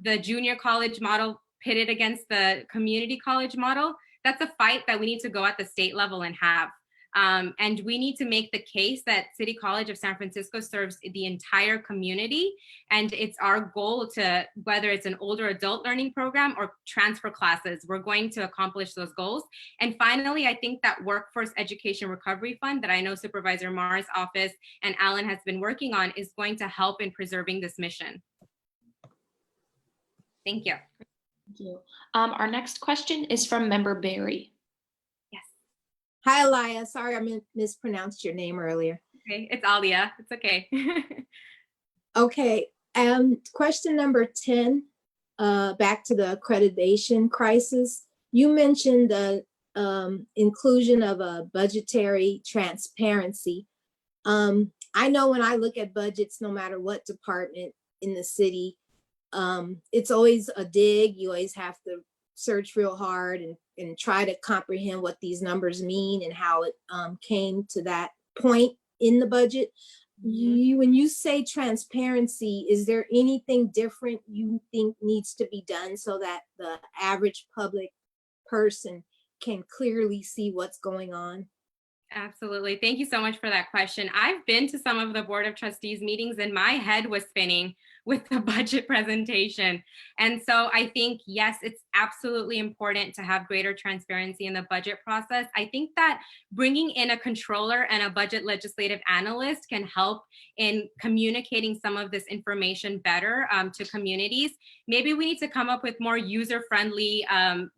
the junior college model pitted against the community college model, that's a fight that we need to go at the state level and have. And we need to make the case that City College of San Francisco serves the entire community. And it's our goal to, whether it's an older adult learning program or transfer classes, we're going to accomplish those goals. And finally, I think that Workforce Education Recovery Fund that I know Supervisor Marr's office and Alan has been working on is going to help in preserving this mission. Thank you. Thank you. Our next question is from member Barry. Hi, Alaya. Sorry, I mispronounced your name earlier. Okay, it's Alia. It's okay. Okay, question number 10, back to the accreditation crisis. You mentioned the inclusion of a budgetary transparency. I know when I look at budgets, no matter what department in the city, it's always a dig. You always have to search real hard and try to comprehend what these numbers mean and how it came to that point in the budget. When you say transparency, is there anything different you think needs to be done so that the average public person can clearly see what's going on? Absolutely. Thank you so much for that question. I've been to some of the Board of Trustees meetings and my head was spinning with the budget presentation. And so I think, yes, it's absolutely important to have greater transparency in the budget process. I think that bringing in a controller and a budget legislative analyst can help in communicating some of this information better to communities. Maybe we need to come up with more user-friendly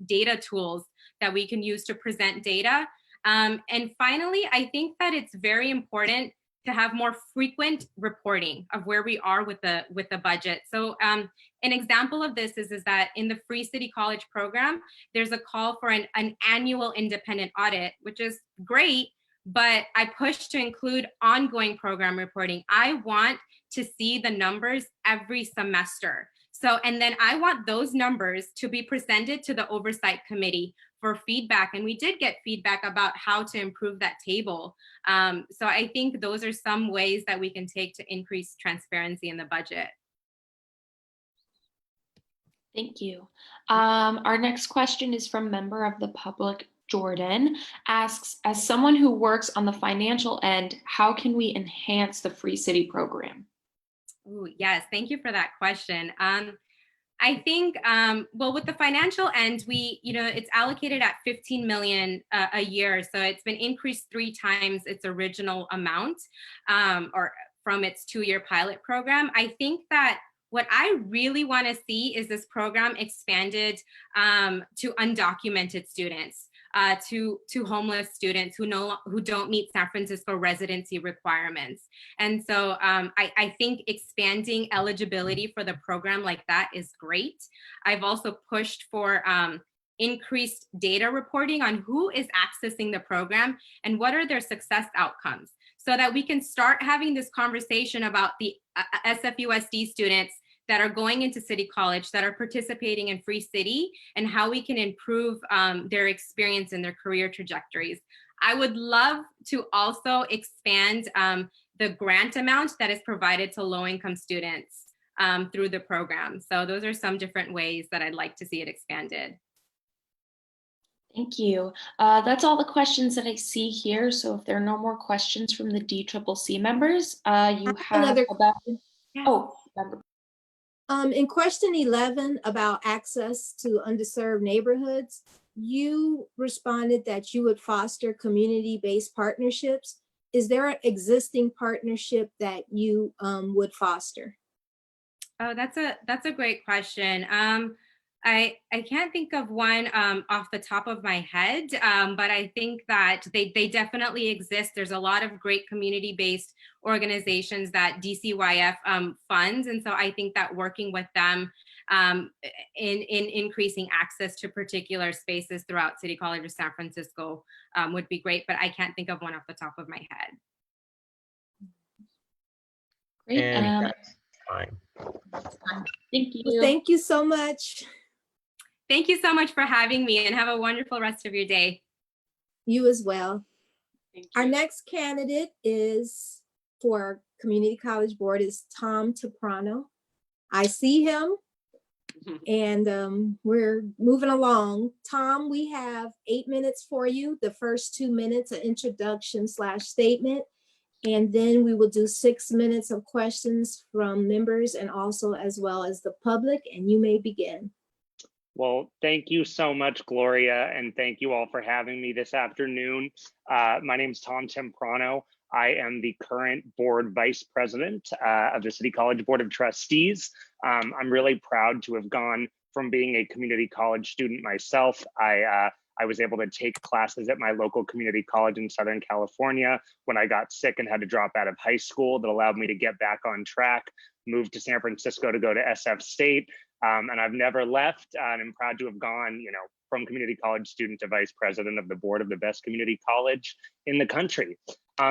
data tools that we can use to present data. And finally, I think that it's very important to have more frequent reporting of where we are with the budget. So an example of this is that in the Free City College program, there's a call for an annual independent audit, which is great, but I push to include ongoing program reporting. I want to see the numbers every semester. So, and then I want those numbers to be presented to the Oversight Committee for feedback. And we did get feedback about how to improve that table. So I think those are some ways that we can take to increase transparency in the budget. Thank you. Our next question is from member of the public, Jordan, asks, as someone who works on the financial end, how can we enhance the Free City program? Ooh, yes, thank you for that question. I think, well, with the financial end, it's allocated at 15 million a year. So it's been increased 3 times its original amount or from its 2-year pilot program. I think that what I really want to see is this program expanded to undocumented students. To homeless students who don't meet San Francisco residency requirements. And so I think expanding eligibility for the program like that is great. I've also pushed for increased data reporting on who is accessing the program and what are their success outcomes, so that we can start having this conversation about the SFUSD students that are going into City College, that are participating in Free City, and how we can improve their experience and their career trajectories. I would love to also expand the grant amount that is provided to low-income students through the program. So those are some different ways that I'd like to see it expanded. Thank you. That's all the questions that I see here. So if there are no more questions from the DCCC members, you have another about, question. oh, member. In question 11 about access to underserved neighborhoods, you responded that you would foster community-based partnerships. Is there an existing partnership that you would foster? Oh, that's a great question. I can't think of one off the top of my head, but I think that they definitely exist. There's a lot of great community-based organizations that DCYF funds. And so I think that working with them in increasing access to particular spaces throughout City College of San Francisco would be great, but I can't think of one off the top of my head. Great. And time. Thank you. Well, thank you so much. Thank you so much for having me, and have a wonderful rest of your day. You as well. Our next candidate is for Community College Board is Tom Toprano. I see him. And we're moving along. Tom, we have 8 minutes for you. The first 2 minutes, an introduction / statement. And then we will do 6 minutes of questions from members and also as well as the public, and you may begin. Well, thank you so much, Gloria, and thank you all for having me this afternoon. My name is Tom Temprano. I am the current board vice president of the City College Board of Trustees. I'm really proud to have gone from being a community college student myself. I was able to take classes at my local community college in Southern California when I got sick and had to drop out of high school. That allowed me to get back on track, moved to San Francisco to go to SF State, and I've never left. And I'm proud to have gone, from community college student to vice president of the board of the best community college in the country.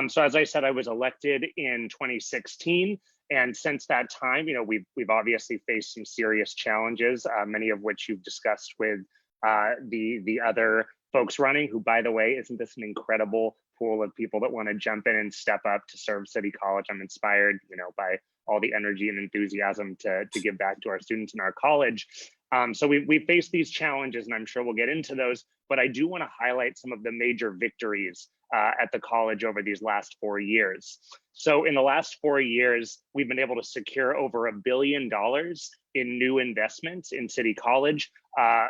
So as I said, I was elected in 2016. And since that time, we've obviously faced some serious challenges, many of which you've discussed with the other folks running, who, by the way, isn't this an incredible pool of people that want to jump in and step up to serve City College? I'm inspired, by all the energy and enthusiasm to give back to our students in our college. So we faced these challenges, and I'm sure we'll get into those, but I do want to highlight some of the major victories at the college over these last 4 years. So in the last 4 years, we've been able to secure over $1 billion in new investments in City College,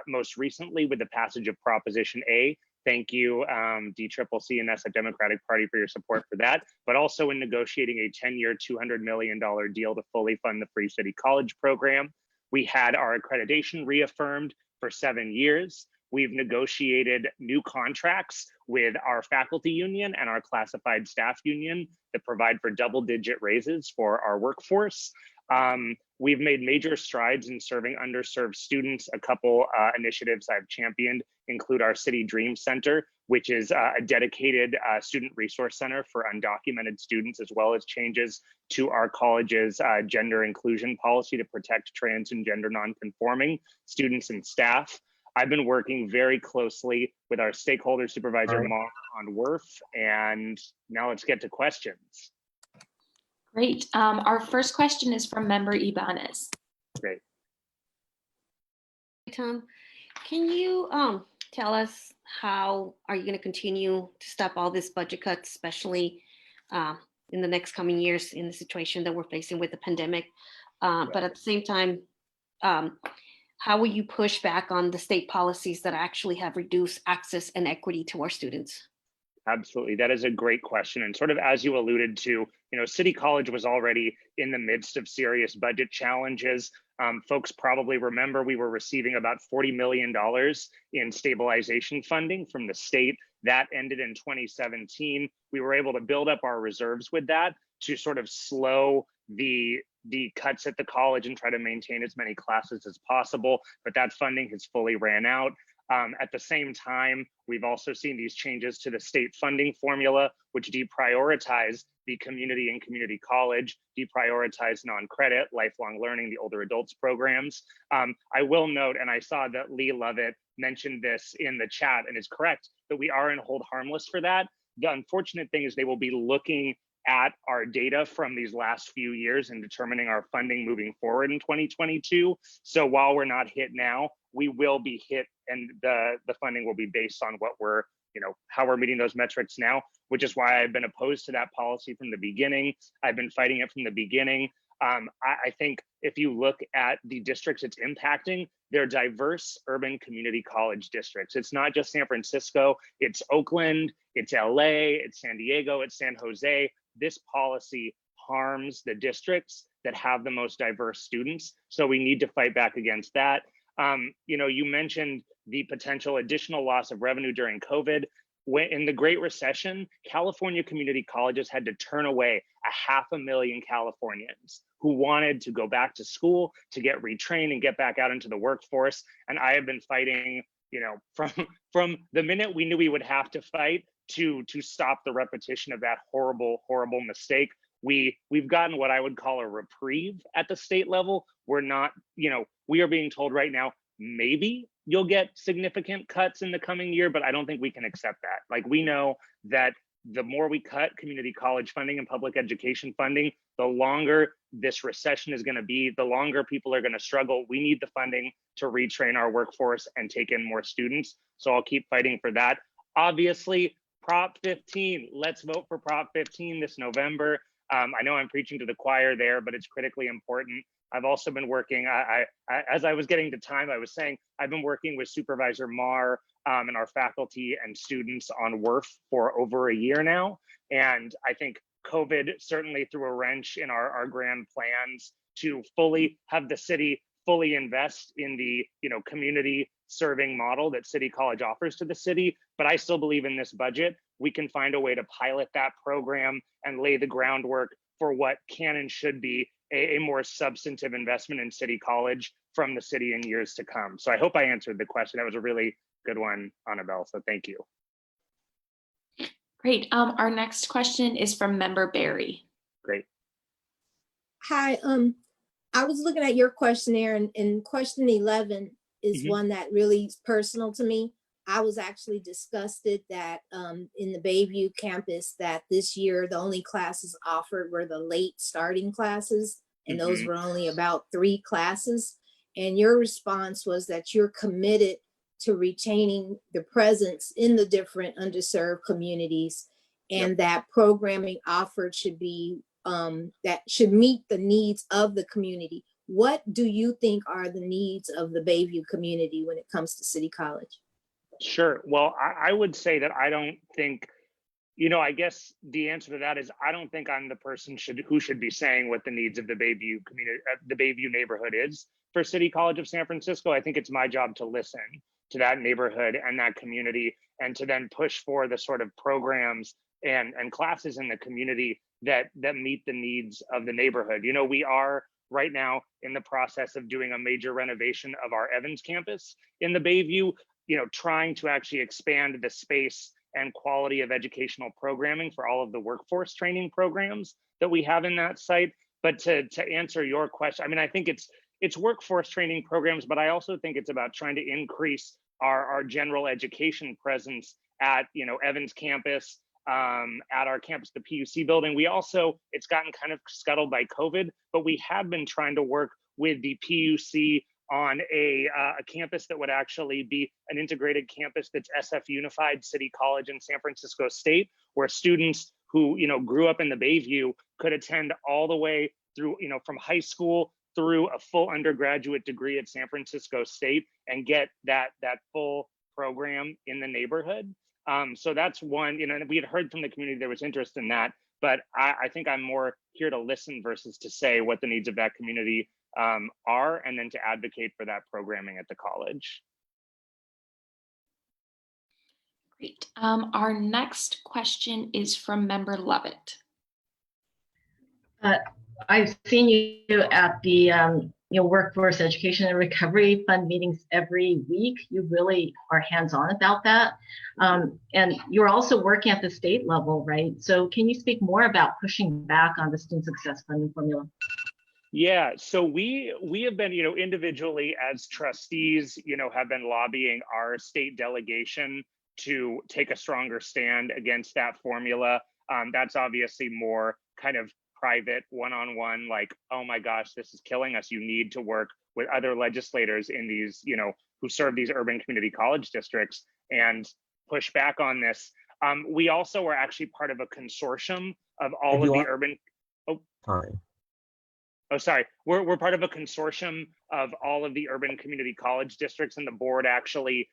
most recently with the passage of Proposition A. Thank you, DCCC and SF Democratic Party, for your support for that, but also in negotiating a 10-year, $200 million deal to fully fund the Free City College program. We had our accreditation reaffirmed for 7 years. We've negotiated new contracts with our faculty union and our classified staff union that provide for double-digit raises for our workforce. We've made major strides in serving underserved students. A couple initiatives I've championed include our City Dream Center, which is a dedicated student resource center for undocumented students, as well as changes to our college's gender inclusion policy to protect trans and gender nonconforming students and staff. I've been working very closely with our stakeholder supervisor, Mar, on WRF, and now let's get to questions. Great. Our first question is from member Ibanez. Great. Tom, can you tell us how are you going to continue to stop all this budget cuts, especially in the next coming years in the situation that we're facing with the pandemic? But at the same time, how will you push back on the state policies that actually have reduced access and equity to our students? Absolutely. That is a great question. And sort of as you alluded to, City College was already in the midst of serious budget challenges. Folks probably remember we were receiving about $40 million in stabilization funding from the state. That ended in 2017. We were able to build up our reserves with that to sort of slow the cuts at the college and try to maintain as many classes as possible, but that funding has fully ran out. At the same time, we've also seen these changes to the state funding formula, which deprioritize the community and community college, deprioritize non-credit, lifelong learning, the older adults programs. I will note, and I saw that Lee Lovett mentioned this in the chat and is correct, that we are in hold harmless for that. The unfortunate thing is they will be looking at our data from these last few years and determining our funding moving forward in 2022. So while we're not hit now, we will be hit, and the funding will be based on what we're, how we're meeting those metrics now, which is why I've been opposed to that policy from the beginning. I've been fighting it from the beginning. I think if you look at the districts it's impacting, they're diverse urban community college districts. It's not just San Francisco, it's Oakland, it's LA, it's San Diego, it's San Jose. This policy harms the districts that have the most diverse students. So we need to fight back against that. You mentioned the potential additional loss of revenue during COVID. When in the Great Recession, California community colleges had to turn away 500,000 Californians who wanted to go back to school, to get retrained and get back out into the workforce. And I have been fighting, from the minute we knew we would have to fight to stop the repetition of that horrible, horrible mistake. We've gotten what I would call a reprieve at the state level. We're not, we are being told right now, maybe you'll get significant cuts in the coming year, but I don't think we can accept that. Like, we know that the more we cut community college funding and public education funding, the longer this recession is going to be, the longer people are going to struggle. We need the funding to retrain our workforce and take in more students. So I'll keep fighting for that. Obviously, Prop 15, let's vote for Prop 15 this November. I know I'm preaching to the choir there, but it's critically important. I've also been working, as I was getting to time, I was saying, I've been working with Supervisor Marr and our faculty and students on WRF for over a year now. And I think COVID certainly threw a wrench in our grand plans to fully have the city fully invest in the community serving model that City College offers to the city. But I still believe in this budget, we can find a way to pilot that program and lay the groundwork for what can and should be a more substantive investment in City College from the city in years to come. So I hope I answered the question. That was a really good one, Annabelle, so thank you. Great. Our next question is from member Barry. Great. Hi, I was looking at your questionnaire, and question 11 is one that really is personal to me. I was actually disgusted that in the Bayview campus that this year the only classes offered were the late starting classes, and those were only about 3 classes. And your response was that you're committed to retaining the presence in the different underserved communities, and that programming offered should be that should meet the needs of the community. What do you think are the needs of the Bayview community when it comes to City College? Sure. Well, I would say that I don't think, I guess the answer to that is I don't think I'm the person who should be saying what the needs of the Bayview community, the Bayview neighborhood is for City College of San Francisco. I think it's my job to listen to that neighborhood and that community, and to then push for the sort of programs and classes in the community that meet the needs of the neighborhood. We are right now in the process of doing a major renovation of our Evans campus in the Bayview, trying to actually expand the space and quality of educational programming for all of the workforce training programs that we have in that site. But to answer your question, I mean, I think it's workforce training programs, but I also think it's about trying to increase our general education presence at Evans campus, at our campus, the PUC building. We also, it's gotten kind of scuttled by COVID, but we have been trying to work with the PUC on a campus that would actually be an integrated campus that's SF Unified City College in San Francisco State, where students who grew up in the Bayview could attend all the way through, from high school through a full undergraduate degree at San Francisco State and get that full program in the neighborhood. So that's one, we had heard from the community there was interest in that, but I think I'm more here to listen versus to say what the needs of that community are, and then to advocate for that programming at the college. Great. Our next question is from member Lovett. I've seen you at the Workforce Education and Recovery Fund meetings every week. You really are hands-on about that. And you're also working at the state level, right? So can you speak more about pushing back on the student success funding formula? Yeah, so we have been, individually as trustees, have been lobbying our state delegation to take a stronger stand against that formula. That's obviously more kind of private, one-on-one, like, oh my gosh, this is killing us. You need to work with other legislators in these, who serve these urban community college districts and push back on this. We also are actually part of a consortium of all of the urban. Oh, sorry. We're part of a consortium of all of the urban community college districts, and the board actually,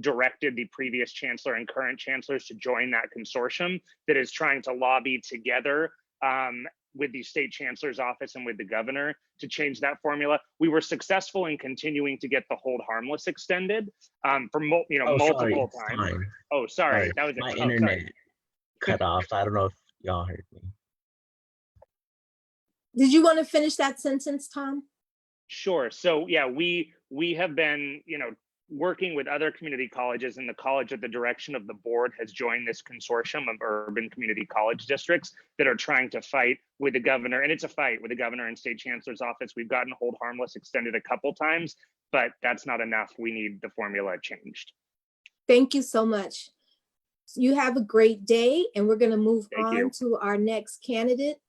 directed the previous chancellor and current chancellors to join that consortium that is trying to lobby together with the state chancellor's office and with the governor to change that formula. We were successful in continuing to get the hold harmless extended for multiple times. Oh, sorry. That was my internet cut off. I don't know if y'all heard me. Did you want to finish that sentence, Tom? Sure. So yeah, we have been, working with other community colleges, and the college at the direction of the board has joined this consortium of urban community college districts that are trying to fight with the governor. And it's a fight with the governor and state chancellor's office. We've gotten hold harmless extended a couple times, but that's not enough. We need the formula changed. Thank you so much. You have a great day, and we're going to move Thank on you. to our next candidate,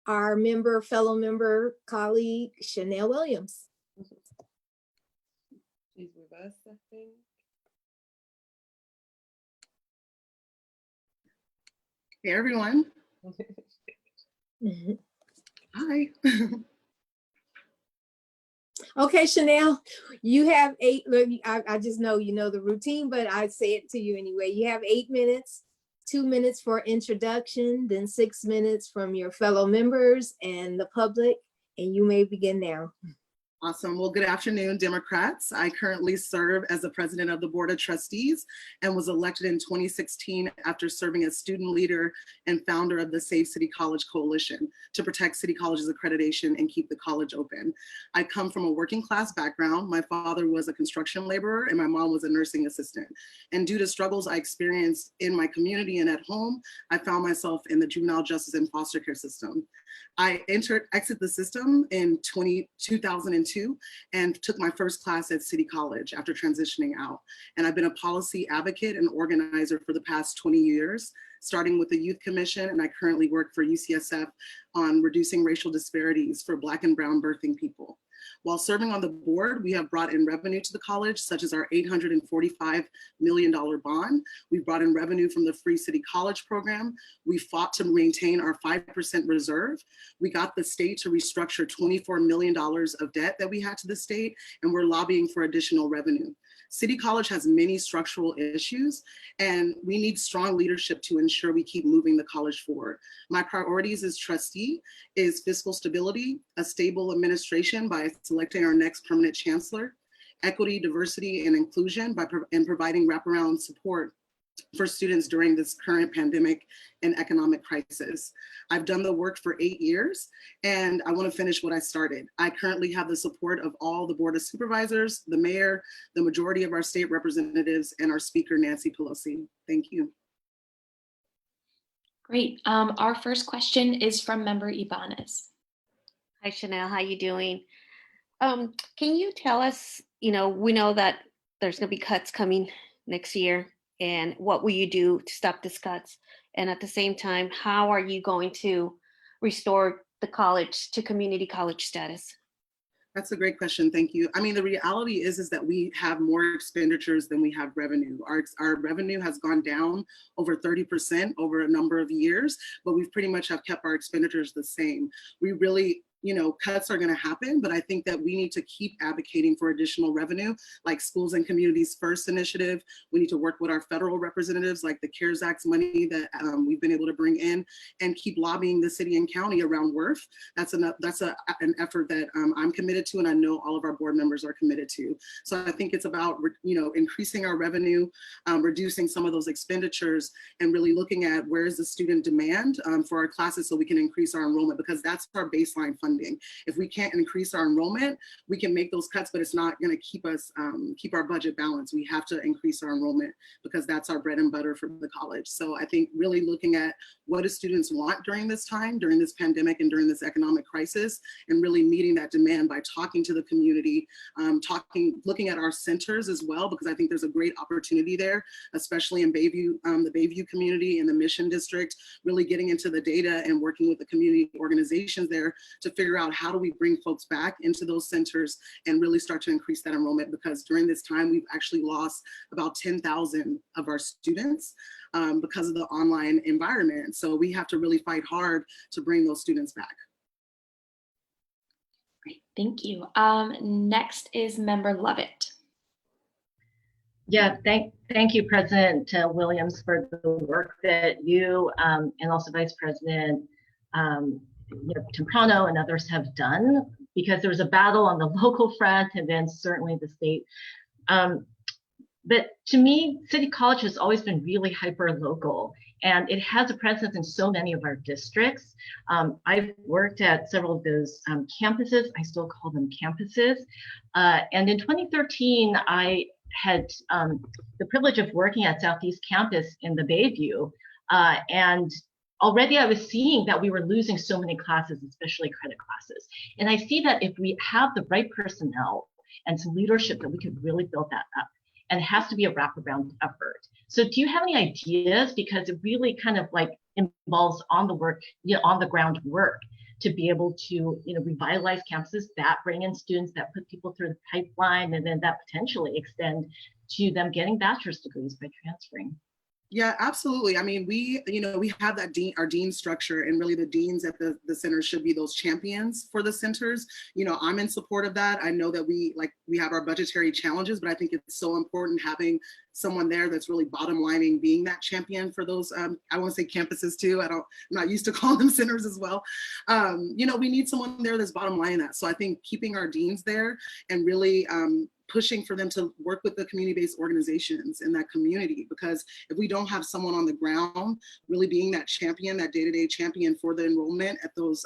our fellow member, colleague, Chanel Williams. Please reverse that thing. Hey, everyone. Hi. Okay, Chanel, you have 8, look, I just know you know the routine, but I say it to you anyway. You have 8 minutes, 2 minutes for introduction, then 6 minutes from your fellow members and the public, and you may begin now. Awesome. Well, good afternoon, Democrats. I currently serve as the president of the Board of Trustees and was elected in 2016 after serving as student leader and founder of the Save City College Coalition to protect City College's accreditation and keep the college open. I come from a working class background. My father was a construction laborer and my mom was a nursing assistant. And due to struggles I experienced in my community and at home, I found myself in the juvenile justice and foster care system. I exited the system in 2002 and took my first class at City College after transitioning out. And I've been a policy advocate and organizer for the past 20 years, starting with the Youth Commission, and I currently work for UCSF on reducing racial disparities for Black and Brown birthing people. While serving on the board, we have brought in revenue to the college, such as our $845 million bond. We've brought in revenue from the Free City College program. We fought to maintain our 5% reserve. We got the state to restructure $24 million of debt that we had to the state, and we're lobbying for additional revenue. City College has many structural issues, and we need strong leadership to ensure we keep moving the college forward. My priorities as trustee is fiscal stability, a stable administration by selecting our next permanent chancellor, equity, diversity, and inclusion by providing wraparound support for students during this current pandemic and economic crisis. I've done the work for 8 years and I want to finish what I started. I currently have the support of all the Board of Supervisors, the mayor, the majority of our state representatives, and our speaker, Nancy Pelosi. Thank you. Great. Our first question is from member Ibanez. Hi, Chanel, how you doing? Can you tell us, we know that there's gonna be cuts coming next year, and what will you do to stop these cuts? And at the same time, how are you going to restore the college to community college status? That's a great question, thank you. I mean, the reality is that we have more expenditures than we have revenue. Our revenue has gone down over 30% over a number of years, but we've pretty much have kept our expenditures the same. We really, cuts are gonna happen, but I think that we need to keep advocating for additional revenue, like Schools and Communities First initiative. We need to work with our federal representatives, like the CARES Act money that we've been able to bring in, and keep lobbying the city and county around WRF. That's an effort that I'm committed to, and I know all of our board members are committed to. So I think it's about, increasing our revenue, reducing some of those expenditures, and really looking at where is the student demand for our classes so we can increase our enrollment, because that's our baseline funding. If we can't increase our enrollment, we can make those cuts, but it's not going to keep us keep our budget balanced. We have to increase our enrollment because that's our bread and butter for the college. So I think really looking at what do students want during this time, during this pandemic and during this economic crisis, and really meeting that demand by talking to the community, looking at our centers as well, because I think there's a great opportunity there, especially in Bayview, the Bayview community and the Mission District, really getting into the data and working with the community organizations there to figure out how do we bring folks back into those centers and really start to increase that enrollment, because during this time we've actually lost about 10,000 of our students because of the online environment. So we have to really fight hard to bring those students back. Great, thank you. Next is member Lovett. Yeah, thank you, President Williams, for the work that you and also Vice President Temprano and others have done, because there was a battle on the local front and then certainly the state. But to me, City College has always been really hyper-local, and it has a presence in so many of our districts. I've worked at several of those campuses. I still call them campuses. And in 2013, I had the privilege of working at Southeast Campus in the Bayview. And already I was seeing that we were losing so many classes, especially credit classes. And I see that if we have the right personnel and some leadership, that we could really build that up. and it has to be a wraparound effort. So do you have any ideas? Because it really kind of like involves on the ground work to be able to, revitalize campuses that bring in students, that put people through the pipeline, and then that potentially extend to them getting bachelor's degrees by transferring. Yeah, absolutely. I mean, we have that our dean structure, and really the deans at the center should be those champions for the centers. I'm in support of that. I know that we have our budgetary challenges, but I think it's so important having someone there that's really bottom lining, being that champion for those, I want to say campuses too. I'm not used to calling them centers as well. We need someone there that's bottom lining that. So I think keeping our deans there and really pushing for them to work with the community-based organizations in that community, because if we don't have someone on the ground really being that champion, that day-to-day champion for the enrollment at those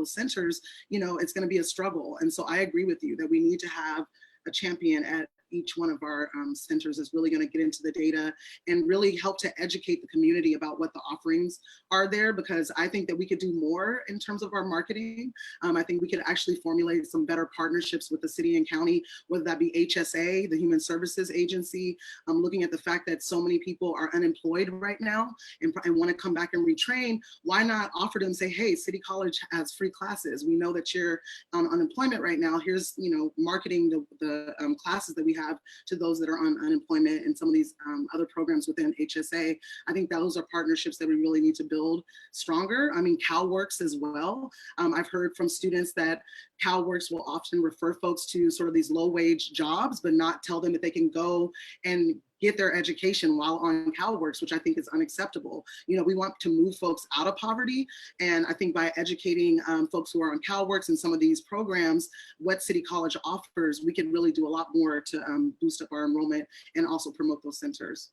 centers, it's going to be a struggle. And so I agree with you that we need to have a champion at each one of our centers is really going to get into the data and really help to educate the community about what the offerings are there, because I think that we could do more in terms of our marketing. I think we could actually formulate some better partnerships with the city and county, whether that be HSA, the Human Services Agency, looking at the fact that so many people are unemployed right now and want to come back and retrain. Why not offer them, say, hey, City College has free classes. We know that you're on unemployment right now. Here's, marketing the classes that we have to those that are on unemployment and some of these other programs within HSA. I think those are partnerships that we really need to build stronger. I mean, CalWorks as well. I've heard from students that CalWorks will often refer folks to sort of these low wage jobs, but not tell them that they can go and get their education while on CalWorks, which I think is unacceptable. We want to move folks out of poverty. And I think by educating folks who are on CalWorks and some of these programs, what City College offers, we can really do a lot more to boost up our enrollment and also promote those centers.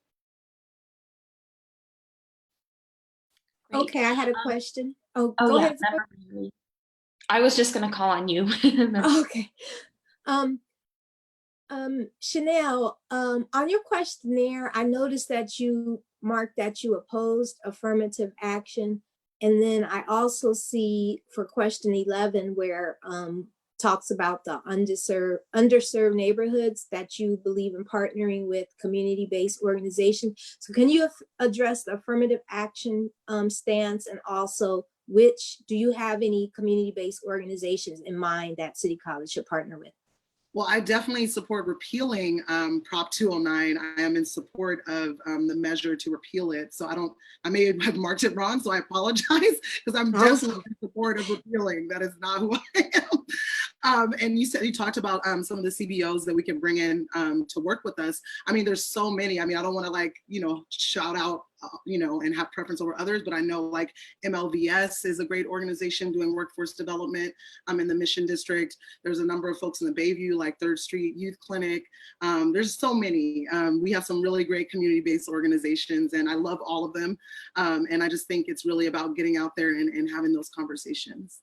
Okay, I had a question. Go yeah, ahead. I was just going to call on you. Okay. Chanel, on your questionnaire, I noticed that you marked that you opposed affirmative action. And then I also see for question 11 where talks about the underserved neighborhoods that you believe in partnering with community-based organizations. So can you address the affirmative action stance, and also do you have any community-based organizations in mind that City College should partner with? Well, I definitely support repealing Prop 209. I am in support of the measure to repeal it. So I may have marked it wrong, so I apologize, because I'm definitely in support of repealing. That is not who I am. And you talked about some of the CBOs that we can bring in to work with us. I mean, there's so many. I mean, I don't want to shout out, and have preference over others, but I know MLVS is a great organization doing workforce development in the Mission District. There's a number of folks in the Bayview, like 3rd Street Youth Clinic. There's so many. We have some really great community-based organizations, and I love all of them. And I just think it's really about getting out there and having those conversations.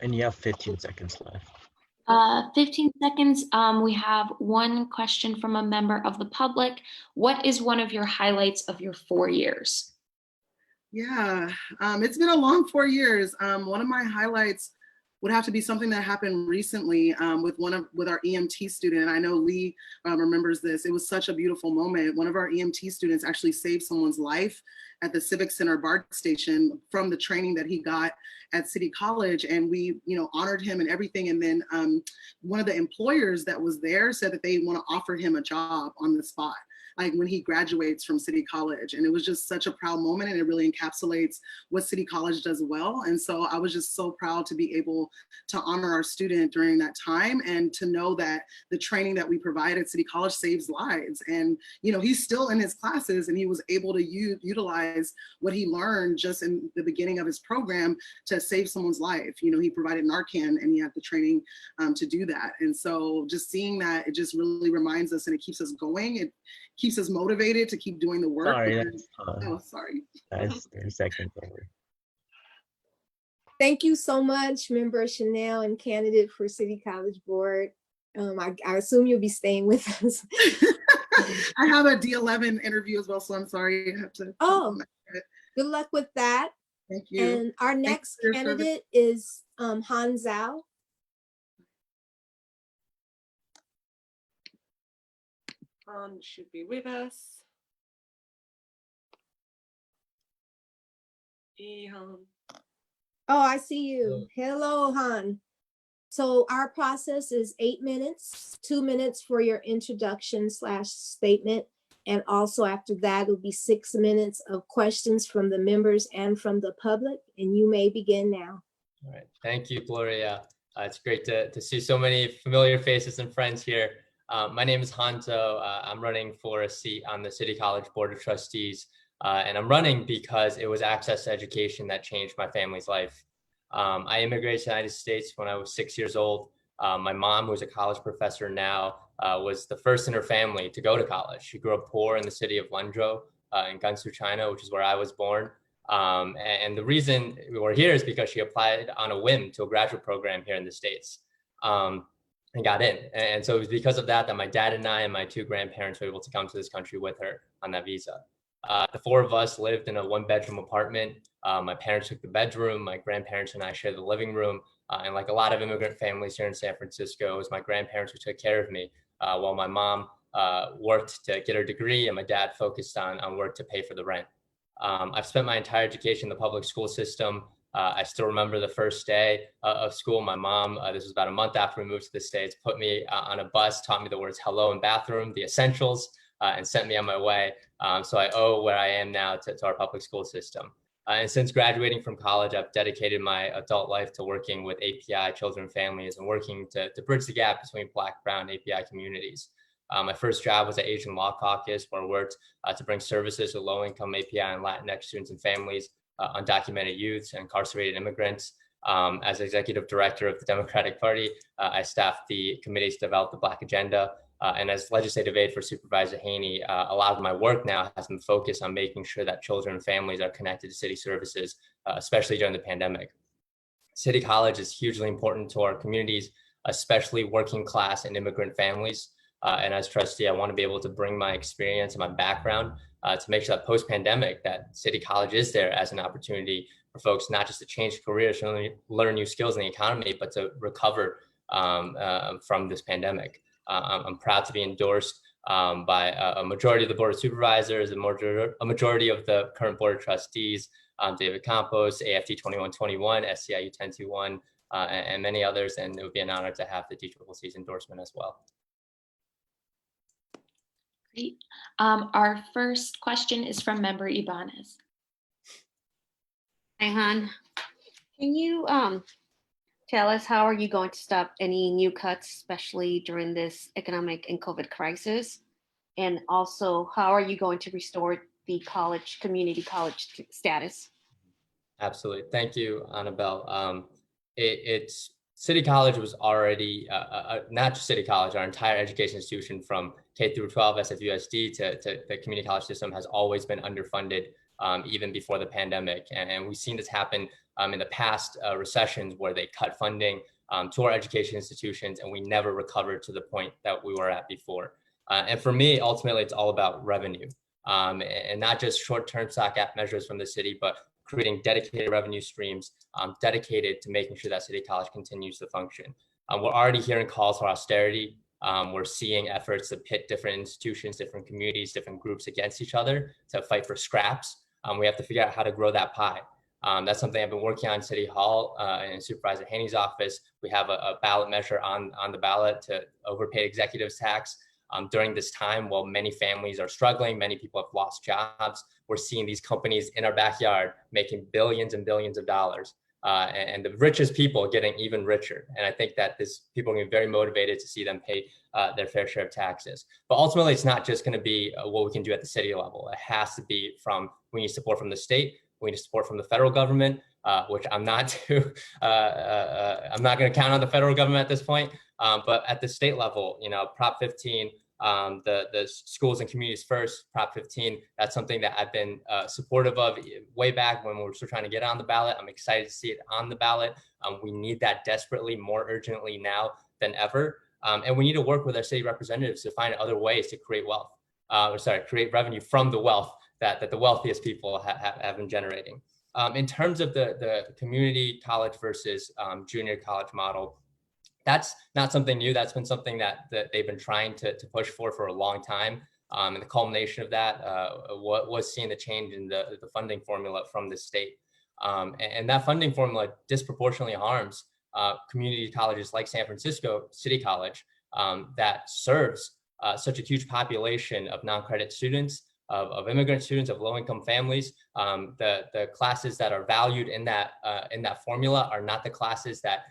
And you have 15 seconds left. 15 seconds. We have one question from a member of the public. What is one of your highlights of your 4 years? Yeah, it's been a long 4 years. One of my highlights would have to be something that happened recently with our EMT student. And I know Lee remembers this. It was such a beautiful moment. One of our EMT students actually saved someone's life at the Civic Center BART station from the training that he got at City College. And we, honored him and everything. And then one of the employers that was there said that they want to offer him a job on the spot, like when he graduates from City College. And it was just such a proud moment, and it really encapsulates what City College does well. And so I was just so proud to be able to honor our student during that time, and to know that the training that we provide at City College saves lives. And, he's still in his classes, and he was able to utilize what he learned just in the beginning of his program to save someone's life. He provided Narcan, and he had the training to do that. And so just seeing that, it just really reminds us, and it keeps us going. It keeps us motivated to keep doing the work. Sorry, sorry. That's 30 seconds over. Thank you so much, Member Chanel and candidate for City College Board. I assume you'll be staying with us. I have a D11 interview as well, so I'm sorry. I have to. Good luck with that. Thank you. And our next candidate is Han Zhao. Han should be with us. Hey, Han. Oh, I see you. Hello, Han. So our process is 8 minutes, 2 minutes for your introduction / statement. And also after that, it'll be 6 minutes of questions from the members and from the public. And you may begin now. All right. Thank you, Gloria. It's great to see so many familiar faces and friends here. My name is Hanto. I'm running for a seat on the City College Board of Trustees. And I'm running because it was access to education that changed my family's life. I immigrated to the United States when I was 6 years old. My mom, who's a college professor now, was the first in her family to go to college. She grew up poor in the city of Lenzhou in Gansu, China, which is where I was born. And the reason we're here is because she applied on a whim to a graduate program here in the States and got in. And so it was because of that my dad and I and my 2 grandparents were able to come to this country with her on that visa. The 4 of us lived in a 1-bedroom apartment. My parents took the bedroom, my grandparents and I shared the living room. And like a lot of immigrant families here in San Francisco, it was my grandparents who took care of me while my mom worked to get her degree and my dad focused on work to pay for the rent. I've spent my entire education in the public school system. I still remember the first day of school. My mom, this was about a month after we moved to the States, put me on a bus, taught me the words hello and bathroom, the essentials, and sent me on my way. So I owe where I am now to our public school system. And since graduating from college, I've dedicated my adult life to working with API children and families and working to bridge the gap between Black, Brown, API communities. My first job was at Asian Law Caucus, where I worked to bring services to low-income API and Latinx students and families, undocumented youths, and incarcerated immigrants. As executive director of the Democratic Party, I staffed the committees to develop the Black Agenda. And as legislative aide for Supervisor Haney, a lot of my work now has been focused on making sure that children and families are connected to city services, especially during the pandemic. City College is hugely important to our communities, especially working class and immigrant families. And as trustee, I want to be able to bring my experience and my background to make sure that post-pandemic, that City College is there as an opportunity for folks not just to change careers, learn new skills in the economy, but to recover from this pandemic. I'm proud to be endorsed by a majority of the Board of Supervisors, a majority of the current Board of Trustees, David Campos, AFT 2121, SCIU 1021, and many others. And it would be an honor to have the DCCC's endorsement as well. Great. Our first question is from member Ibanez. Hi, Han. Can you tell us how are you going to stop any new cuts, especially during this economic and COVID crisis? And also, how are you going to restore the community college status? Absolutely. Thank you, Annabelle. It's City College was already, not just City College, our entire education institution from K through 12 SFUSD to the community college system has always been underfunded even before the pandemic. And we've seen this happen in the past recessions where they cut funding to our education institutions and we never recovered to the point that we were at before. And for me, ultimately, it's all about revenue and not just short-term stopgap measures from the city, but creating dedicated revenue streams dedicated to making sure that City College continues to function. We're already hearing calls for austerity. We're seeing efforts to pit different institutions, different communities, different groups against each other to fight for scraps. We have to figure out how to grow that pie. That's something I've been working on in City Hall in Supervisor Haney's office. We have a ballot measure on the ballot to overpay executives tax. During this time, while many families are struggling, many people have lost jobs, we're seeing these companies in our backyard making billions and billions of dollars. And the richest people getting even richer. And I think that people are going to be very motivated to see them pay their fair share of taxes. But ultimately, it's not just going to be what we can do at the city level. It has to be we need support from the state, we need support from the federal government, which I'm not going to count on the federal government at this point. But at the state level, Prop 15, the schools and communities first, Prop 15, that's something that I've been supportive of way back when we were still trying to get on the ballot. I'm excited to see it on the ballot. We need that desperately, more urgently now than ever. And we need to work with our city representatives to find other ways to create create revenue from the wealth that the wealthiest people have been generating. In terms of the community college versus junior college model, That's not something new. That's been something that they've been trying to push for a long time. And the culmination of that was seeing the change in the funding formula from the state. And that funding formula disproportionately harms community colleges like San Francisco City College that serves such a huge population of non-credit students, of immigrant students, of low-income families. The classes that are valued in that formula are not the classes that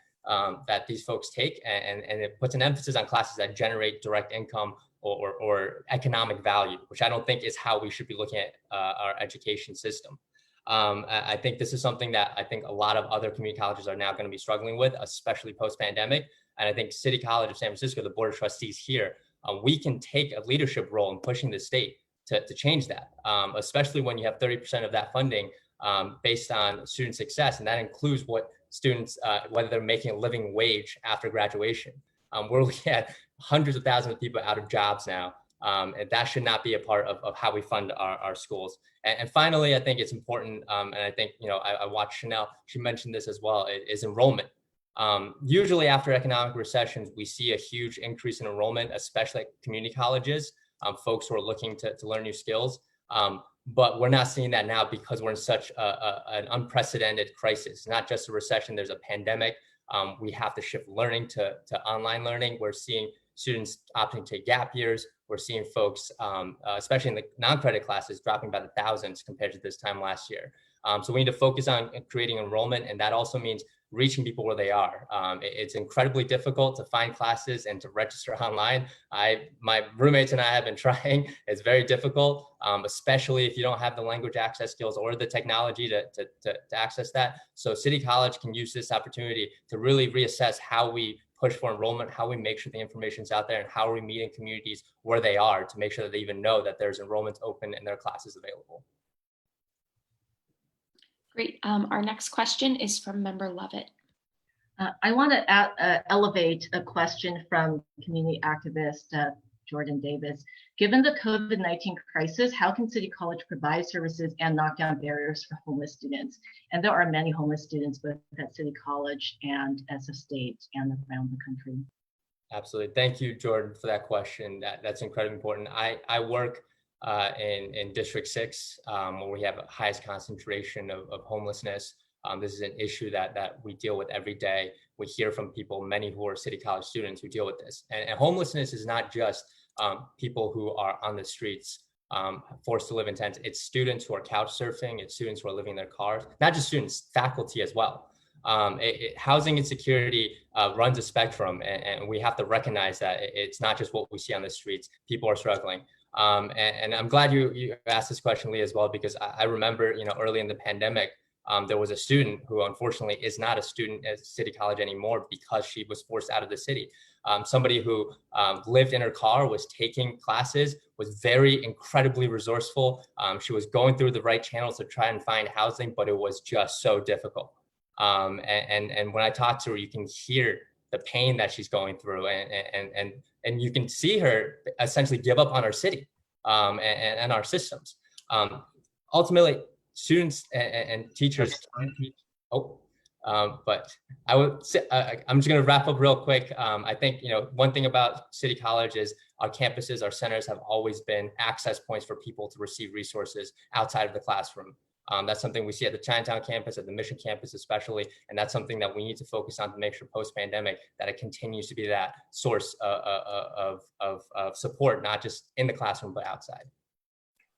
these folks take, and it puts an emphasis on classes that generate direct income or economic value, which I don't think is how we should be looking at our education system. I think this is something that I think a lot of other community colleges are now going to be struggling with, especially post-pandemic. And I think City College of San Francisco, the Board of Trustees here, we can take a leadership role in pushing the state to change that, especially when you have 30% of that funding based on student success. And that includes what students, whether they're making a living wage after graduation. We're looking at hundreds of thousands of people out of jobs now. And that should not be a part of how we fund our schools. And finally, I think it's important, and I think, I watched Chanel, she mentioned this as well, is enrollment. Usually after economic recessions, we see a huge increase in enrollment, especially at community colleges, folks who are looking to learn new skills. But we're not seeing that now because we're in such an unprecedented crisis, not just a recession, there's a pandemic. We have to shift learning to online learning. We're seeing students opting to take gap years. We're seeing folks, especially in the non-credit classes, dropping by the thousands compared to this time last year. So we need to focus on creating enrollment, and that also means reaching people where they are. It's incredibly difficult to find classes and to register online. My roommates and I have been trying. It's very difficult, especially if you don't have the language access skills or the technology to access that. So City College can use this opportunity to really reassess how we push for enrollment, how we make sure the information's out there, and how we meet in communities where they are to make sure that they even know that there's enrollments open and there are classes available. Great. Our next question is from member Lovett. I want to elevate a question from community activist Jordan Davis. Given the COVID-19 crisis, how can City College provide services and knock down barriers for homeless students? And there are many homeless students both at City College and SF State and around the country. Absolutely. Thank you, Jordan, for that question. That's incredibly important. I work in District 6, where we have the highest concentration of homelessness. This is an issue that we deal with every day. We hear from people, many who are City College students, who deal with this. And homelessness is not just people who are on the streets, forced to live in tents. It's students who are couch surfing. It's students who are living in their cars. Not just students, faculty as well. Housing insecurity runs a spectrum, and we have to recognize that it's not just what we see on the streets. People are struggling. And I'm glad you asked this question, Lee, as well, because I remember, early in the pandemic, there was a student who unfortunately is not a student at City College anymore because she was forced out of the city. Somebody who lived in her car, was taking classes, was very incredibly resourceful. She was going through the right channels to try and find housing, but it was just so difficult. And when I talk to her, you can hear the pain that she's going through, and you can see her essentially give up on our city and our systems. Ultimately, students and teachers can teach. But I would say, I'm just going to wrap up real quick. I think, one thing about City College is our campuses, our centers have always been access points for people to receive resources outside of the classroom. That's something we see at the Chinatown campus, at the Mission campus especially, and that's something that we need to focus on to make sure post-pandemic that it continues to be that source of support, not just in the classroom, but outside.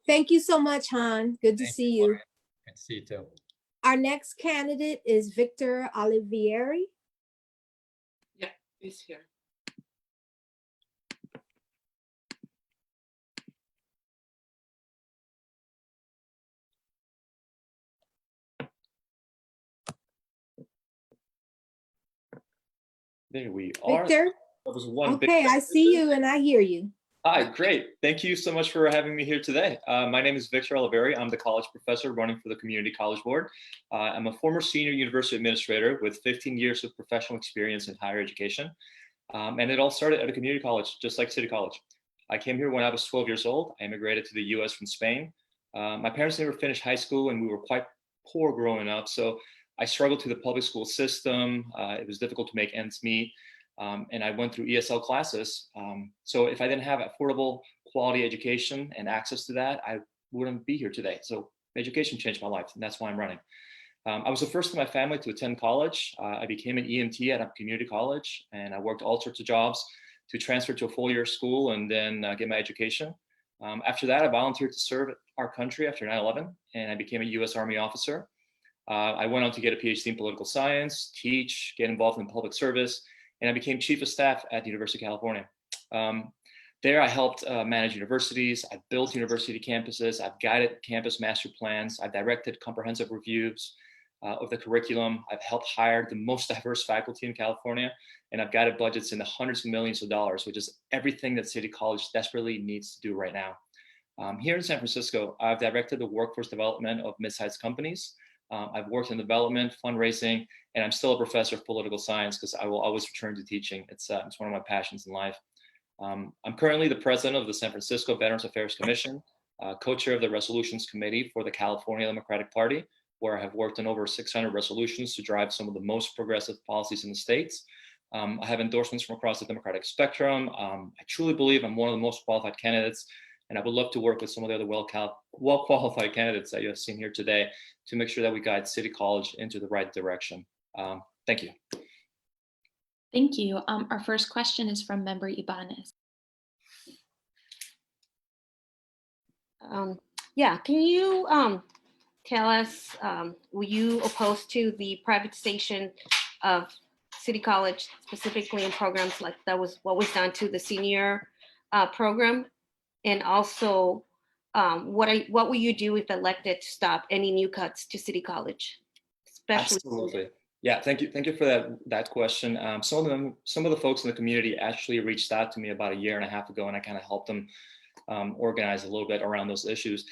Thank you so much, Han. Good to see you. Good to see you too. Our next candidate is Victor Olivieri. Yeah, he's here. There we are. Victor? That was one okay, I see you and I hear you. Hi, great. Thank you so much for having me here today. My name is Victor Olivieri. I'm the college professor running for the Community College Board. I'm a former senior university administrator with 15 years of professional experience in higher education. And it all started at a community college, just like City College. I came here when I was 12 years old. I immigrated to the US from Spain. My parents never finished high school and we were quite poor growing up. So I struggled through the public school system. It was difficult to make ends meet. and I went through ESL classes. So if I didn't have affordable quality education and access to that, I wouldn't be here today. So education changed my life, and that's why I'm running. I was the first in my family to attend college. I became an EMT at a community college, and I worked all sorts of jobs to transfer to a full-year school and then get my education. After that, I volunteered to serve our country after 9/11, and I became a U.S. Army officer. I went on to get a PhD in political science, teach, get involved in public service, and I became chief of staff at the University of California. There, I helped manage universities. I've built university campuses. I've guided campus master plans. I've directed comprehensive reviews of the curriculum. I've helped hire the most diverse faculty in California, and I've guided budgets in the hundreds of millions of dollars, which is everything that City College desperately needs to do right now. Here in San Francisco, I've directed the workforce development of mid-sized companies. I've worked in development, fundraising, and I'm still a professor of political science because I will always return to teaching. It's one of my passions in life. I'm currently the president of the San Francisco Veterans Affairs Commission, co-chair of the Resolutions Committee for the California Democratic Party, where I have worked on over 600 resolutions to drive some of the most progressive policies in the states. I have endorsements from across the Democratic spectrum. I truly believe I'm one of the most qualified candidates, and I would love to work with some of the other well-qualified candidates that you have seen here today to make sure that we guide City College into the right direction. Thank you. Thank you. Our first question is from member Ibanez. Yeah, can you tell us, were you opposed to the privatization of City College, specifically in programs like what was done to the senior program? And also, what will you do if elected to stop any new cuts to City College? Especially Absolutely. Yeah, thank you for that question. Some of the folks in the community actually reached out to me about a year and a half ago, and I kind of helped them organize a little bit around those issues.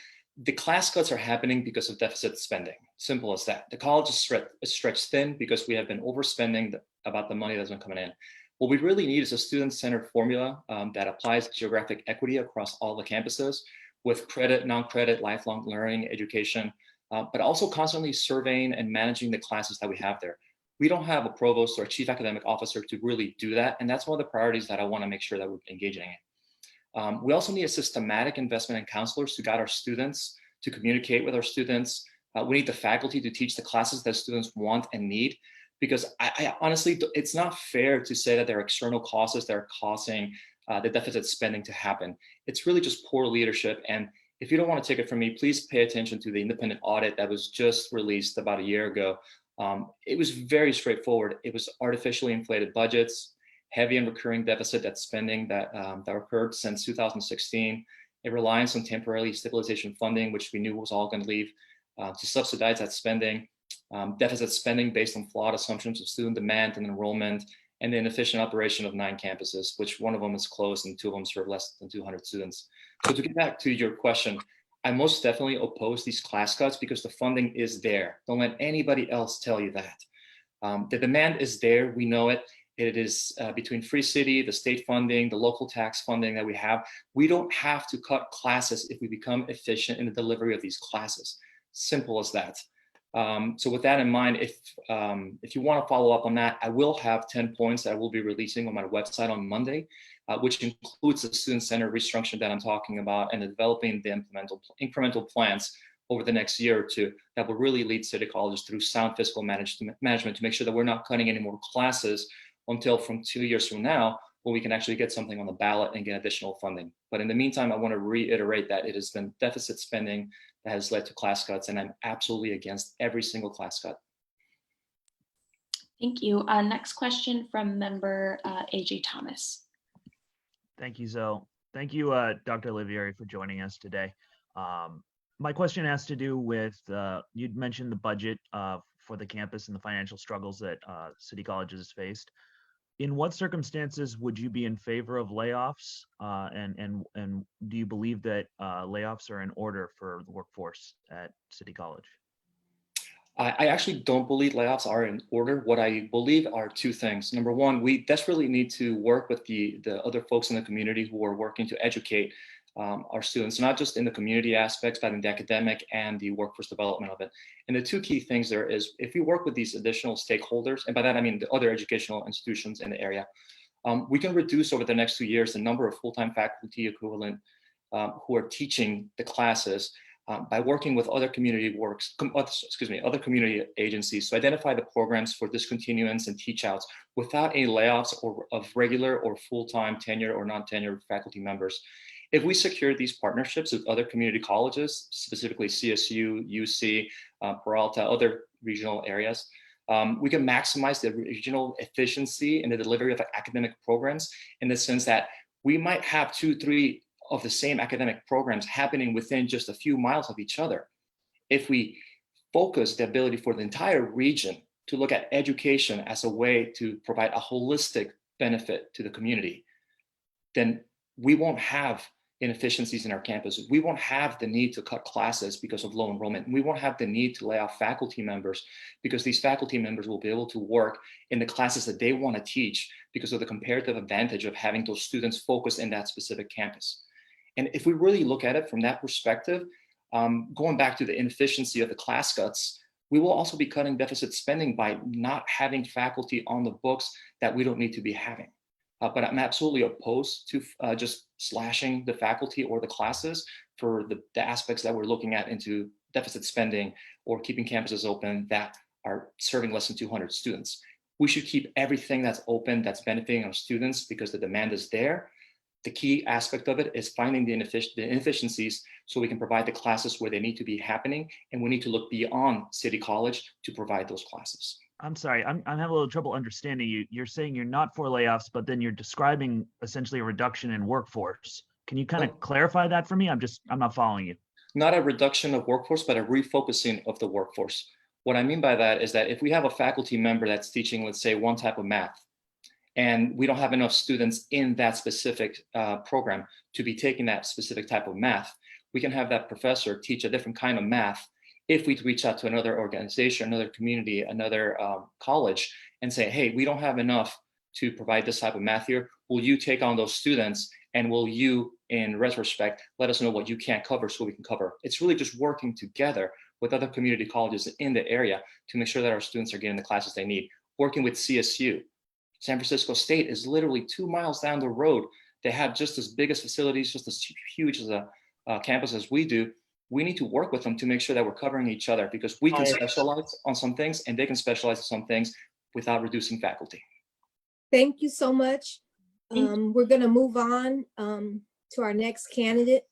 The class cuts are happening because of deficit spending. Simple as that. The college is stretched thin because we have been overspending about the money that's been coming in. What we really need is a student-centered formula that applies geographic equity across all the campuses with credit, non-credit, lifelong learning, education, but also constantly surveying and managing the classes that we have there. We don't have a provost or a chief academic officer to really do that, and that's one of the priorities that I want to make sure that we're engaging in. We also need a systematic investment in counselors to guide our students, to communicate with our students. We need the faculty to teach the classes that students want and need, because I honestly, it's not fair to say that there are external causes that are causing the deficit spending to happen. It's really just poor leadership. And if you don't want to take it from me, please pay attention to the independent audit that was just released about a year ago. It was very straightforward. It was artificially inflated budgets, heavy and recurring deficit that spending that occurred since 2016, a reliance on temporary stabilization funding, which we knew was all going to leave to subsidize that spending, deficit spending based on flawed assumptions of student demand and enrollment, and the inefficient operation of 9 campuses, which one of them is closed and 2 of them serve less than 200 students. So to get back to your question, I most definitely oppose these class cuts because the funding is there. Don't let anybody else tell you that. The demand is there, we know it. It is between Free City, the state funding, the local tax funding that we have. We don't have to cut classes if we become efficient in the delivery of these classes. Simple as that. So with that in mind, if you want to follow up on that, I will have 10 points that I will be releasing on my website on Monday, which includes the student-centered restructuring that I'm talking about and developing the incremental plans over the next year or two that will really lead City Colleges through sound fiscal management to make sure that we're not cutting any more classes until from 2 years from now, when we can actually get something on the ballot and get additional funding. But in the meantime, I want to reiterate that it has been deficit spending that has led to class cuts, and I'm absolutely against every single class cut. Thank you. Next question from member AJ Thomas. Thank you, Zoe. Thank you, Dr. Olivieri, for joining us today. My question has to do with, you'd mentioned the budget for the campus and the financial struggles that City Colleges has faced. In what circumstances would you be in favor of layoffs? And do you believe that layoffs are in order for the workforce at City College? I actually don't believe layoffs are in order. What I believe are 2 things. Number one, we desperately need to work with the other folks in the community who are working to educate our students, not just in the community aspects, but in the academic and the workforce development of it. And the 2 key things there is if we work with these additional stakeholders, and by that I mean the other educational institutions in the area, We can reduce over the next 2 years the number of full-time faculty equivalent who are teaching the classes by working with other community other community agencies to identify the programs for discontinuance and teach outs without any layoffs of regular or full-time tenured or non-tenured faculty members. If we secure these partnerships with other community colleges, specifically CSU, UC, Peralta, other regional areas, we can maximize the regional efficiency in the delivery of academic programs in the sense that we might have 2, 3 of the same academic programs happening within just a few miles of each other. If we focus the ability for the entire region to look at education as a way to provide a holistic benefit to the community, then we won't have inefficiencies in our campus. We won't have the need to cut classes because of low enrollment. We won't have the need to lay off faculty members because these faculty members will be able to work in the classes that they want to teach because of the comparative advantage of having those students focus in that specific campus. And if we really look at it from that perspective, going back to the inefficiency of the class cuts, we will also be cutting deficit spending by not having faculty on the books that we don't need to be having. But I'm absolutely opposed to just slashing the faculty or the classes for the aspects that we're looking at into deficit spending or keeping campuses open that are serving less than 200 students. We should keep everything that's open, that's benefiting our students because the demand is there. The key aspect of it is finding the inefficiencies so we can provide the classes where they need to be happening. And we need to look beyond City College to provide those classes. I'm sorry, I'm having a little trouble understanding you. You're saying you're not for layoffs, but then you're describing essentially a reduction in workforce. Can you kind of clarify that for me? I'm not following you. Not a reduction of workforce, but a refocusing of the workforce. What I mean by that is that if we have a faculty member that's teaching, let's say, one type of math, and we don't have enough students in that specific program to be taking that specific type of math, we can have that professor teach a different kind of math if we reach out to another organization, another community, another college and say, hey, we don't have enough to provide this type of math here. Will you take on those students? And will you, in retrospect, let us know what you can't cover so we can cover? It's really just working together with other community colleges in the area to make sure that our students are getting the classes they need. Working with CSU. San Francisco State is literally 2 miles down the road. They have just as big as facilities, just as huge as a campus as we do. We need to work with them to make sure that we're covering each other because we can specialize on some things and they can specialize on some things without reducing faculty. Thank you so much. We're going to move on to our next candidate.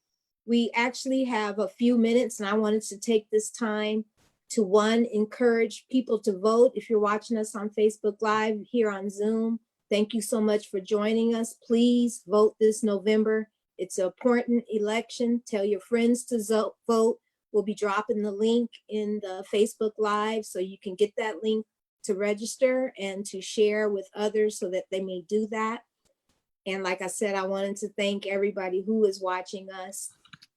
We actually have a few minutes and I wanted to take this time to encourage people to vote. If you're watching us on Facebook Live here on Zoom, thank you so much for joining us. Please vote this November. It's an important election. Tell your friends to vote. We'll be dropping the link in the Facebook Live so you can get that link to register and to share with others so that they may do that. And like I said, I wanted to thank everybody who is watching us.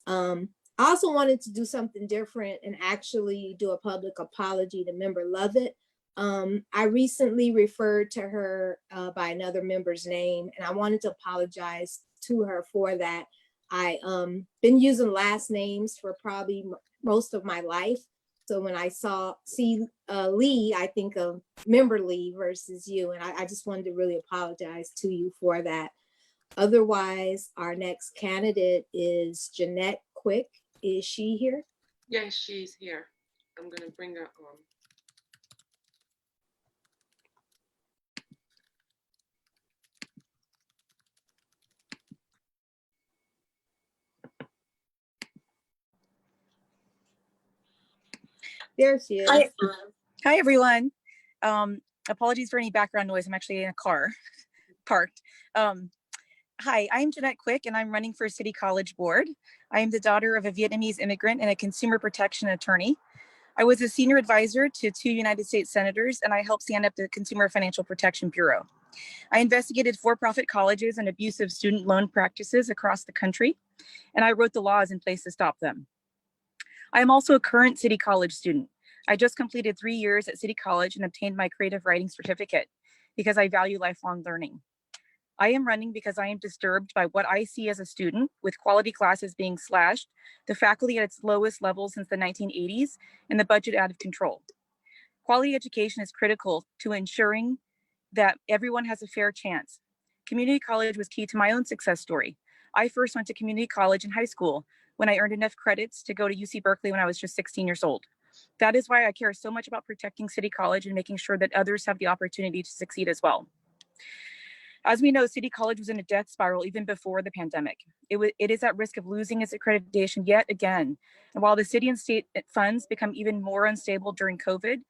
I also wanted to do something different and actually do a public apology to Member Lovett. I recently referred to her by another member's name, and I wanted to apologize to her for that. I been using last names for probably most of my life. So when I see Lee, I think of Member Lee versus you, and I just wanted to really apologize to you for that. Otherwise, our next candidate is Jeanette Quick. Is she here? Yes, she's here. I'm going to bring her on. There she is. Hi, everyone. Apologies for any background noise. I'm actually in a car parked. Hi, I'm Jeanette Quick, and I'm running for City College Board. I am the daughter of a Vietnamese immigrant and a consumer protection attorney. I was a senior advisor to 2 United States senators, and I helped stand up the Consumer Financial Protection Bureau. I investigated for-profit colleges and abusive student loan practices across the country, and I wrote the laws in place to stop them. I am also a current City College student. I just completed 3 years at City College and obtained my creative writing certificate because I value lifelong learning. I am running because I am disturbed by what I see as a student with quality classes being slashed, the faculty at its lowest level since the 1980s, and the budget out of control. Quality education is critical to ensuring that everyone has a fair chance. Community college was key to my own success story. I first went to community college in high school when I earned enough credits to go to UC Berkeley when I was just 16 years old. That is why I care so much about protecting City College and making sure that others have the opportunity to succeed as well. As we know, City College was in a death spiral even before the pandemic. It is at risk of losing its accreditation yet again. And while the city and state funds become even more unstable during COVID,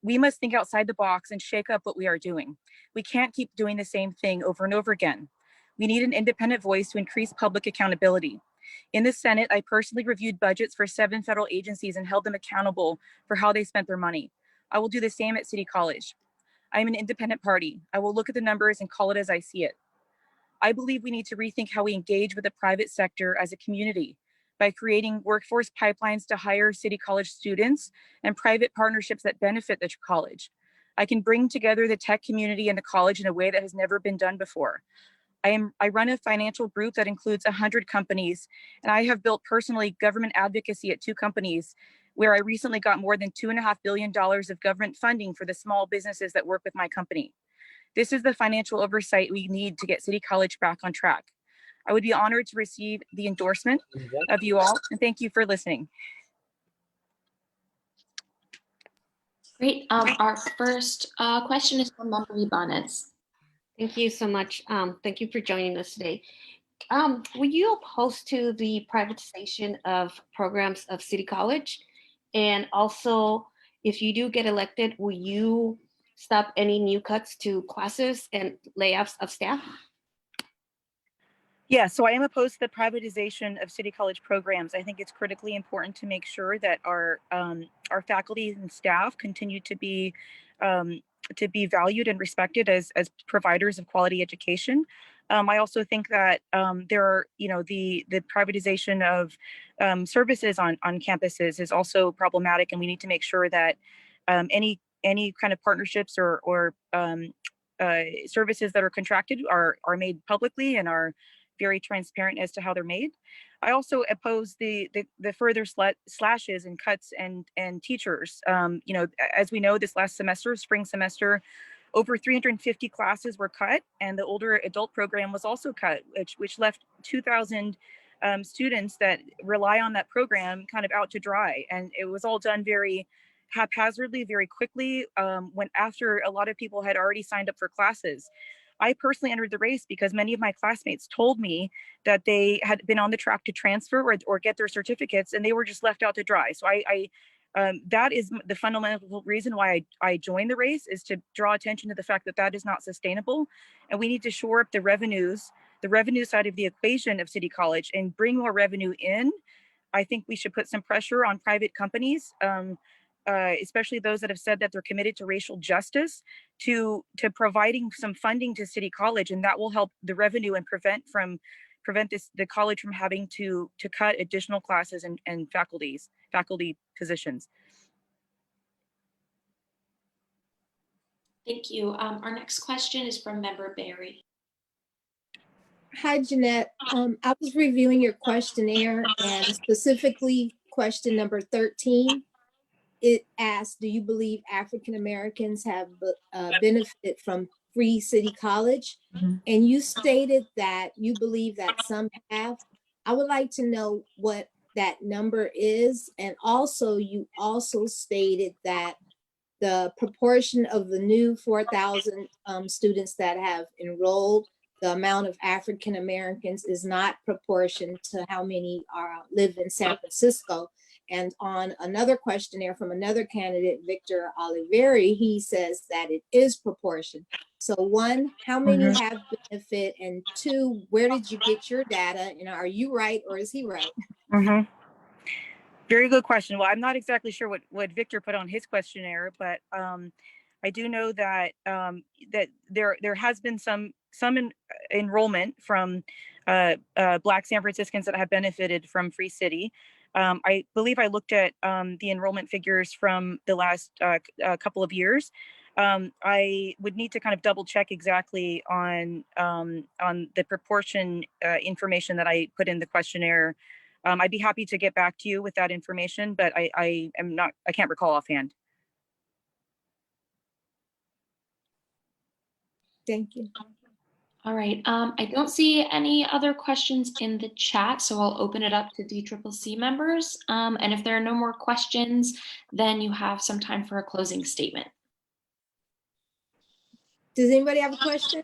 we must think outside the box and shake up what we are doing. We can't keep doing the same thing over and over again. We need an independent voice to increase public accountability. In the Senate, I personally reviewed budgets for 7 federal agencies and held them accountable for how they spent their money. I will do the same at City College. I am an independent party. I will look at the numbers and call it as I see it. I believe we need to rethink how we engage with the private sector as a community by creating workforce pipelines to hire City College students and private partnerships that benefit the college. I can bring together the tech community and the college in a way that has never been done before. I run a financial group that includes 100 companies, and I have built personally government advocacy at 2 companies where I recently got more than $2.5 billion of government funding for the small businesses that work with my company. This is the financial oversight we need to get City College back on track. I would be honored to receive the endorsement of you all, and thank you for listening. Great. Our first question is from Member Ibanez. Thank you so much. Thank you for joining us today. Were you opposed to the privatization of programs of City College? And also, if you do get elected, will you stop any new cuts to classes and layoffs of staff? Yeah, so I am opposed to the privatization of City College programs. I think it's critically important to make sure that our faculty and staff continue to be valued and respected as providers of quality education. I also think that there are, the privatization of services on campuses is also problematic, and we need to make sure that any kind of partnerships or services that are contracted are made publicly and are very transparent as to how they're made. I also oppose the further slashes and cuts and teachers. As we know, this last semester, spring semester, over 350 classes were cut, and the older adult program was also cut, which left 2,000 students that rely on that program kind of out to dry. And it was all done very haphazardly, very quickly, when after a lot of people had already signed up for classes. I personally entered the race because many of my classmates told me that they had been on the track to transfer or get their certificates, and they were just left out to dry. So that is the fundamental reason why I joined the race, is to draw attention to the fact that that is not sustainable, and we need to shore up the revenue side of the equation of City College and bring more revenue in. I think we should put some pressure on private companies, especially those that have said that they're committed to racial justice, to providing some funding to City College, and that will help the revenue and prevent the college from having to cut additional classes and faculty positions. Thank you. Our next question is from Member Barry. Hi, Jeanette. I was reviewing your questionnaire, and specifically question number 13. It asked, do you believe African Americans have benefited from free City College? Mm-hmm. And you stated that you believe that some have. I would like to know what that number is. And also, you also stated that the proportion of the new 4,000 students that have enrolled, the amount of African Americans is not proportioned to how many live in San Francisco. And on another questionnaire from another candidate, Victor Oliveri, he says that it is proportion. So 1, how many have benefit? And 2, where did you get your data? And are you right or is he right? Very good question. Well, I'm not exactly sure what Victor put on his questionnaire, but I do know that that there has been some enrollment from Black San Franciscans that have benefited from Free City. I believe I looked at the enrollment figures from the last couple of years. I would need to kind of double check exactly on the proportion information that I put in the questionnaire. I'd be happy to get back to you with that information, but I can't recall offhand. Thank you. All right, I don't see any other questions in the chat, so I'll open it up to DCCC members. And if there are no more questions, then you have some time for a closing statement. Does anybody have a question?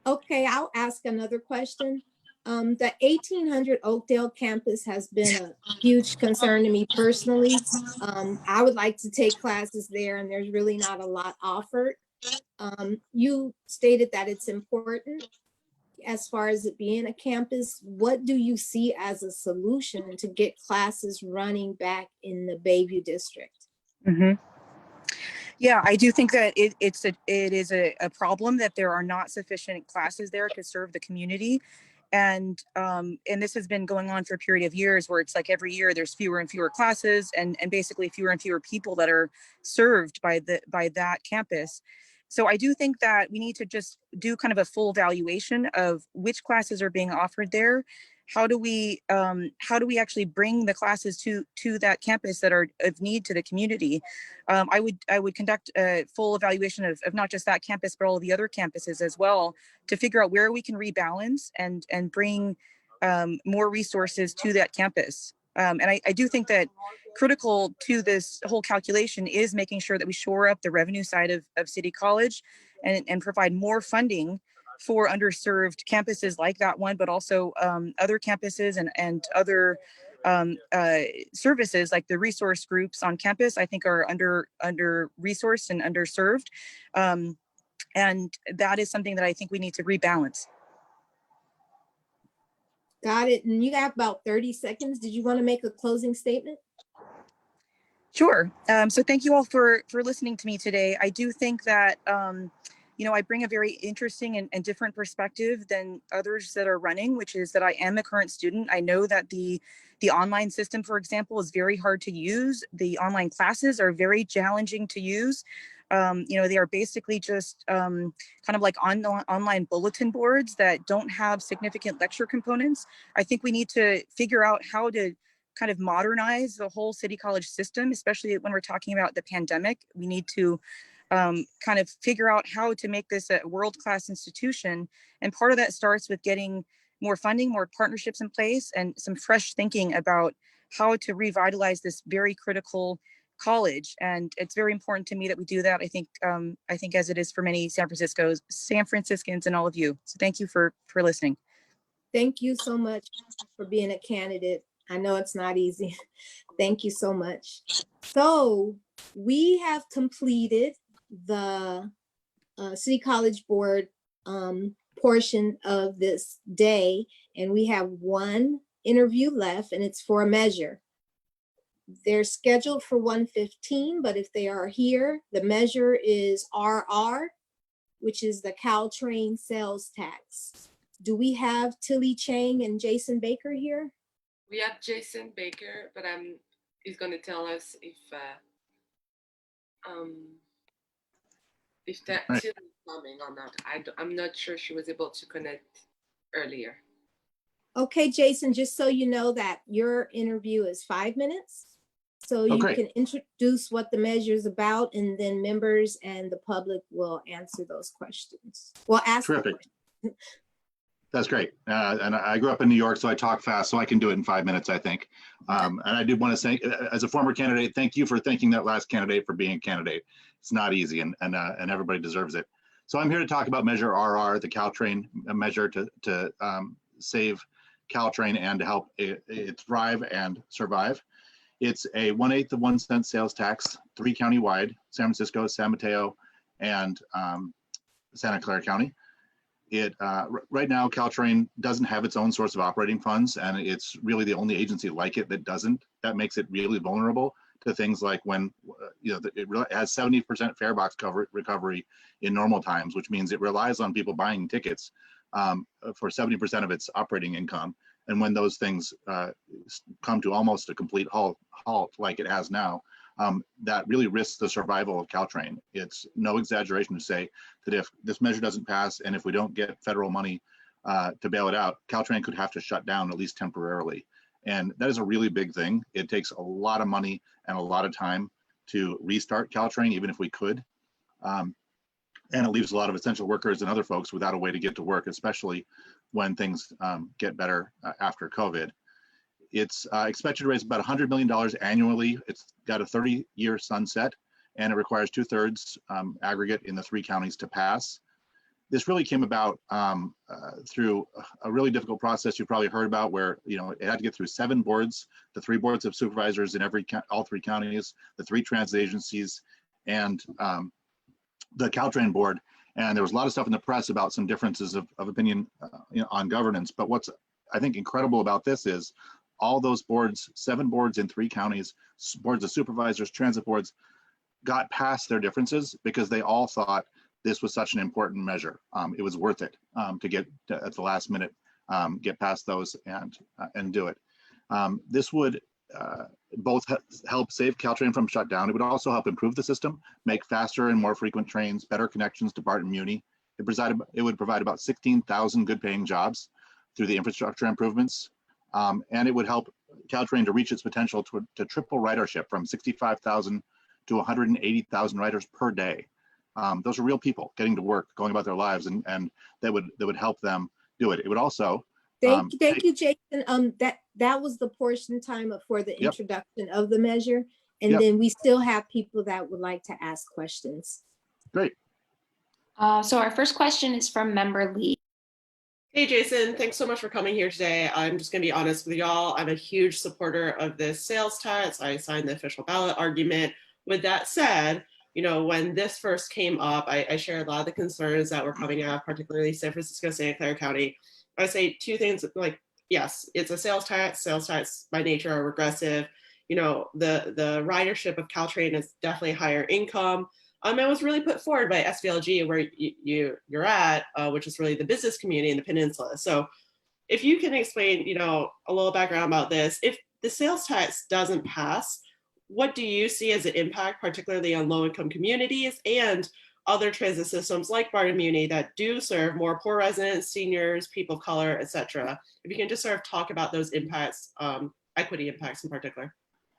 Okay, I'll ask another question. The 1800 Oakdale campus has been a huge concern to me personally. I would like to take classes there and there's really not a lot offered. You stated that it's important as far as it being a campus. What do you see as a solution to get classes running back in the Bayview district? Mm-hmm. Yeah, I do think that it is a problem that there are not sufficient classes there to serve the community. And this has been going on for a period of years where it's like every year there's fewer and fewer classes and basically fewer and fewer people that are served by that campus. So I do think that we need to just do kind of a full evaluation of which classes are being offered there. How do we actually bring the classes to that campus that are of need to the community? I would conduct a full evaluation of not just that campus, but all of the other campuses as well, to figure out where we can rebalance and bring more resources to that campus. And I do think that critical to this whole calculation is making sure that we shore up the revenue side of City College and provide more funding for underserved campuses like that one, but also other campuses and other services like the resource groups on campus, I think are under resourced and underserved. And that is something that I think we need to rebalance. Got it. And you have about 30 seconds. Did you want to make a closing statement? Sure. So thank you all for listening to me today. I do think that, I bring a very interesting and different perspective than others that are running, which is that I am a current student. I know that the online system, for example, is very hard to use. The online classes are very challenging to use. They are basically just kind of like online bulletin boards that don't have significant lecture components. I think we need to figure out how to kind of modernize the whole City College system, especially when we're talking about the pandemic. We need to kind of figure out how to make this a world-class institution. And part of that starts with getting more funding, more partnerships in place, and some fresh thinking about how to revitalize this very critical college. And it's very important to me that we do that. I think as it is for many San Franciscans and all of you. So thank you for listening. Thank you so much for being a candidate. I know it's not easy. Thank you so much. So we have completed the City College Board portion of this day, and we have one interview left, and it's for a measure. They're scheduled for 1:15, but if they are here, the measure is RR, which is the Caltrain sales tax. Do we have Tilly Chang and Jason Baker here? We have Jason Baker, but he's going to tell us if that Right. Tilly is coming or not. I'm not sure she was able to connect earlier. Okay, Jason, just so you know that your interview is 5 minutes. So you great. can introduce what the measure is about, and then members and the public will answer those questions. Well, ask the Terrific. question. That's great. And I grew up in New York, so I talk fast, so I can do it in 5 minutes, I think. And I did want to say, as a former candidate, thank you for thanking that last candidate for being a candidate. It's not easy, and everybody deserves it. So I'm here to talk about Measure RR, the Caltrain measure to save Caltrain and to help it thrive and survive. It's a 1/8 of 1 cent sales tax, 3 county-wide: San Francisco, San Mateo, and Santa Clara County. Right now, Caltrain doesn't have its own source of operating funds, and it's really the only agency like it that doesn't. That makes it really vulnerable to things like when it has 70% fare box recovery in normal times, which means it relies on people buying tickets for 70% of its operating income. And when those things come to almost a complete halt like it has now, that really risks the survival of Caltrain. It's no exaggeration to say that if this measure doesn't pass and if we don't get federal money to bail it out, Caltrain could have to shut down, at least temporarily. And that is a really big thing. It takes a lot of money and a lot of time to restart Caltrain, even if we could. And it leaves a lot of essential workers and other folks without a way to get to work, especially when things get better after COVID. It's expected to raise about $100 million annually. It's got a 30-year sunset, and it requires 2/3 aggregate in the 3 counties to pass. This really came about through a really difficult process you probably heard about, where it had to get through 7 boards, the 3 boards of supervisors in all 3 counties, the 3 transit agencies, and the Caltrain board. And there was a lot of stuff in the press about some differences of opinion on governance. But what's, I think, incredible about this is all those boards, 7 boards in 3 counties, boards of supervisors, transit boards, got past their differences because they all thought this was such an important measure. It was worth it to get at the last minute, get past those and do it. This would both help save Caltrain from shutdown. It would also help improve the system, make faster and more frequent trains, better connections to BART and Muni. It would provide about 16,000 good paying jobs through the infrastructure improvements. And it would help Caltrain to reach its potential to triple ridership from 65,000 to 180,000 riders per day. Those are real people getting to work, going about their lives, and that would help them do it. It would also Thank you, Jason. That was the portion time for the introduction of the measure. And then we still have people that would like to ask questions. Great. So our first question is from member Lee. Hey, Jason, thanks so much for coming here today. I'm just going to be honest with y'all. I'm a huge supporter of this sales tax. I signed the official ballot argument. With that said, when this first came up, I shared a lot of the concerns that were coming out, particularly San Francisco, Santa Clara County. I say 2 things, like, yes, it's a sales tax. Sales tax by nature are regressive. The ridership of Caltrain is definitely higher income. It was really put forward by SVLG, where you're at, which is really the business community in the peninsula. So if you can explain, a little background about this, if the sales tax doesn't pass, what do you see as an impact, particularly on low-income communities and other transit systems like BART and Muni that do serve more poor residents, seniors, people of color, et cetera? If you can just sort of talk about those impacts, equity impacts in particular.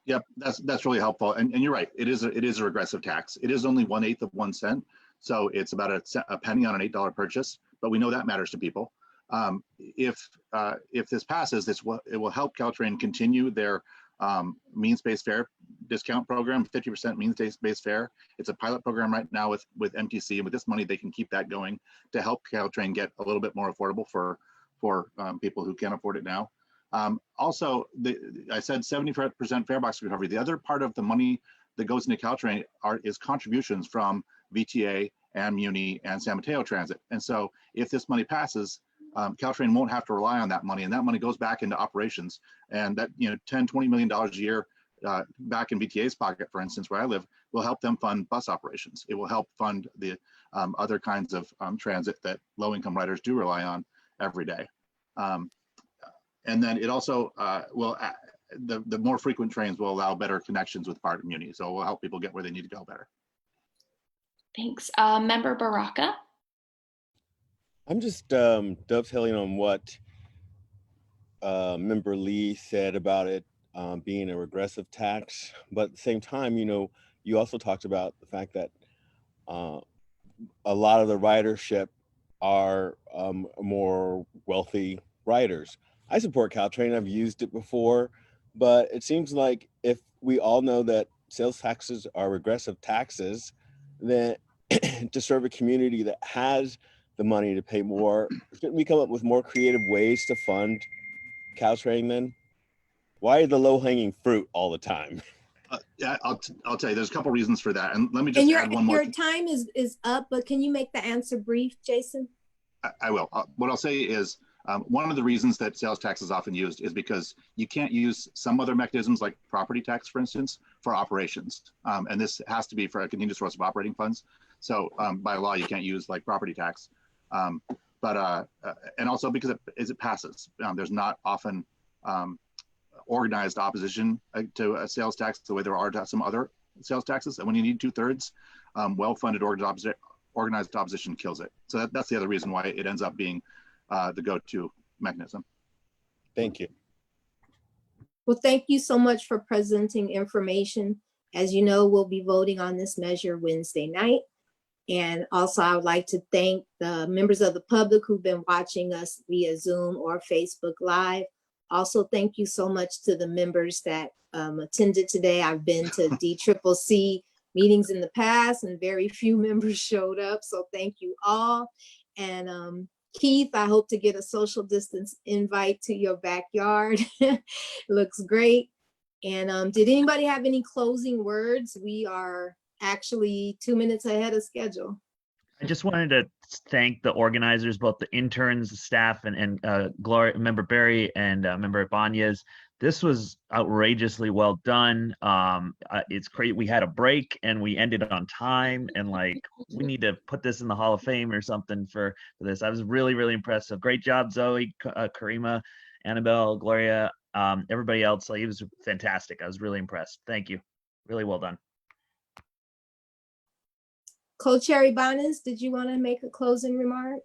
Yep, that's really helpful. And you're right, it is a regressive tax. It is only 1/8 of 1 cent. So it's about a penny on an $8 purchase, but we know that matters to people. If this passes, it will help Caltrain continue their means-based fare discount program, 50% means-based fare. It's a pilot program right now with MTC, and with this money, they can keep that going to help Caltrain get a little bit more affordable for people who can't afford it now. Also, I said 70% fare box recovery. The other part of the money that goes into Caltrain is contributions from VTA and Muni and San Mateo Transit. And so if this money passes, Caltrain won't have to rely on that money, and that money goes back into operations. And that $10–20 million a year back in VTA's pocket, for instance, where I live, will help them fund bus operations. It will help fund the other kinds of transit that low-income riders do rely on every day. And then it also will, the more frequent trains will allow better connections with BART and Muni. So it will help people get where they need to go better. Thanks. Member Baraka. I'm just dovetailing on what Member Lee said about it being a regressive tax. But at the same time, you also talked about the fact that a lot of the ridership are more wealthy riders. I support Caltrain. I've used it before, but it seems like if we all know that sales taxes are regressive taxes, then to serve a community that has the money to pay more, shouldn't we come up with more creative ways to fund Caltrain then? Why the low-hanging fruit all the time? Yeah, I'll tell you, there's a couple reasons for that. And let me just add one more. Your time is up, but can you make the answer brief, Jason? I will. What I'll say is, one of the reasons that sales tax is often used is because you can't use some other mechanisms like property tax, for instance, for operations. And this has to be for a continuous source of operating funds. So by law, you can't use like property tax. And also because it passes. There's not often organized opposition to a sales tax the way there are to some other sales taxes. And when you need 2/3, well-funded organized opposition kills it. So that's the other reason why it ends up being the go-to mechanism. Thank you. Well, thank you so much for presenting information. As you know, we'll be voting on this measure Wednesday night. And also I would like to thank the members of the public who've been watching us via Zoom or Facebook Live. Also, thank you so much to the members that attended today. I've been to DCCC meetings in the past and very few members showed up. So thank you all. And Keith, I hope to get a social distance invite to your backyard. Looks great. And did anybody have any closing words? We are actually 2 minutes ahead of schedule. I just wanted to thank the organizers, both the interns, the staff, and Gloria, Member Berry and Member Ibanez. This was outrageously well done. It's great. We had a break and we ended on time, and like we need to put this in the Hall of Fame or something for this. I was really, really impressed. So great job, Zoe, Karima, Annabelle, Gloria, everybody else. Like, it was fantastic. I was really impressed. Thank you. Really well done. Co-Chair Ibanez, did you want to make a closing remark?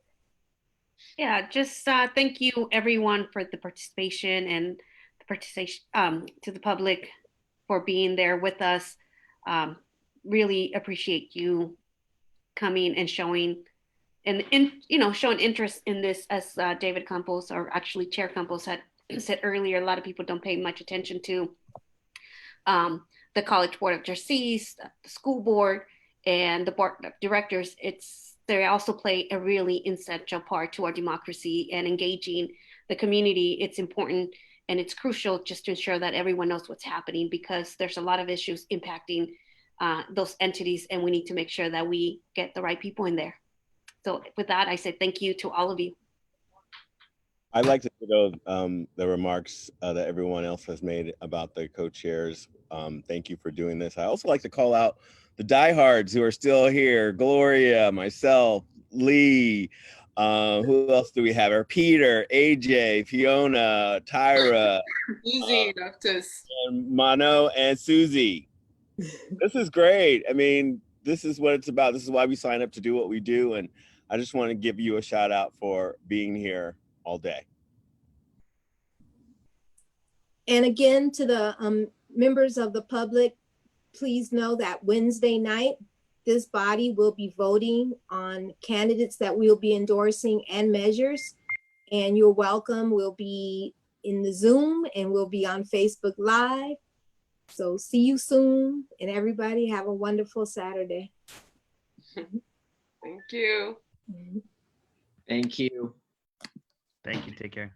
Yeah, just thank you everyone for the participation and the participation to the public for being there with us. Really appreciate you coming and showing and showing interest in this, as David Campos, or actually Chair Campos had said earlier. A lot of people don't pay much attention to the College Board of Trustees, the school board, and the board of directors. They also play a really essential part to our democracy and engaging the community. It's important and it's crucial just to ensure that everyone knows what's happening, because there's a lot of issues impacting those entities, and we need to make sure that we get the right people in there. So with that, I say thank you to all of you. I'd like to echo the remarks that everyone else has made about the co-chairs. Thank you for doing this. I also like to call out the diehards who are still here: Gloria, myself, Lee. Who else do we have? Peter, AJ, Fiona, Tyra, Susie, and Mano, and Susie. This is great. I mean, this is what it's about. This is why we sign up to do what we do. And I just want to give you a shout out for being here all day. And again, to the members of the public, please know that Wednesday night, this body will be voting on candidates that we'll be endorsing and measures. And you're welcome. We'll be in the Zoom and we'll be on Facebook Live. So see you soon, and everybody have a wonderful Saturday. Thank you. Thank you. Thank you. Take care.